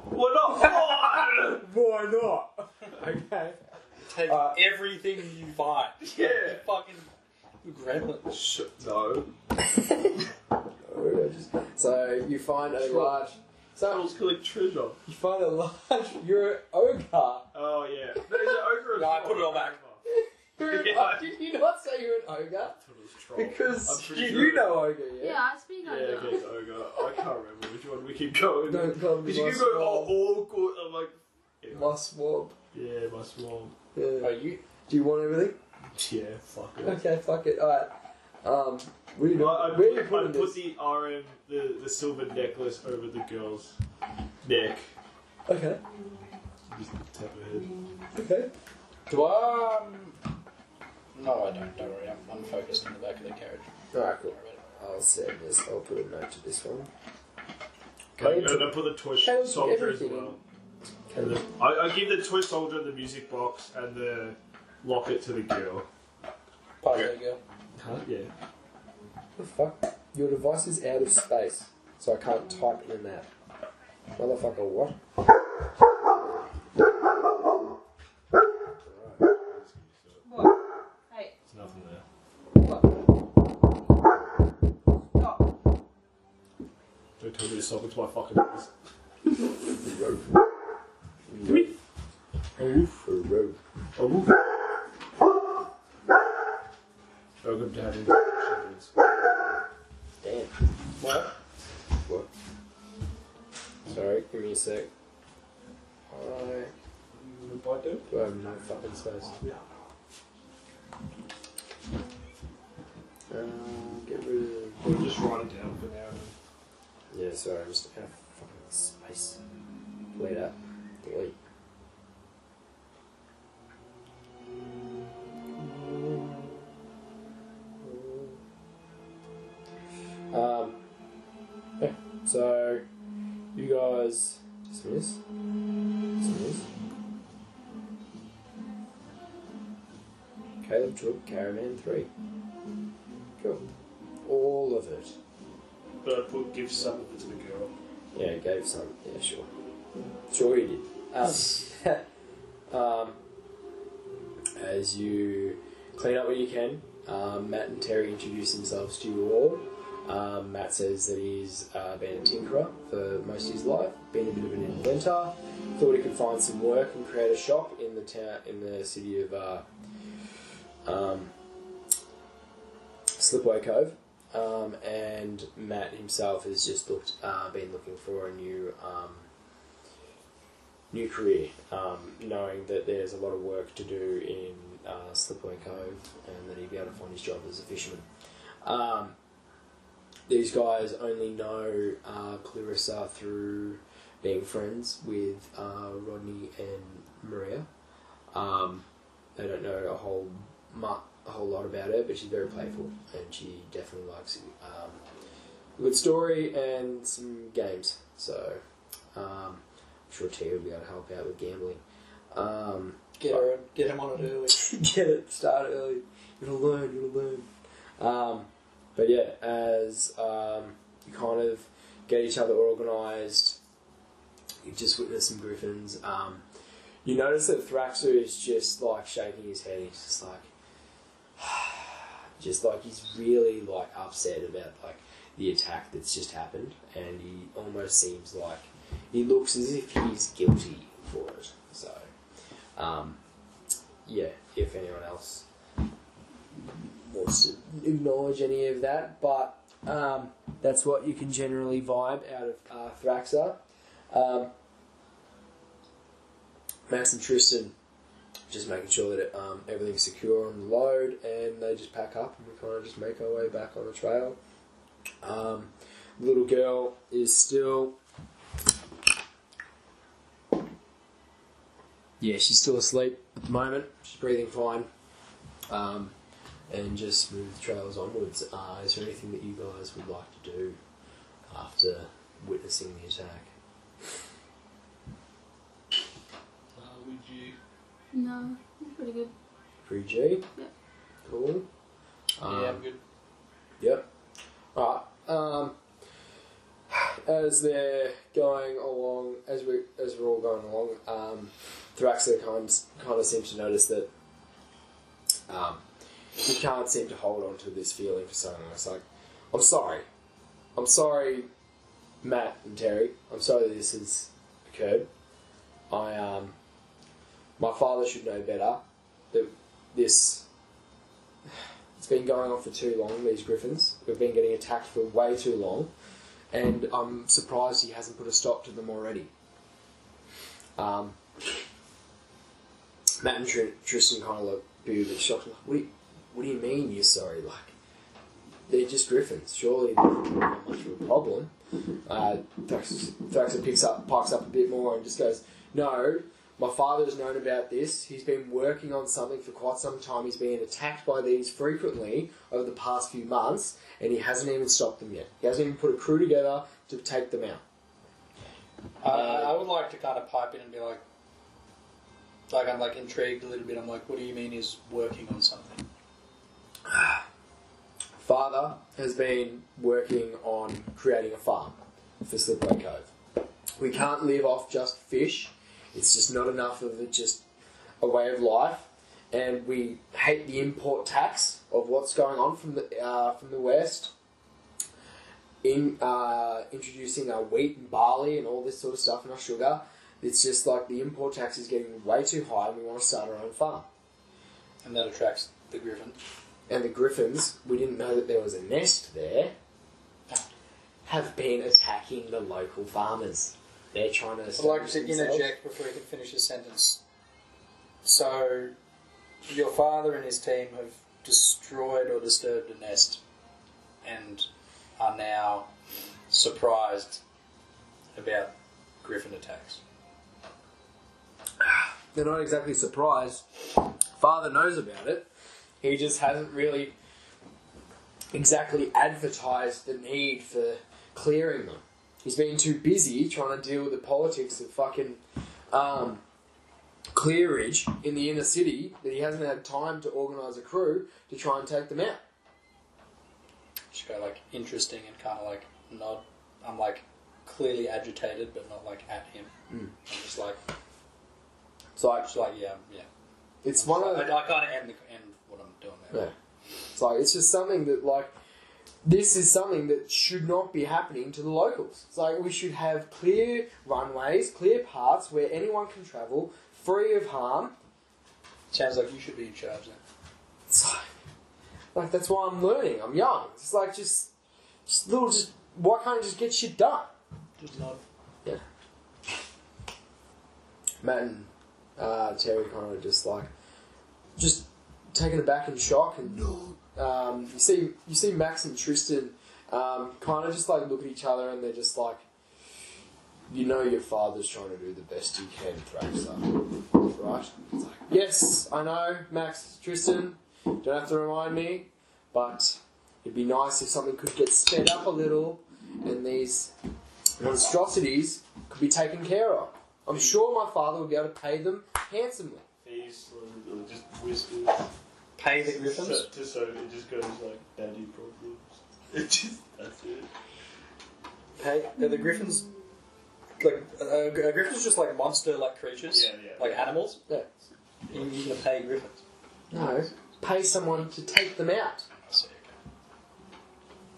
Why not? Why not? Okay. Take everything you find. Yeah. Fucking gremlin. No. So you find a large. So Trolls collect treasure. you find a large. You're an ogre. Oh yeah. No, it's an ogre. No, I put it all back. You're an, Yeah. did you not say you're an ogre? I thought it was troll. Because I'm pretty you sure. know ogre, yeah. Yeah, I speak Yeah, over. okay, it's ogre. I can't remember which one we keep going. Don't call me Because you my keep going swamp. all good. I'm like, My swamp. yeah, my swamp. Yeah. Are you? Do you want everything? Yeah, fuck it. Okay, fuck it. Alright. Where you I where you put putting this? the RM, the silver necklace over the girl's neck. Okay. Just tap her head. Okay. Do I? No, I don't. Don't worry. I'm focused on the back of the carriage. Alright, cool. Don't worry about I'll send this. I'll put a note to this one. And I put the toy Caleb took soldier as everything. well. And I give the toy soldier the music box and the locket to the girl. it. Part of the girl. Huh? Yeah. What the fuck? Your device is out of space, so I can't type in that. Motherfucker, what? Hey, There's nothing there. stop. Don't tell me to stop, it's my fucking voice. Welcome to having shepherds. Damn. What? What? Sorry, give me a sec. What do I do? Do I have no fucking space? Yeah. Get rid of. We'll just write it down for now. Yeah, sorry, I'm just out of fucking space. Delete that. Delete. Yeah, so you guys dismiss. Caleb took Caravan 3. Cool. All of it. But I give some of it to the girl. Yeah, he gave some. Yeah, sure. Sure he did. As you clean up what you can, Matt and Terry introduce themselves to you all. Matt says that he's been a tinkerer for most of his life, been a bit of an inventor, thought he could find some work and create a shop in the town, in the city of Slipway Cove. And Matt himself has just been looking for a new career, knowing that there's a lot of work to do in Slipway Cove, and that he'd be able to find his job as a fisherman. These guys only know Clarissa through being friends with Rodney and Maria. They don't know a whole lot about her, but she's very playful, and she definitely likes a good story and some games. So I'm sure Tia will be able to help out with gambling. Get him on it early. Start early. You'll learn. But yeah, as you kind of get each other organised, you just witness some griffins. You notice that Thraxer is just like shaking his head. He's just like he's really like upset about like the attack that's just happened, and he almost seems like he looks as if he's guilty for it. So, yeah, if anyone else wants to acknowledge any of that, but that's what you can generally vibe out of Thraxer. Max and Tristan just making sure that everything's secure on the load, and they just pack up and we kind of just make our way back on the trail. The little girl is still... Yeah, she's still asleep at the moment. She's breathing fine. And just smooth trails onwards. Is there anything that you guys would like to do after witnessing the attack? Would you? No, I'm pretty good. Free G? Yep. Cool. Yeah, I'm good. Yep. Alright. As they're going along, as we're all going along, Thraxer kind of seems to notice that he can't seem to hold on to this feeling for so long. It's like, I'm sorry, Matt and Terry. I'm sorry that this has occurred. My father should know better. That it's been going on for too long, these griffins. We've been getting attacked for way too long, and I'm surprised he hasn't put a stop to them already. Matt and Tristan kind of look a bit shocked. Like, what do you mean you're sorry? Like, they're just griffins. Surely they're not much of a problem. Thraxer picks up a bit more and just goes, no, my father's known about this. He's been working on something for quite some time. He's been attacked by these frequently over the past few months, and he hasn't even stopped them yet. He hasn't even put a crew together to take them out. I would like to kind of pipe in and be like I'm like intrigued a little bit. I'm like, what do you mean he's working on something? Father has been working on creating a farm for Slipway Cove. We can't live off just fish. It's just not enough of it, just a way of life. And we hate the import tax of what's going on from the West. Introducing our wheat and barley and all this sort of stuff and our sugar. It's just like the import tax is getting way too high, and we want to start our own farm. And that attracts the griffin. And the griffins, we didn't know that there was a nest there, have been attacking the local farmers. They're trying to... I'd like to interject before you can finish his sentence. So, your father and his team have destroyed or disturbed a nest and are now surprised about griffin attacks. They're not exactly surprised. Father knows about it. He just hasn't really exactly advertised the need for clearing them. He's been too busy trying to deal with the politics of fucking clearage in the inner city that he hasn't had time to organise a crew to try and take them out. Just go like interesting and kind of like nod. I'm like clearly agitated, but not like at him. I'm just like, It's like yeah. it's one of I kind of end what I'm doing there. yeah. It's like it's just something that like this is something that should not be happening to the locals. It's like we should have clear runways, clear paths where anyone can travel free of harm. Sounds like you should be in charge then. It's like that's why I'm learning. I'm young. It's like just why can't I just get shit done? Just nod. Yeah. Matt and Terry kind of just taken aback in shock, and you see Max and Tristan kind of just like look at each other, and they're just like, you know, your father's trying to do the best he can, Thraxar, right? It's like, yes, I know, Max, Tristan, don't have to remind me, but it'd be nice if something could get sped up a little, and these monstrosities could be taken care of. I'm sure my father would be able to pay them handsomely. He's just whispers. Pay the griffins? So it just goes like, daddy problems. That's it. Pay the griffins. Like are griffins just like monster like creatures? Yeah. Like animals? Yeah. You're gonna pay griffins. No, pay someone to take them out. I see. Okay.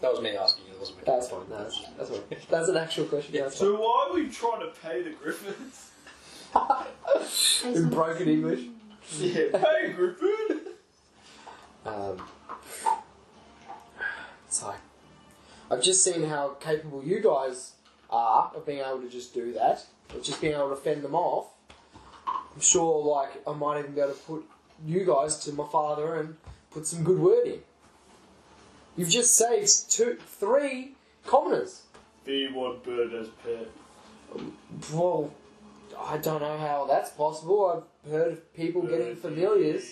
That was me asking you. It wasn't me. That's fine. That's fine. That's an actual question. Yeah. That's So why were you trying to pay the griffins? fine. In broken English. Yeah, pay griffin. It's like I've just seen how capable you guys are of being able to just do that, of just being able to fend them off. I'm sure, like, I might even be able to put you guys to my father and put some good word in. You've just saved 3 commoners. Be one bird as pet. Well, I don't know how that's possible. I've heard of people getting familiars.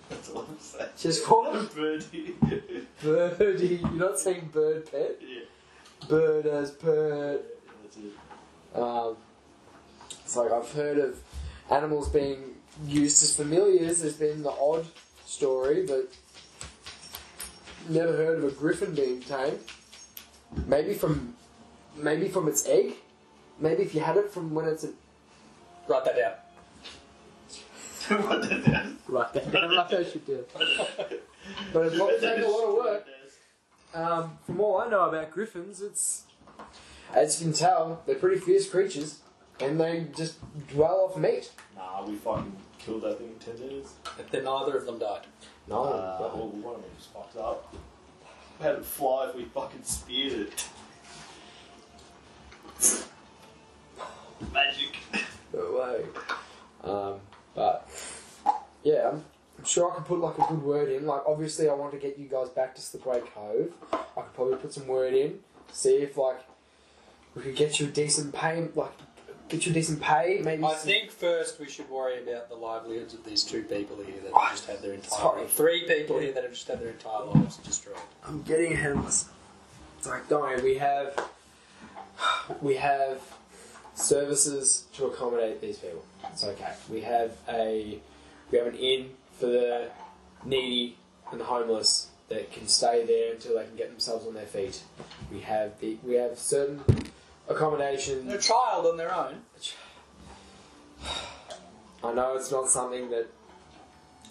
That's all I'm saying. Just call them Birdie. birdie. You're not saying bird pet? Yeah. Bird as pet. That's it. It's like I've heard of animals being used as familiars. There's been the odd story, but never heard of a griffin being tamed. Maybe from its egg. Maybe if you had it from when it's a... Write that down. Write that down. Write that down like I should do. But it's not take a lot of work. From all I know about griffins, it's... As you can tell, they're pretty fierce creatures. And they just dwell off meat. Nah, we fucking killed that thing in 10 minutes. Then neither of them died. No. Well, one of them just fucked up. We had it fly if we fucking speared it. Magic. No way. But yeah, I'm sure I can put like a good word in. Like obviously, I want to get you guys back to Slipway Cove. I could probably put some word in, see if like we could get you a decent pay. Maybe. I think first we should worry about the livelihoods of these 2 people here that have just had their entire Sorry. 3 people here that have just had their entire lives destroyed. I'm getting ahead of myself. It's like, don't worry, we have services to accommodate these people. It's okay. We have an inn for the needy and the homeless that can stay there until they can get themselves on their feet. We have certain accommodation. They're a child on their own. I know it's not something that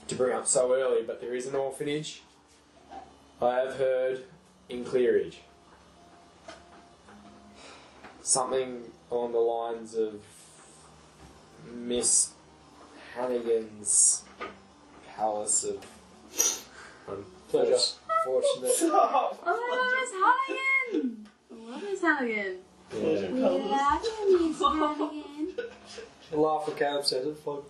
to bring up so early, but there is an orphanage. I have heard in Clearidge. Something along the lines of Miss Hannigan's Palace of Pleasure. Unfortunate. Oh, Miss Hannigan! I love Miss Hannigan. Yeah. We love you, Miss Hannigan. The laugh of Caleb says it. Funny.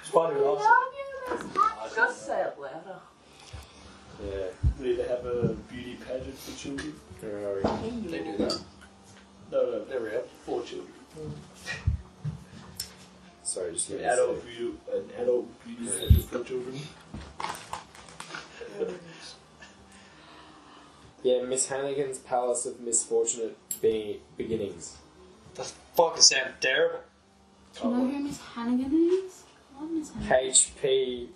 It's funny. We love Right? you, Miss Hannigan. Just say it louder. Yeah. Do they have a beauty pageant for children? Where are we? They do that. No, They're real. for children. Sorry, just An give me a sec. adult beauty pageant for children. Yeah, Miss Hannigan's Palace of Misfortunate Beginnings. That fucking sound terrible. Do you know who Miss Hannigan is? I love Miss Hannigan. HP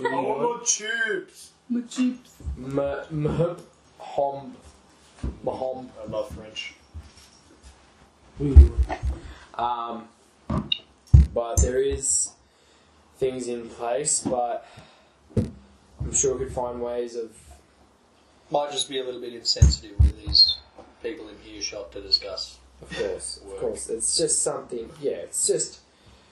I want more tubes. My chips. Mahomb. I love French. But there is things in place, but I'm sure we could find ways of. Might just be a little bit insensitive with these people in earshot to discuss. Of course. It's just something. Yeah, it's just.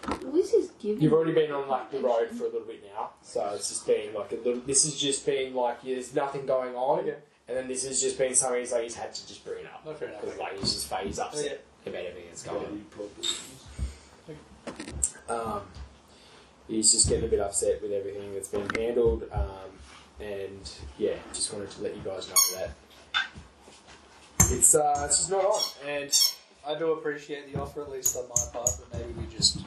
At least he's giving. You've already been on like the road for a little bit now, so it's just been like a little. This has just been like there's nothing going on, and then this has just been something he's had to just bring it up. No, fair enough. Because like he's upset about everything that's going on. He's just getting a bit upset with everything that's been handled, and yeah, just wanted to let you guys know that it's just not on. And I do appreciate the offer, at least on my part, but maybe we just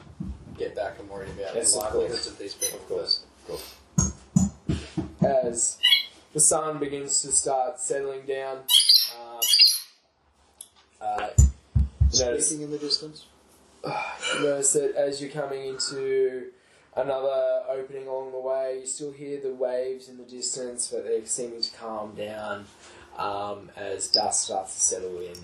get back and worry about Yes, the of livelihoods of these people. Of course. As the sun begins to start settling down, you notice Speaking in the distance. You notice that as you're coming into another opening along the way, you still hear the waves in the distance, but they're seeming to calm down as dusk starts to settle in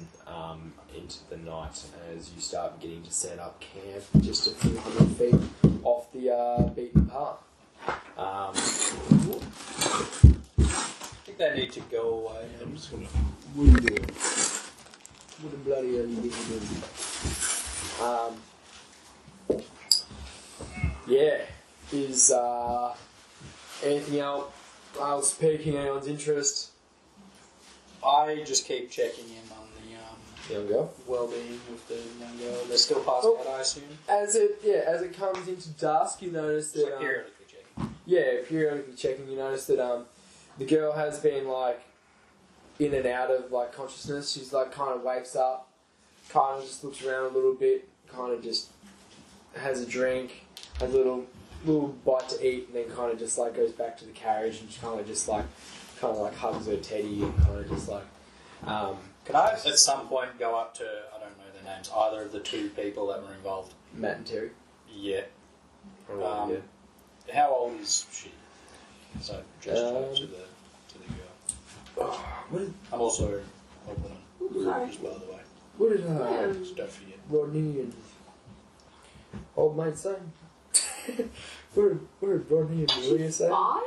into the night, as you start getting to set up camp just a few hundred feet off the beaten path. I think they need to go away. I'm just gonna. What are you doing? What the bloody hell are you doing? Yeah. Is anything else piquing anyone's interest? I just keep checking in on the Young girl. well-being of the young girl. They're still passed out, I assume. As it comes into dusk, you notice that So periodically checking. periodically checking. You notice that the girl has been like in and out of like consciousness. She's like kind of wakes up, kind of just looks around a little bit, kind of just has a drink, has a little bite to eat, and then kind of just like goes back to the carriage and kind of like hugs her teddy and kind of just like. Can I at some point go up to, I don't know their names, either of the two people that were involved? Matt and Terry. Yeah. Yeah. How old is she? So gesture to the girl. What did I'm also a woman, Sorry. just by the way. what did Just don't forget. Rodney and old mate say? what did Rodney and Amelia say? 5?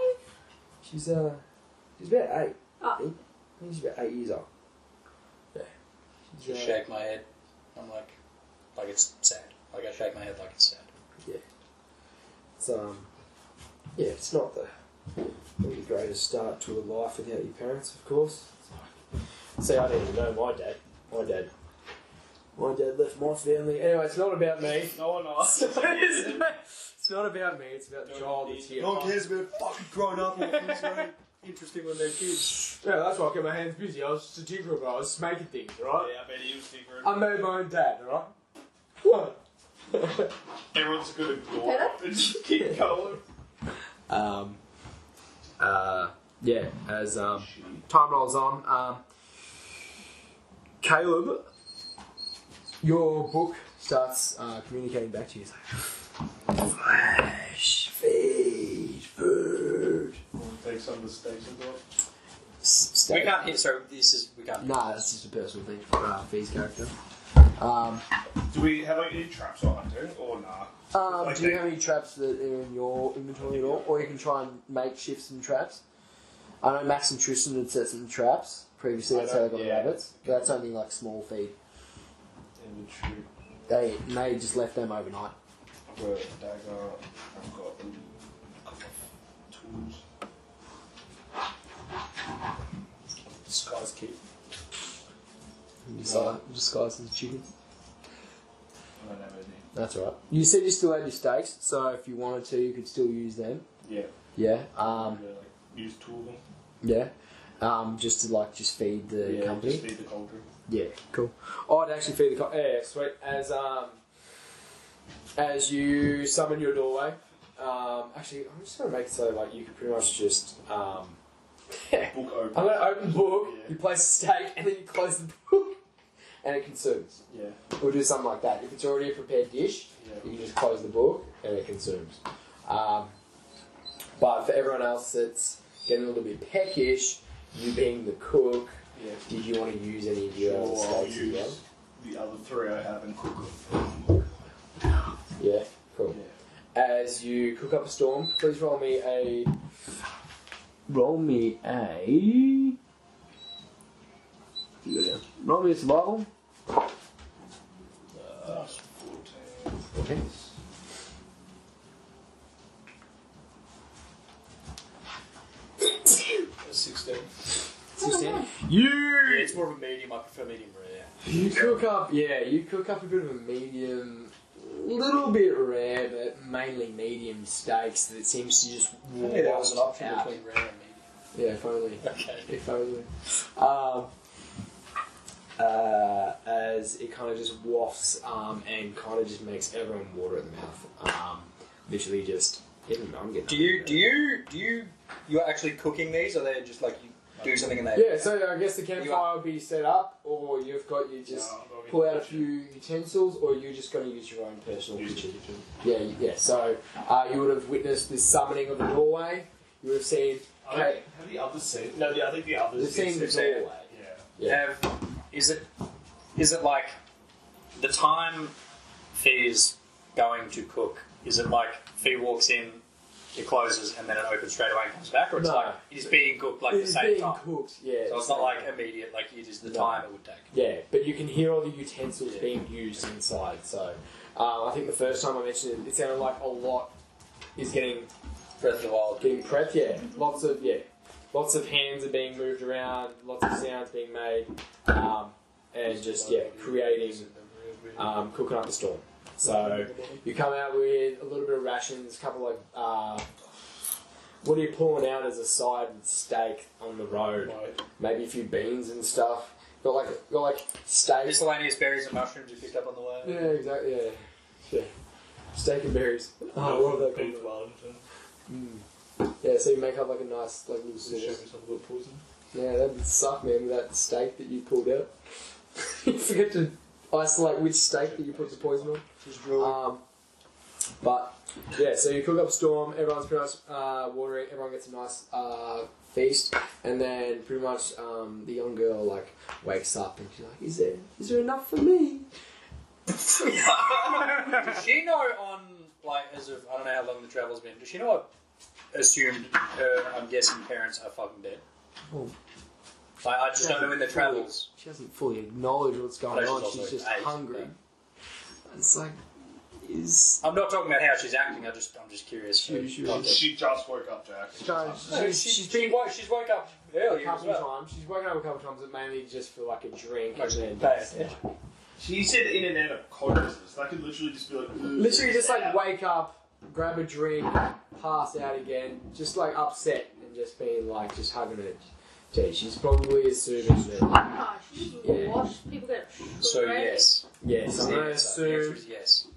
She's about 8. Oh. I think she's about 8 years old. Yeah. Just shake my head. I'm like it's sad. Like I shake my head like it's sad. It's it's not the greatest start to a life without your parents, of course. See, I didn't even know my dad. My dad left my family. Anyway, it's not about me. No one asked. It's not about me. It's about the child that's here. No one cares about fucking growing up and things very interesting when they're kids. Yeah, that's why I kept my hands busy. I was just a tinkerer, but I was just making things, right? Yeah, I bet he was tinkering. I made my own dad, alright? What? Everyone's good at door and just keep going. As time rolls on, Caleb, your book starts communicating back to you. It's like, flesh, feed, food. Take some of the steaks and stuff. We can't hit. So we can't. Nah, that's just a personal thing for Fee's character. Do we have any traps on hunting or nah? Do you have any traps that are in your inventory at all? Or you can try and makeshift some traps. I know Max and Tristan had set some traps previously, that's how they got the rabbits. But that's only like small feed. Inventory. They just left them overnight. I've got a dagger. I've got a couple of tools. Disguise kit. Disguise as chicken. I don't have any. That's alright. You said you still had your steaks, so if you wanted to, you could still use them. Yeah. Yeah. Use two of them. Yeah. Just to just feed the company. Just feed the cauldron. Yeah, cool. I'd actually feed the yeah, sweet. As you summon your doorway, actually, I'm just gonna make it so you could pretty much just Book open. I'm gonna open the book. Yeah. You place a steak, and then you close the book, and it consumes. Yeah. We'll do something like that. If it's already a prepared dish, you can just close the book, and it consumes. But for everyone else that's getting a little bit peckish. You being the cook, Yeah. did you want to use any of your other Sure, I'll stakes as well? use the other 3 I have and cook them. Yeah, cool. Yeah. As you cook up a storm, please roll me a. Roll me a survival. 14. 16. 16. Yeah, You it's more of a medium. I prefer medium rare. you cook up a bit of a medium, little bit rare, but mainly medium steaks that seems to just Yeah, that was an waft option out. between rare and medium. Yeah, if only. Okay. If only. As it kind of just wafts and kind of just makes everyone water in the mouth. Literally just. Even I'm getting. You're actually cooking these, or they just like you do something and they? Yeah, so I guess the campfire will be set up, or you just pull out a few utensils, or you're just going to use your own personal kitchen. Yeah. So you would have witnessed this summoning of the doorway. You would have seen. Have the others seen? No, I think the others. They've seen the doorway. Yeah. Is it like the time Fee's going to cook? Is it like Fee walks in, it closes, and then it opens straight away and comes back, or it's No. like it is being cooked like the It's same being time? cooked, yeah. So it's not like immediate, like it is the No. time it would take. Yeah, but you can hear all the utensils being used inside. So I think the first time I mentioned it, it sounded like a lot is getting Breath of the Wild. prepped. Yeah, lots of hands are being moved around, lots of sounds being made, and just creating cooking up the storm. So you come out with a little bit of rations, a couple of what are you pulling out as a side steak on the road? Maybe a few beans and stuff. Got like steak. Miscellaneous berries and mushrooms you picked up on the way. Yeah, exactly. Yeah. Steak and berries. Oh, I love that Beef combo. one. Yeah, so you make up like a nice little sauce. Yeah, that'd suck, man, with that steak that you pulled out. You forget to isolate which steak that you put the poison on. But yeah, so you cook up a storm, everyone's pretty much watering, everyone gets a nice feast, and then pretty much the young girl like wakes up and she's like, is there enough for me? Does she know on, like, as of, I don't know how long the travel's been, does she know what assumed her, I'm guessing, parents are fucking dead? Oh. Like, I just don't know in the travels. She doesn't fully acknowledge what's going She's on, also she's just 8, hungry. but- It's like, is... I'm not talking about how she's acting, I'm just curious. She just woke up, Jack. She's She's woke up a earlier as couple well. times. She's woken up a couple times, but mainly just for like a drink. Like, and then bad, yeah. She said in and out of consciousness. That could literally just be like... literally just like wake up, grab a drink, pass out again, just like upset and just being like just hugging it. Gee, she's probably assuming that. Oh, she's Yeah. washed. People get So, shredded. yes. Yes, I'm gonna So the answer assume is yes.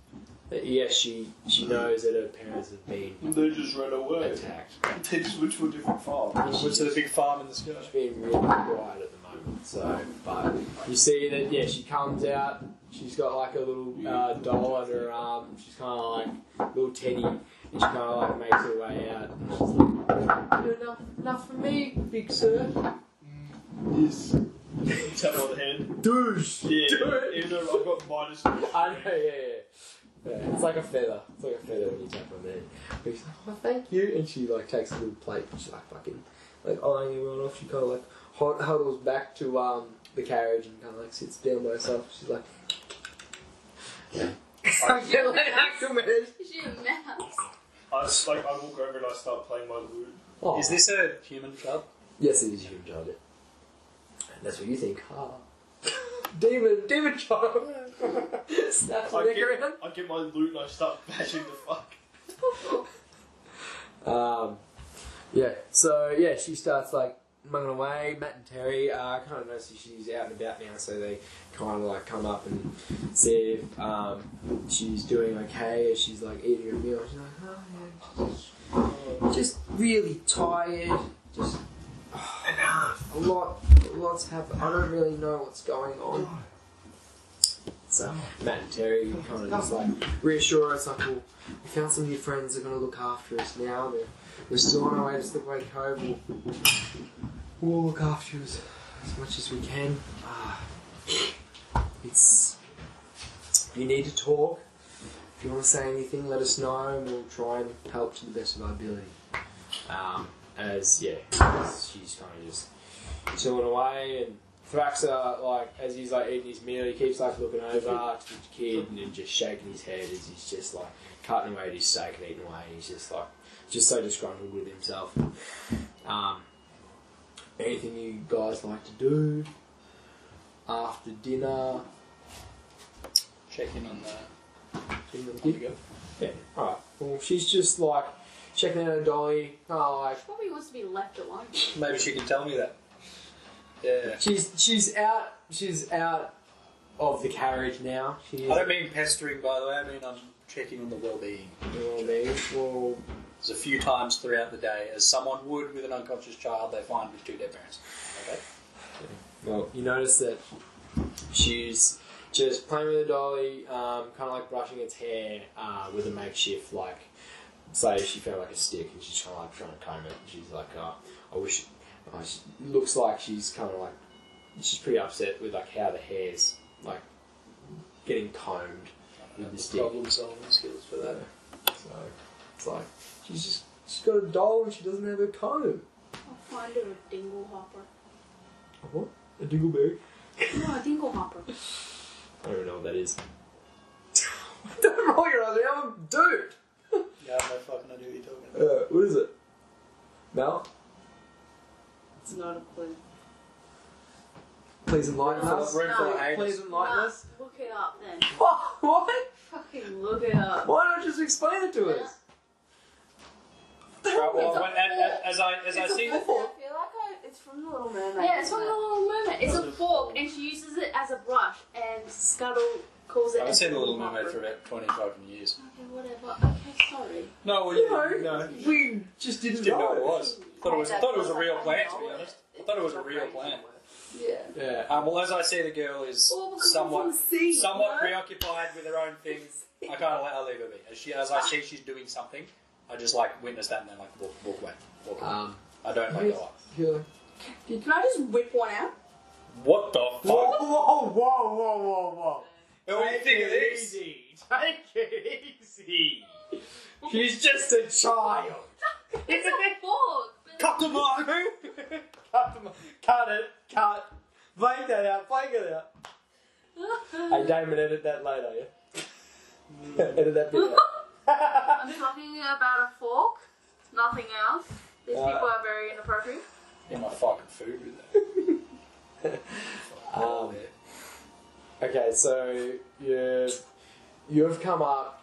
that yes, she knows that her parents have been They just ran away. attacked. They just went to a different farm. Went to the big farm in the sky. She's been really quiet at the moment. So, but you see that she comes out. She's got like a little doll under her arm. She's kind of like a little teddy, and she kind of like makes her way out. And she's like, enough for me, big sir. Yes. Tap on the hand. Douche. Yeah. Do it. Even though I've got minus. I know, yeah. It's like a feather. It's like a feather when you tap on there. But she's like, oh, thank you. And she like takes a little plate and she's like fucking like eyeing everyone off. She kind of like huddles back to the carriage and kind of like sits down by herself. She's like, I get like acclimated. Is she a mouse? I walk over and I start playing my lute. Oh. Is this a human child? Yes, it is human child. And that's what you think. Demon child. Snap your neck around. I get my lute and I start bashing the fuck. So she starts like mugging away. Matt and Terry kind of notice she's out and about now, so they kind of like come up and see if she's doing okay as she's like eating her meal. She's like, oh yeah, just really tired. Just a lot's happened. I don't really know what's going on. So Matt and Terry kind of just like reassure us, like, well, we found some new friends that are going to look after us now. we're still on our way to Slipway Cove. We'll look after you as much as we can. You need to talk. If you want to say anything, let us know, and we'll try and help to the best of our ability. As she's kind of just chilling away, and Thraxer, like, as he's like eating his meal, he keeps like looking over to the kid and then just shaking his head as he's just like cutting away at his steak and eating away. He's just like so disgruntled with himself. Anything you guys like to do after dinner? Check in on the kid? Yeah. Alright. Well, she's just like checking out her dolly. She probably wants to be left alone. Maybe she can tell me that. Yeah. She's out of the carriage now. I don't mean pestering, by the way. I mean I'm checking on the well-being. Well, there's a few times throughout the day, as someone would with an unconscious child they find with 2 dead parents. Okay. Well, you notice that she's just playing with the dolly, kind of like brushing its hair with a makeshift, like, say she found like a stick and she's kind of like trying to comb it. And she's like, I wish. She looks like she's kind of like, she's pretty upset with like how the hair's like getting combed with the stick. Problem solving skills for that. So it's like she's got a doll and she doesn't have a comb. I'll find her a dingle hopper. A what? A dingleberry? No, a dingle hopper. I don't even know what that is. Don't roll your eyes, I'm a dude! Yeah, I have no fucking idea what you're talking about. What is it? Mel? It's not a clue. Please enlighten us. No. Please enlighten us. Look it up then. What? Fucking look it up. Why not just explain it to us? Right, well, as I see, I feel like it's from The Little Mermaid. Yeah, it's from The Little Mermaid. It's a fork, and she uses it as a brush, and Scuttle calls it. I haven't seen The Little Mermaid for about 25 years. Okay, whatever. Okay, sorry. No, well, No, we just didn't know know. what it was. Thought it was a real plant, to be honest. I thought it was a real plant. Yeah. Well, as I see the girl is somewhat preoccupied with her own things, I kind of let her leave her be. As I see she's doing something, I just like witness that and then like walk away. I don't like go up. Can I just whip one out? What the fuck? Whoa. What do you think of this? Easy. Take it easy. She's just a child. It's a fork. Cut the mic! Cut it. Blank that out. Hey, Daymon, edit that later, yeah? Edit that bit out. I'm talking about a fork, nothing else. These people are very inappropriate. Get my fucking food with that. Okay, so you've come up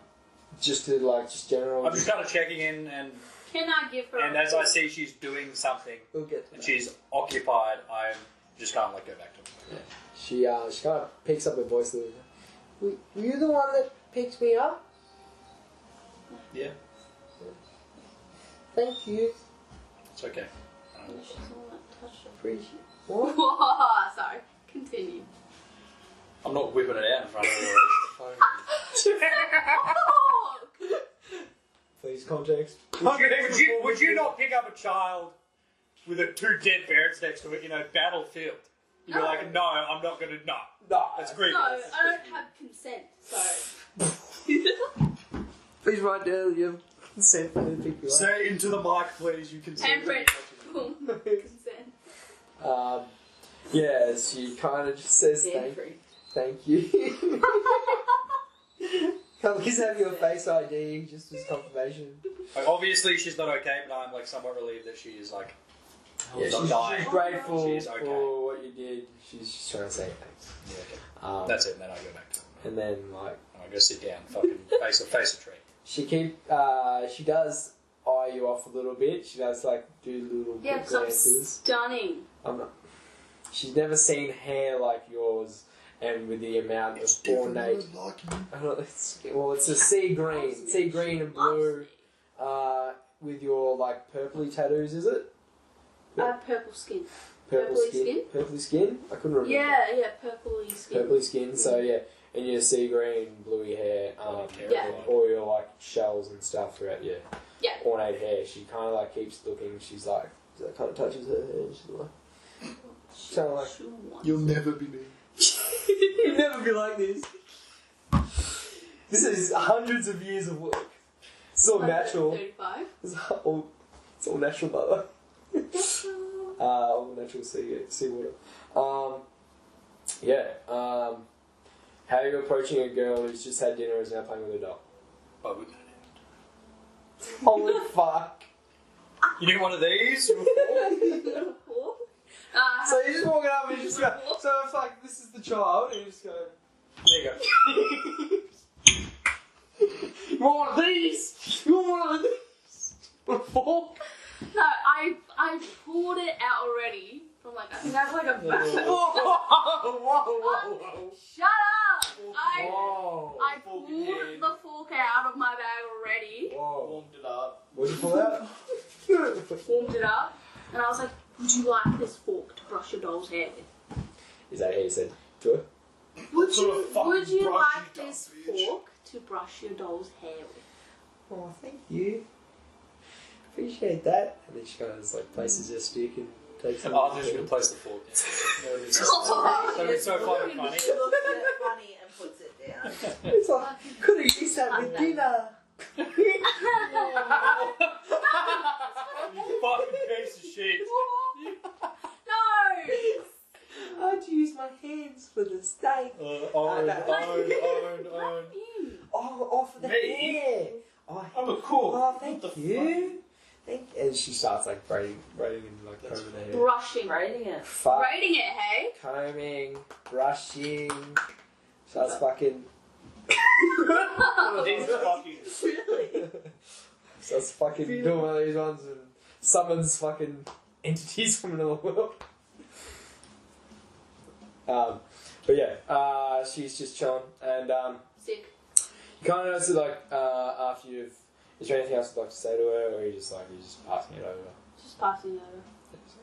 just to just general. I'm just kind of checking in, and Can I give her as I see she's doing something We'll get to and that. she's occupied, I'm just kind of like go back to her. Yeah. She kind of picks up her voice a little bit. Were you the one that picked me up? Yeah, Thank you. it's okay. She's the one that touched her. Appreciate. What? Sorry. Continue. I'm not whipping it out in front of her. Please, context. Would you not pick up a child with 2 dead parents next to it in a battlefield? You'd be like, no, I'm not going to. No, that's creepy. No, I don't have consent, so. Please write down your consent for me to pick you up. Say into the mic, please. You can say. Handprint. Boom. Consent. Yeah, she kind of just says thank you. Can we just have your face ID just as confirmation? Like, obviously, she's not okay, but I'm somewhat relieved that she is Yeah, not dying. she's grateful She is okay. for what you did. She's just trying to say thanks. Yeah, okay. That's it. And then I go back to her. And then I go sit down, fucking face a tree. she does eye you off a little bit. She does do little Yeah, because I'm glances. stunning. She's never seen hair like yours, and with the amount of ornate. It's a sea green and blue, with your purpley tattoos. Is it? Purple skin. Purpley skin. I couldn't remember. Yeah, purpley skin. Purpley skin. So yeah, and your sea green, bluey hair. Yeah. All your shells and stuff throughout. Yeah. Yeah. ornate hair. She kind of like keeps looking. She's like kind of touches her hair. And she's like, kind of like, you'll never be me. You'll never be like this. This is hundreds of years of work. It's all natural. 35. It's all natural, by the way. All natural seawater. How are you approaching a girl who's just had dinner and is now playing with a doll? Oh, we got Holy fuck. it. You need one of these? Uh, So you're just walking up and you just go, so it's like, this is the child, and you just go, There you go. you want one of these? You want one of these? Want a fork? no, I pulled it out already from like I think I have like a bag. Whoa. Shut up! I Whoa. pulled the fork out of my bag already. Whoa. Warmed it up. What'd you pull out? Warmed it up, and I was like, "Would you like this fork to brush your doll's hair with?" Is that how you said to her? Would sort of fucking Would you brush like you this dumb bitch? fork to brush your doll's hair with? Oh, thank you. Appreciate that. And then she kind of just like places her stick and takes it. Oh, I'm just going to place the fork. That'd be so fucking funny. She looks at it funny and puts it down. It's like, could have used that with dinner. You fucking piece of shit. No! I had to use my hands for the steak. Own. Oh, for the Me? hair. Oh, I'm a cook. oh, thank you. And she starts like braiding and like combing the hair. Brushing. Rating it. Fuck. Braiding it, hey? Combing, brushing. Starts fucking. He's fucking. Starts fucking doing one of these ones and summons fucking entities from another world. But yeah, she's just chilling, and Sick. you kind of notice it like after you've. Is there anything else you'd like to say to her, or are you just passing it over? Just passing it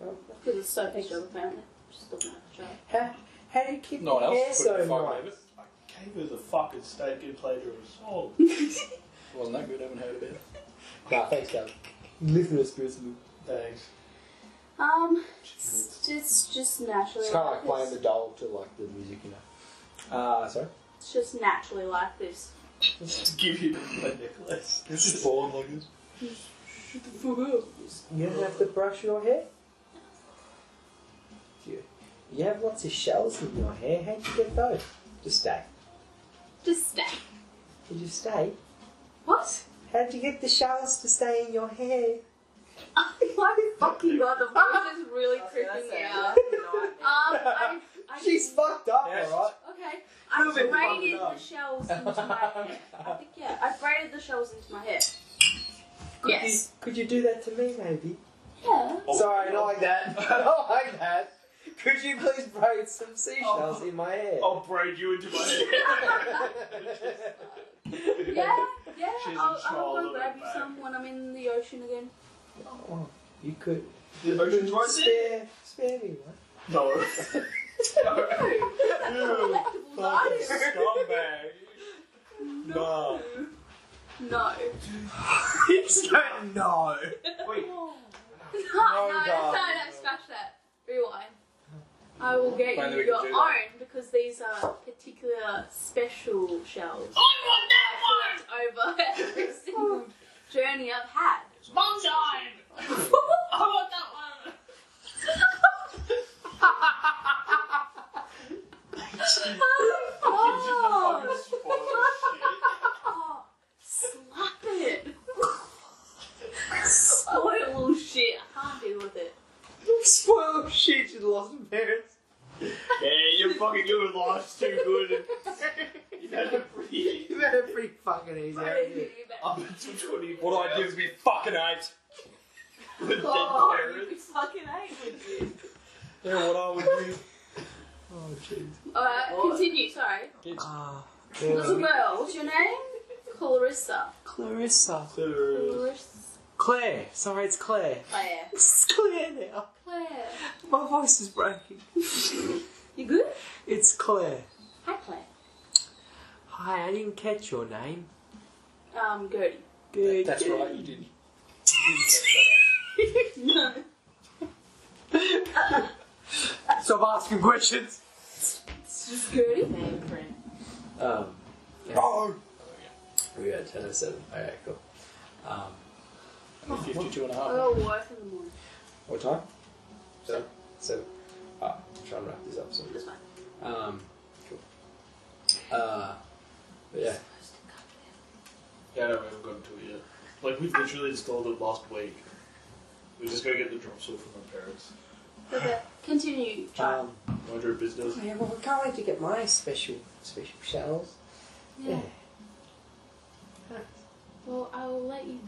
over. Because it's Sophie's job, apparently. Just looking at the show. How do you keep No one your hair else so couldn't fucking nice? leave it. I gave her the fucking steak and played her a song. Wasn't that good? I haven't heard about it. Nah, thanks, Gavin. Lifting her spirits a little. Thanks. It's just naturally It's kind of like like playing this. the doll to like the music, you know. Sorry? It's just naturally like this. Just to give you my necklace. This is born like this. You don't have to brush your hair? You have lots of shells in your hair. How'd you get those? Just stay. Just stay. Did you stay? What? How'd you get the shells to stay in your hair? My fucking god, the voice is really creeping me out. I She's fucked up, Yes. alright? Okay. Little I bit braided fucked up. the shells into my hair. I think, yeah. I braided the shells into my hair. Yes. Could you do that to me, maybe? Yeah. Sorry, not like that. Not like that. Could you please braid some seashells in my hair? I'll braid you into my hair. Yeah. She's a I'll child go of grab a you bag. some when I'm in the ocean again. Oh, you could. The ocean's right there. Spare me one. No. Collectibles artist. Scumbag. No. No. He's going, no. Wait. No, darling. scratch that. Rewind. I will get Finally you we your can do own that. because these are particular special shells. I want that Over every single journey I've had. one! Sunshine! I want that one! Oh, slap it. Spoil shit. I can't deal with it. Spoil shit, you lost your parents. Yeah, your life's too good. You've had a pretty. You've had a pretty fucking easy, haven't you? Up until 20. What I do is be fucking eight. With dead Oh, you'd be parents. fucking hate, would you? Yeah, what I would do. Oh, jeez. Alright, continue, sorry. Ah, Little girl, what's your name? Clarissa. Clarissa. Clarissa. Claire. Sorry, it's Claire. Claire. It's Claire now. Claire. My voice is breaking. You good? It's Claire. Hi, Claire. Hi, I didn't catch your name. Gerdy. Good. That's right, you didn't. No. Stop asking questions. It's just Gerdy. Name print. Yeah. Oh! We got 10:07. Okay, cool. 52 and a I half. got work in the morning. What time? 7. Ah, try and wrap this up soon. That's fine. Cool. But yeah. Yeah, no, we haven't gotten to it yet. Like, we literally installed it last week. We just gotta get the drops off from my parents. Okay. Continue. Try. Mind your business. Yeah, well, we can't wait to get my special shells. Yeah. Well, I will let you.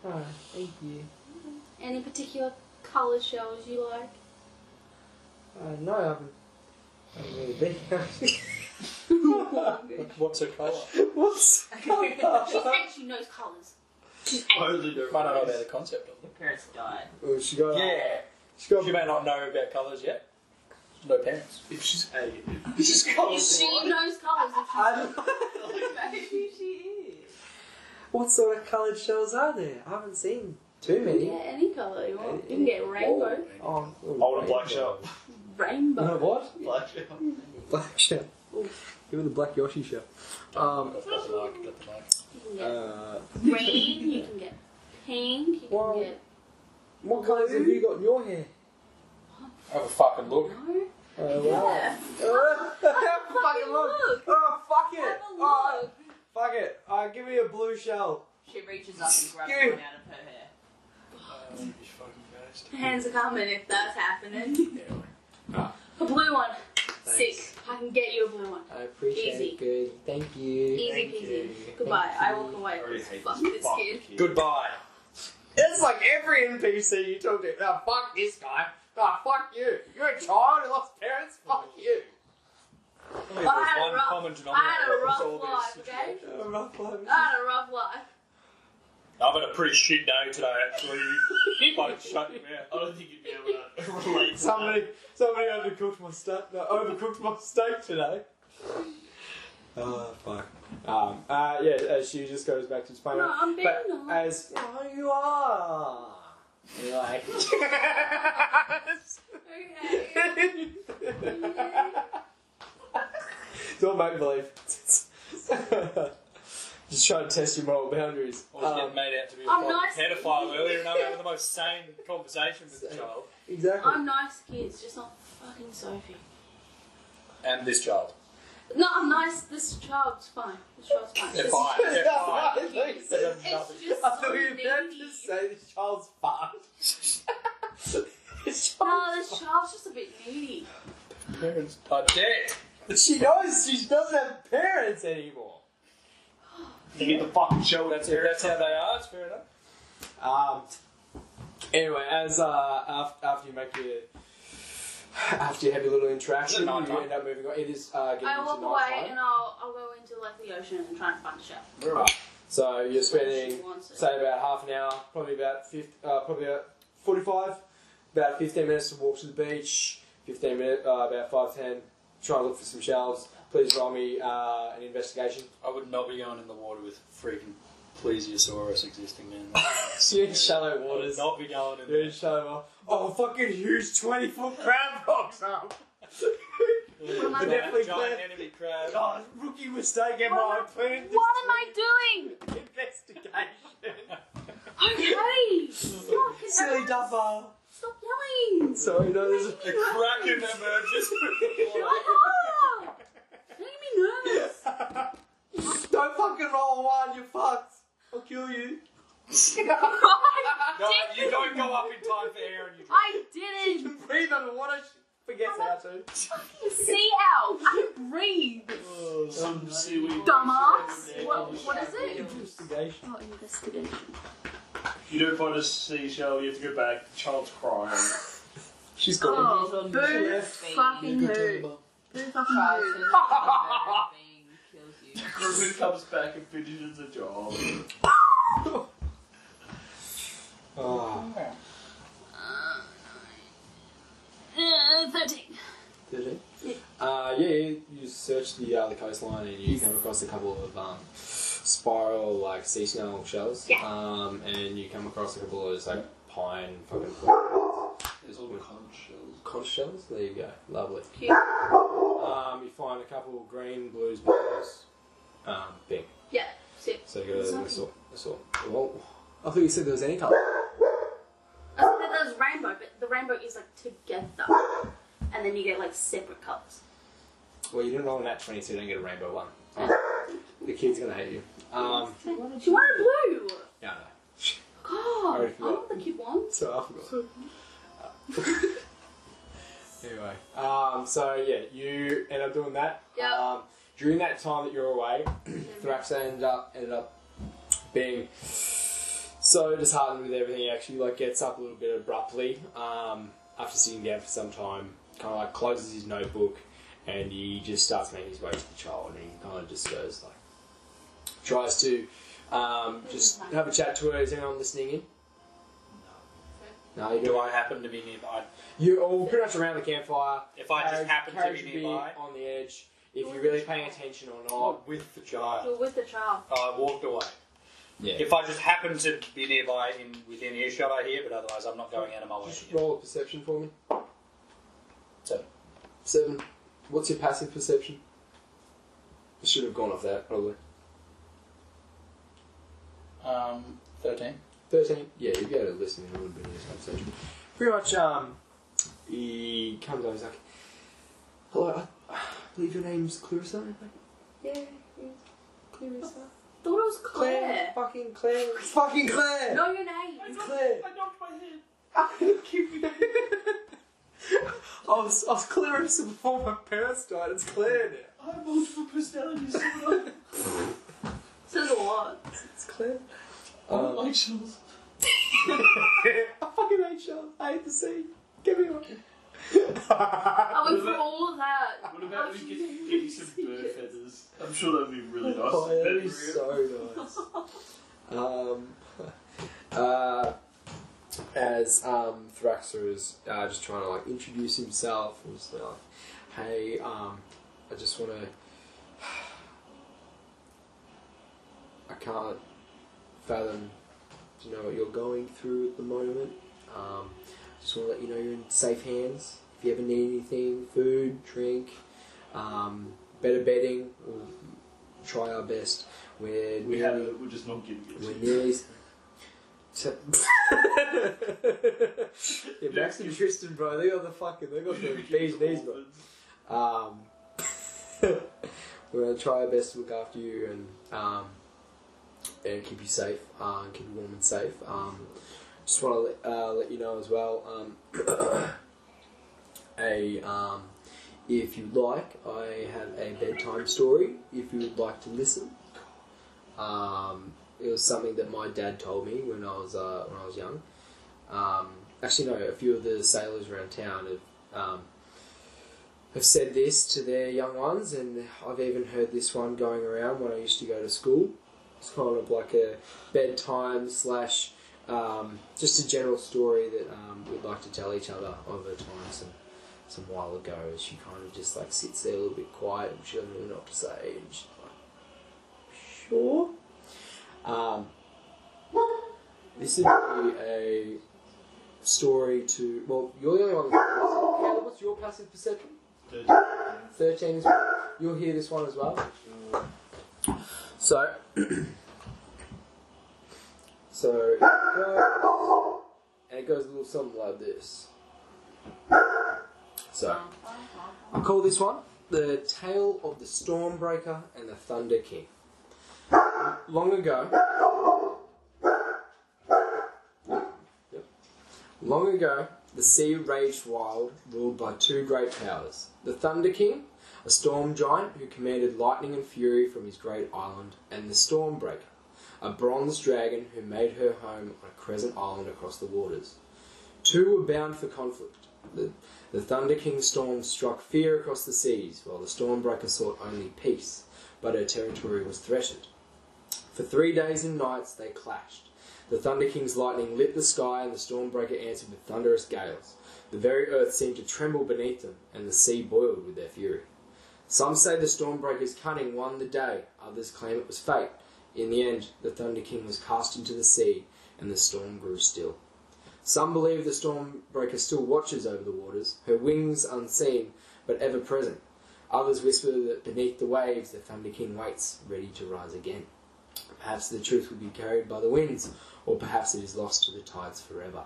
Alright, thank you. Any particular colour shells you like? No, I haven't really been. What's her colour? What's She said she knows colours. She's I only know Might not know about the concept of Your them. parents died. Oh, she got. Yeah. She got. She may not know about colours yet. No parents. if she's A. If she's colourblind. She knows colours. I don't- Maybe she is. What sort of coloured shells are there? I haven't seen too many. Yeah, any colour you want. You can get rainbow. Oh, Hold a black shell. Rainbow. What? Black shell. Black shell. Give me the black Yoshi shell. Got the like. You can get green, you can get pink, you can Well, get what colours have you got in your hair? Have a fucking look. no. Wow. Fucking look. Oh, fuck it. Have a Oh, look. fuck it. Give me a blue shell. She reaches up and grabs Give one me- out of her hair. You fucking based. Hands are coming if that's happening. Ah. A blue one. Thanks. Sick. I can get you a blue one. I appreciate Easy. it, good. Thank you. Easy Thank peasy. you. Goodbye. Thank I you. walk away. I already hate Fuck this this fucking kid. Goodbye. It's like every NPC you talk to. Oh, fuck this guy. Oh, fuck you. You're a child who lost parents. Fuck you. There's I had a one rough- common I denominator had a across rough all this life, okay? situation. Rough life. I had a rough life. I've had a pretty shit day today, actually. Like, shut your mouth. I don't think you'd be able to relate to Somebody overcooked my steak. No, overcooked my steak today. Oh fuck. Yeah. She just goes back to explaining. No, I'm being But nice. as you are, you're like. Okay. It's all make believe. Just trying to test your moral boundaries. I was getting made out to be a I'm fucking nice. pedophile earlier, and I'm having the most sane conversation with the child. Exactly. I'm nice to kids, just not fucking Sophie. And this child. No, I'm nice. This child's fine. This child's fine. They're This fine. is- They're fine. It's just I thought so you were about needy. to say this child's fucked. This No, child- this child's just a bit needy. Parents are dead. She knows she doesn't have parents anymore. You get the fucking show. That's it. That's how they are. It's fair enough. Anyway, as after you make your after you have your little interaction, Is it you nighttime? end up moving on. It is getting I into walk away nighttime. and I'll go into like the ocean and try and find a shell. So you're spending She wants it. say about half an hour, probably about 45, about 15 minutes to walk to the beach. 15 minutes, about 5-10. Try and look for some shells. Please roll me an investigation. I would not be going in the water with freaking plesiosaurus existing, man. So you're in shallow I would waters. not be going in You're there. in shallow water. Oh, fucking huge 20-foot crab rocks up. What am I doing? Definitely Giant clear. enemy crab. Oh, rookie mistake, Emma. I planned this What am I doing? investigation. Okay. Stop. Can Silly everyone duffer. Stop yelling. Sorry, no, there's a... The kraken emerges from the Shut water. up. Making me nervous. Don't fucking roll one, you fucked. I'll kill you. No, you don't go up in time for air and you drop. I didn't. You can breathe underwater. She forgets how to. Sea elf. I can breathe. Some seaweed. Dumbass. What is it? Investigation. Oh, investigation. You don't find a seashell, you have to go back. The child's crying. She's got Oh, boo fucking who? Boo fucking who? Kills you. Griffin comes back and finishes the job. Oh. 13. Did it? Yeah, you search the coastline and you come across a couple of spiral like sea snail shells. Yeah. And you come across a couple of those like pine fucking There's all conch shells. conch shells. There you go. Lovely. Cute. You find a couple of green, blues, blues, pink. Yeah, sick. So you go this sort. Well, I thought you said there was any colour. I thought that there's rainbow, but the rainbow is like together. And then you get like separate colours. Well, you didn't roll a nat 20, so you don't get a rainbow one. The kid's gonna hate you. She wanted blue! Yeah, I know. God, already I know forgot. what the kid wants. So I forgot. Anyway, so yeah, you end up doing that. Yeah. During that time that you're away, Thraxa ended up being so disheartened with everything. He actually like gets up a little bit abruptly after sitting down for some time. Kind of like closes his notebook and he just starts making his way to the child. And he kind of just goes like, tries to just have a chat to her. Is anyone listening in? No, you Do I happen to be nearby? You're all pretty much around the campfire. If I just happen to Carriage be would nearby, on the edge. If you're really paying attention or not. with the child. You're with the child. I walked away. Yeah. If I just happen to be nearby within earshot, I hear, but otherwise I'm not going out of my way. Just roll a perception for me. 7. 7. What's your passive perception? I should have gone off that, probably. 13. 13? Yeah, you'd be able to listen in a little bit of this conversation. Pretty much, he comes over, he's like, hello, I believe your name's Clarissa? Yeah, Clarissa. I thought it was Claire. Fucking Claire. It's fucking Claire! Know your name. It's Claire! I knocked my head. I was Clarissa before my parents died. It's Claire now. I have multiple personalities. Someone Says a lot. It's Claire. I don't like shells. I fucking hate shells. I hate the sea. Give me one. I went through all of that. What about we get some bird feathers? I'm sure that'd be really nice. Oh, that'd be so nice. As Thraxa is just trying to like introduce himself and just like, hey, I just want to. I can't fathom, what you're going through at the moment. Just want to let you know you're in safe hands. If you ever need anything, food, drink, better bedding, we'll try our best. We're just not giving it. We're nearly. Yeah, Max and Tristan, bro, they got the bee's knees, bro. We're gonna try our best to look after you and keep you safe, keep you warm and safe. Just want to let you know as well. If you like, I have a bedtime story. If you would like to listen, it was something that my dad told me when I was young. Actually, no, a few of the sailors around town have said this to their young ones, and I've even heard this one going around when I used to go to school. It's kind of like a bedtime / just a general story that we'd like to tell each other over time. Some while ago, she kind of just like sits there a little bit quiet and she doesn't really know what to say, and she's like, sure. This would be a story to. Well, you're the only one. Caleb, what's your passive perception? 13 as well. You'll hear this one as well. So, it goes a little something like this. So, I call this one The Tale of the Stormbreaker and the Thunder King. Long ago, the sea raged wild, ruled by two great powers. The Thunder King, a storm giant who commanded lightning and fury from his great island, and the Stormbreaker, a bronze dragon who made her home on a crescent island across the waters. Two were bound for conflict. The Thunder King's storms struck fear across the seas, while the Stormbreaker sought only peace, but her territory was threatened. For 3 days and nights they clashed. The Thunder King's lightning lit the sky, and the Stormbreaker answered with thunderous gales. The very earth seemed to tremble beneath them, and the sea boiled with their fury. Some say the Stormbreaker's cunning won the day, others claim it was fate. In the end, the Thunder King was cast into the sea, and the storm grew still. Some believe the Stormbreaker still watches over the waters, her wings unseen, but ever present. Others whisper that beneath the waves the Thunder King waits, ready to rise again. Perhaps the truth will be carried by the winds, or perhaps it is lost to the tides forever.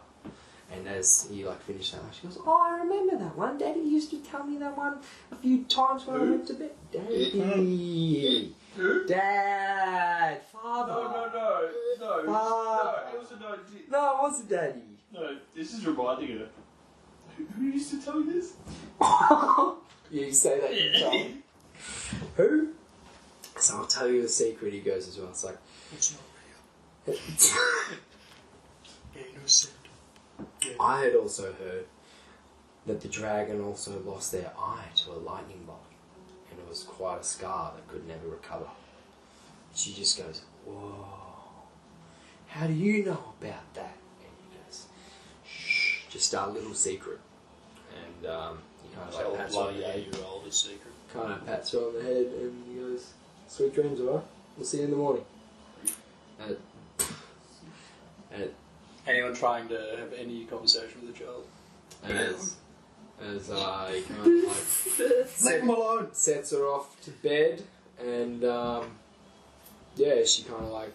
And as he finished that, she goes, "Oh, I remember that one. Daddy used to tell me that one a few times when I went to bed." Daddy, Who? Dad, Father. No. Father. It was no. No, it wasn't Daddy. No, this is reminding her. Who used to tell you this? Yeah, you say that. You tell me. Who? So I'll tell you the secret. He goes as well. It's like It's not real. Innocent. I had also heard that the dragon also lost their eye to a lightning bolt, and it was quite a scar that could never recover. She just goes, "Whoa, how do you know about that?" And he goes, "Shh, just our little secret." And he kind of pats her on the head. Your oldest secret. Kind of pats her on the head, and he goes, "Sweet dreams, alright? We'll see you in the morning." And Anyone trying to have any conversation with a child? as he kind of Leave him alone. sets her off to bed, and she kind of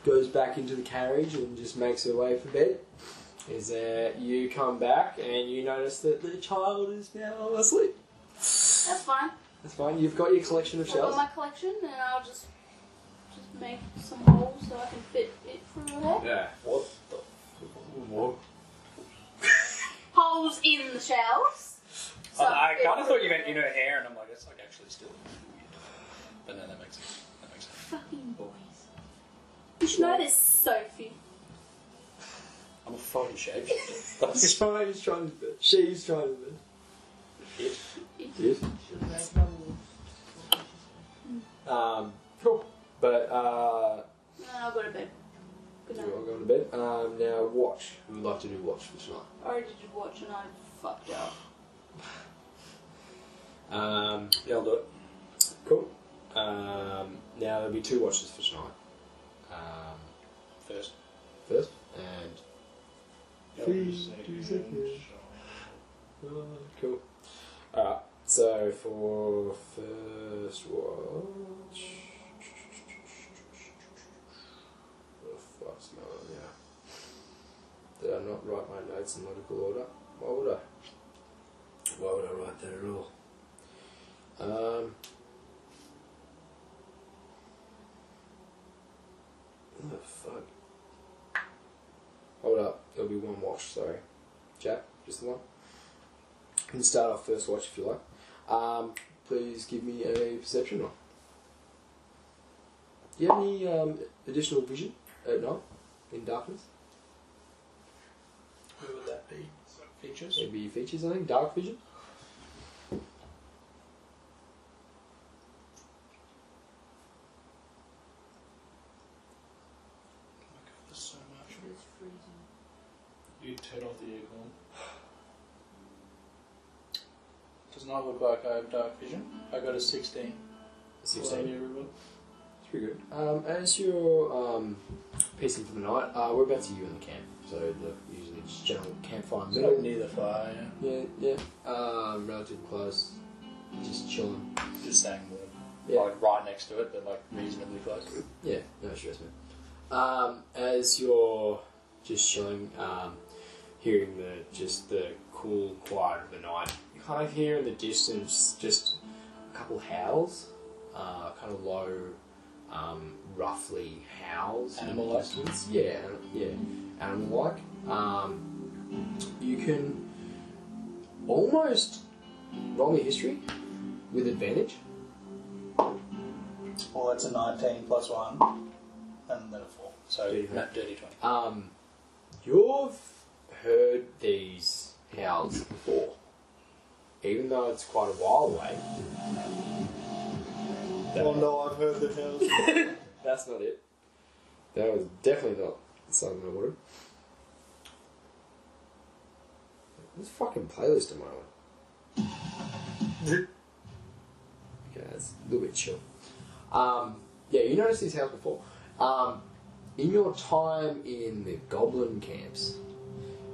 goes back into the carriage and just makes her way for bed. You come back and you notice that the child is now asleep. That's fine. That's fine. You've got your collection of I've got shells. my collection, and I'll just make some holes so I can fit it through there. Yeah. What? What? Holes in the shells. So I it kind of will- thought you meant in her hair, and I'm like, it's actually still weird. But no, that makes sense. Fucking boys. You should know this, Sophie. I'm a fucking shapeshifter. She's trying to bed. She's trying to bed. Yes. Cool. But No, I'll go to bed. Good you night. all going to bed. Now watch. We would like to do watch for tonight. I already did watch and I fucked up. Yeah, I'll do it. Cool. Now there'll be 2 watches for tonight. First. First and cool. Alright, so for first watch. What the fuck's going on here? Did I not write my notes in logical order? Why would I write that at all? What the fuck? Hold up, there'll be 1 watch, sorry. Chat, just the 1. You can start off first watch if you like. Please give me a perception roll. Do you have any additional vision at night in darkness? Who would that be? Features? Maybe features, I think. Dark vision. There's so much. It's freezing. You turn off the aircon. Does not look like I have dark vision. I got a 16. 16. Everyone. It's pretty good. As you're piecing for the night, whereabouts are you in the camp? So usually just general campfire It's middle. like near the fire, yeah. Yeah. Relatively close. Just chilling. Just staying warm. Yeah. Like right next to it, but like reasonably close. Yeah, no stress, man. As you're just chilling, hearing the cool quiet of the night, you kind of hear in the distance just a couple howls, kind of low, roughly howls. in the Animal-like? distance. Yeah, animal-like. You can almost roll me history with advantage. Well, that's a 19 plus 1, and then a 4. So, Dirty dirty 20. You've heard these howls before, even though it's quite a while away. Oh no, I've heard the house. That's not it. That was definitely not something I wanted. This fucking playlist am I on? Okay, that's a little bit chill. Yeah, you noticed these howls before. In your time in the goblin camps,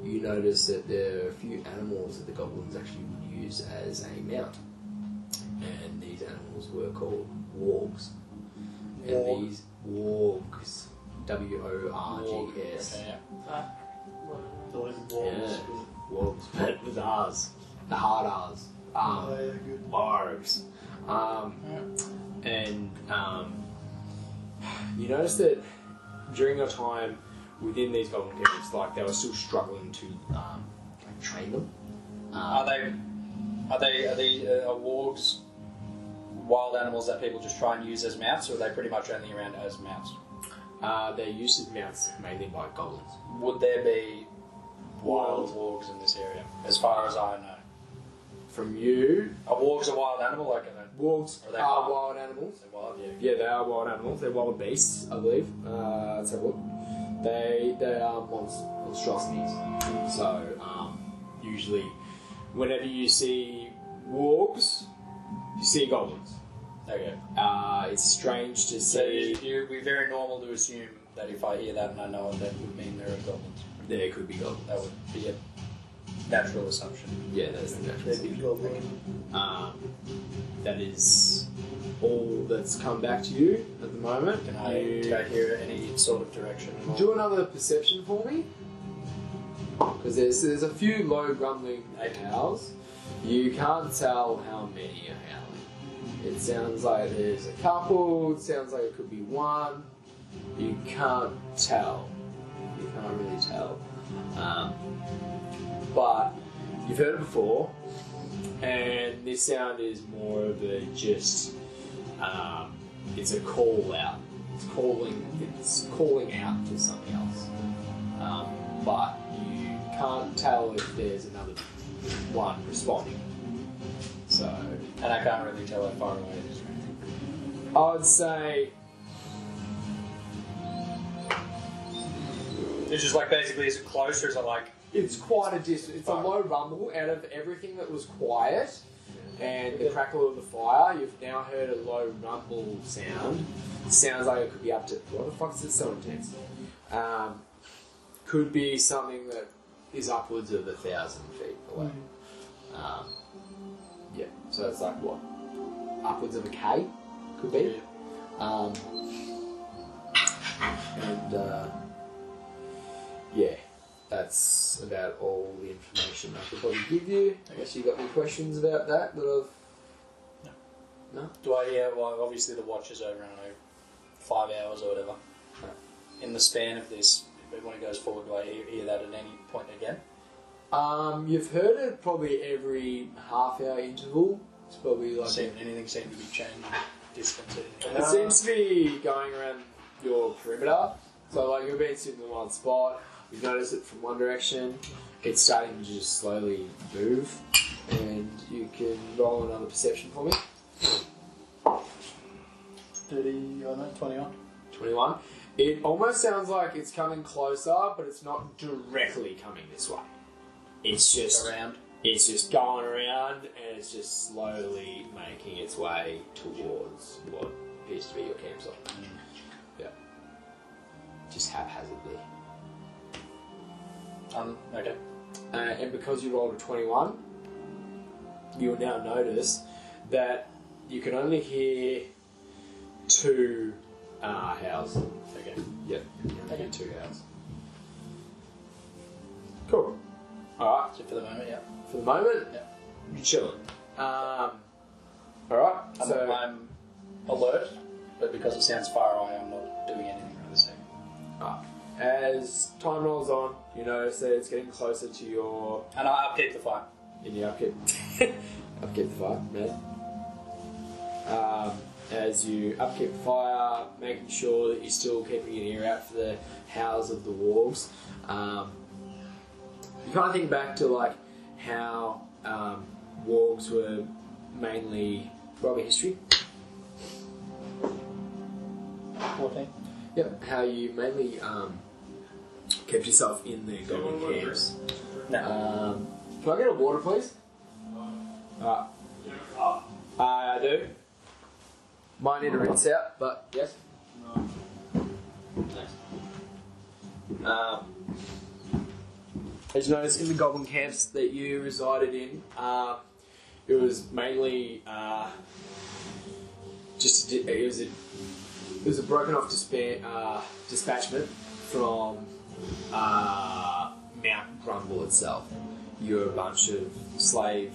you notice that there are a few animals that the goblins actually would use as a mount. And these animals were called wargs. And these wargs, W-O-R-G-S. Okay, The like walls. Yeah, wargs, but with R's. The hard R's. Good. Wargs. You notice that during your time within these goblin camps, like they were still struggling to like train them. Are wargs wild animals that people just try and use as mounts, or are they pretty much only around as mounts? They're used as mounts mainly by goblins. Would there be wild wargs in this area, as far as I know? From you, Are wargs a wild animal? Like, wargs Are they are wild? wild animals. they're wild, yeah. Yeah, they are wild animals. They're wild beasts, I believe. Let's have a look. They are monstrosities. So usually, whenever you see wargs, you see goblins. Okay. It's strange to So see. it would be very normal to assume that if I hear that and I know it, that would mean there are goblins. There could be goblins. That would be a natural assumption. Yeah, that's the natural. Maybe goblin. That is all that's come back to you at the moment. Can I hear any sort of direction? Do another perception for me, because there's a few low grumbling howls. You can't tell how many are howling. It sounds like there's a couple. It sounds like it could be one. You can't tell. You can't really tell. But you've heard it before, and this sound is more of a just. It's a call out. It's calling out to something else. But you can't tell if there's another one responding. So, And I can't really tell how far away it is or anything. I would say It's just like basically, is it close or is it like? it's quite a distance. It's a low rumble out of everything that was quiet and the crackle of the fire. You've now heard a low rumble sound. It sounds like it could be up to, what the fuck is it so intense? Could be something that is upwards of 1,000 feet away. Yeah, so it's like what? Upwards of a K? Could be. Yeah, that's about all the information I could probably give you. I guess you got any questions about that I've... No? Do I hear? Well, obviously the watch is over, I don't know, 5 hours or whatever. In the span of this, when it goes forward, do I hear that at any point again? You've heard it probably every half-hour interval. It's probably like... Anything seem to be changing distance? It seems to be going around your perimeter. So like you've been sitting in one spot, you've noticed it from one direction, it's starting to just slowly move, and you can roll another perception for me. 21. 21. It almost sounds like it's coming closer, but it's not directly coming this way. It's just Around. It's just going around, and it's just slowly making its way towards what appears to be your campsite. Yeah. Just haphazardly. Okay. And because you rolled a 21, you will now notice that you can only hear 2 howls. Okay. Yep. You can only hear 2 howls. Cool. Alright. So for the moment, yeah. For the moment, Yeah. you're chilling. Alright. So, I'm alert, but because it sounds far away, I'm not doing anything right this second. as time rolls on, you notice that it's getting closer to your... And I upkeep the fire. In the upkeep. Upkeep the fire, man. As you upkeep the fire, making sure that you're still keeping an ear out for the howls of the wargs. You kind of think back to like how wargs were mainly... Roll me history. 14. Yep, how you mainly kept yourself in the goblin camps. No. Can I get a water, please? I do. Might need to rinse out, but yes. As you notice, in the goblin camps that you resided in, it was mainly it was a broken off dispatchment from Mount Grumble itself. You were a bunch of slave,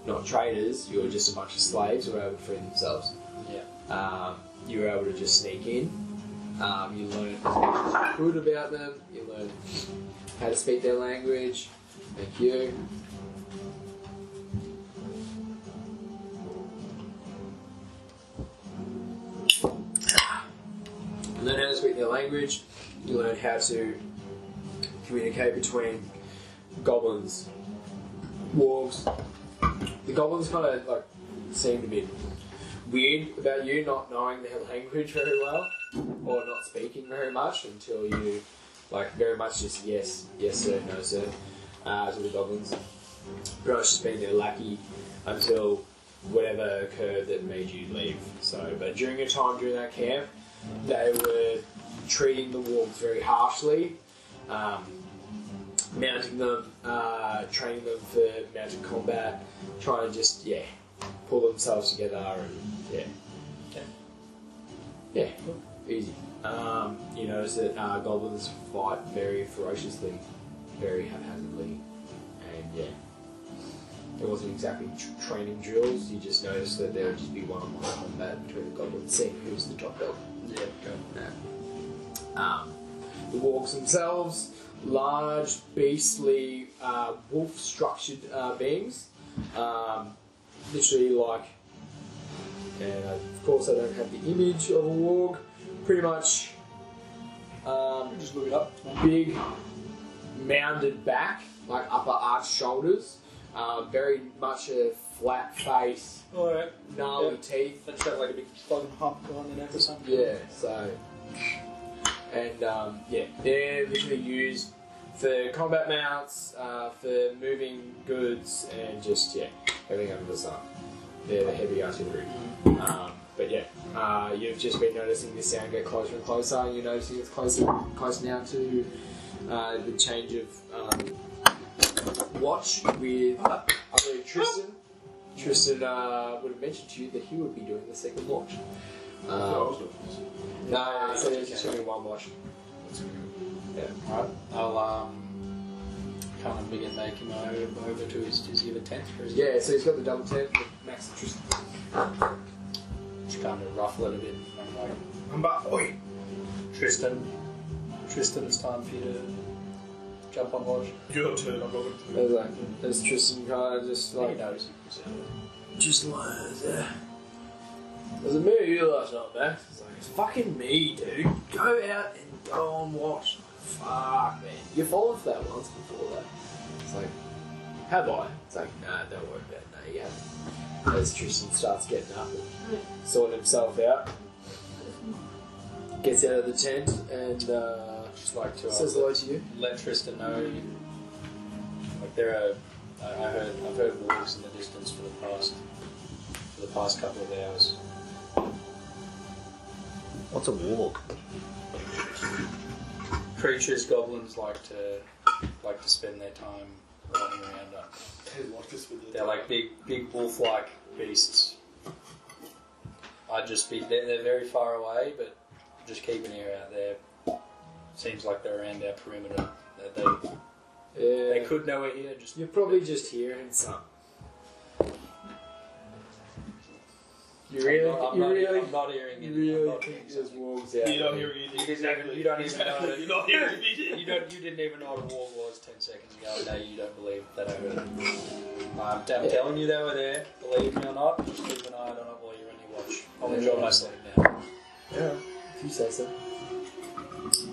not traders. You were just a bunch of slaves who were able to free themselves. Yeah. You were able to just sneak in. You learned as much as you could about them. You learned how to speak their language. Thank you. You learn how to speak their language. You learn how to communicate between goblins, wargs. The goblins kind of like seemed a bit weird about you not knowing their language very well, or not speaking very much until you, like, very much just yes sir, no sir, to the goblins. Pretty much just being their lackey until whatever occurred that made you leave. So, but during your time during that camp, they were treating the wargs very harshly, mounting them, training them for mounted combat, trying to just pull themselves together and easy. You notice that goblins fight very ferociously, very haphazardly, and it wasn't exactly training drills. You just noticed that there would just be one-on-one combat between the goblins, seeing who's the top dog. The wargs themselves, large, beastly, wolf-structured beings, literally like, and of course I don't have the image of a warg, pretty much Just look it up. big, mounded back, like upper arched shoulders, very much a flat face, Alright. gnarly teeth. That's got like a big fucking hump on the neck or something. Yeah, so. And they're literally used for combat mounts, for moving goods, and just, everything under the sun. They're the heavy artillery. You've just been noticing this sound get closer and closer, and you're noticing it's close now to the change of watch with, I believe, Tristan. Tristan would have mentioned to you that he would be doing the second watch. No, so there's just only one watch. Alright. I'll kind of begin making my way over to his. Does he have a tent? Or is he Yeah, so he's got the double tent with Max and Tristan. just kind of ruffle it a bit? I'm like, I'm back. Oi! Tristan, it's time for you to jump on watch. Your turn, I'm not going to. There's Tristan kind of just He like, knows. just like, was it me or you last night, Max? It's like, it's fucking me, dude. Go out and go on watch. Fuck, man. You've fallen for that once before, though. It's like, have I? It's like, nah, don't worry about it. No, you haven't. As Tristan starts getting up and sorting himself out, gets out of the tent and Just like to says hello to you. let Tristan know. Like there are, I've heard wolves in the distance for the past couple of hours. What's a warlock? Creatures, goblins like to spend their time running around. They're like big wolf-like beasts. They're very far away, but just keep an ear out there. Seems like they're around our perimeter. They could know we're here. You're probably just hearing some. I'm not hearing You it. really I'm not think hearing there's something. wolves out You're not there? hearing anything. You don't even know that. You're not hearing anything. You didn't even know what a warg was 10 seconds ago. Now you don't believe that I heard it. I'm telling you they were there. Believe me or not, just keep an eye on it while you're on your watch. I'll enjoy my sleep now. Yeah, if you say so.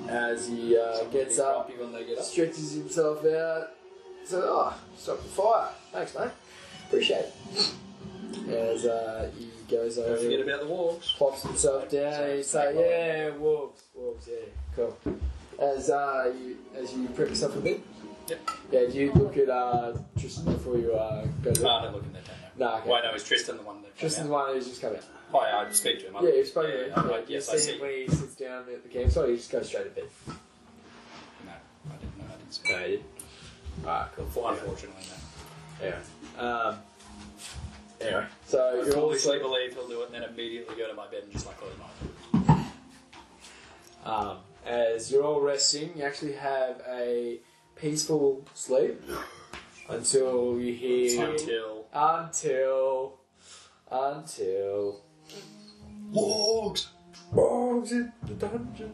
As he gets Be up, grumpy when they get up. stretches himself out, says, stop the fire. Thanks, mate. Appreciate it. As he goes Don't forget over, about the wargs. plops himself down, he says, wolves, cool. As you prep yourself a bit. Yep. Yeah, do you look at Tristan before you go there? Don't look in that No, okay. Wait, no, is Tristan the one that came Tristan's the out? one who's just come out. Oh, yeah, I speak to him. Yeah, you've spoken to him. Yeah, yes, I see. When he sits down at the campsite, you just go straight to bed. No, I didn't know. I didn't speak. No, you did. Alright, cool. Unfortunately, no. Anyway. Anyway. So I you're all foolishly asleep. believe he'll do it and then immediately go to my bed and just like close my eyes. As you're all resting, you actually have a peaceful sleep until you hear. Until. Logs! Bogs in the dungeon.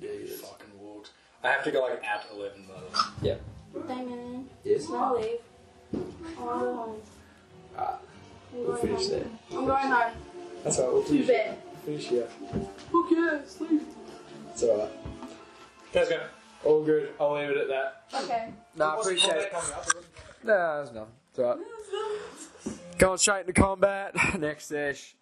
You fucking wargs. I have to go like at 11 by the way. Daymon, Yes. can I leave? I want to go home. I'm We'll going finish home. there. I'm going home. That's alright, we'll To finish bed. Finish here. Fuck yeah, sleep. It's alright. Let's go. All good. I'll leave it at that. Okay. No, I appreciate it. No, there's nothing. It's alright. Going straight into combat. Next sesh.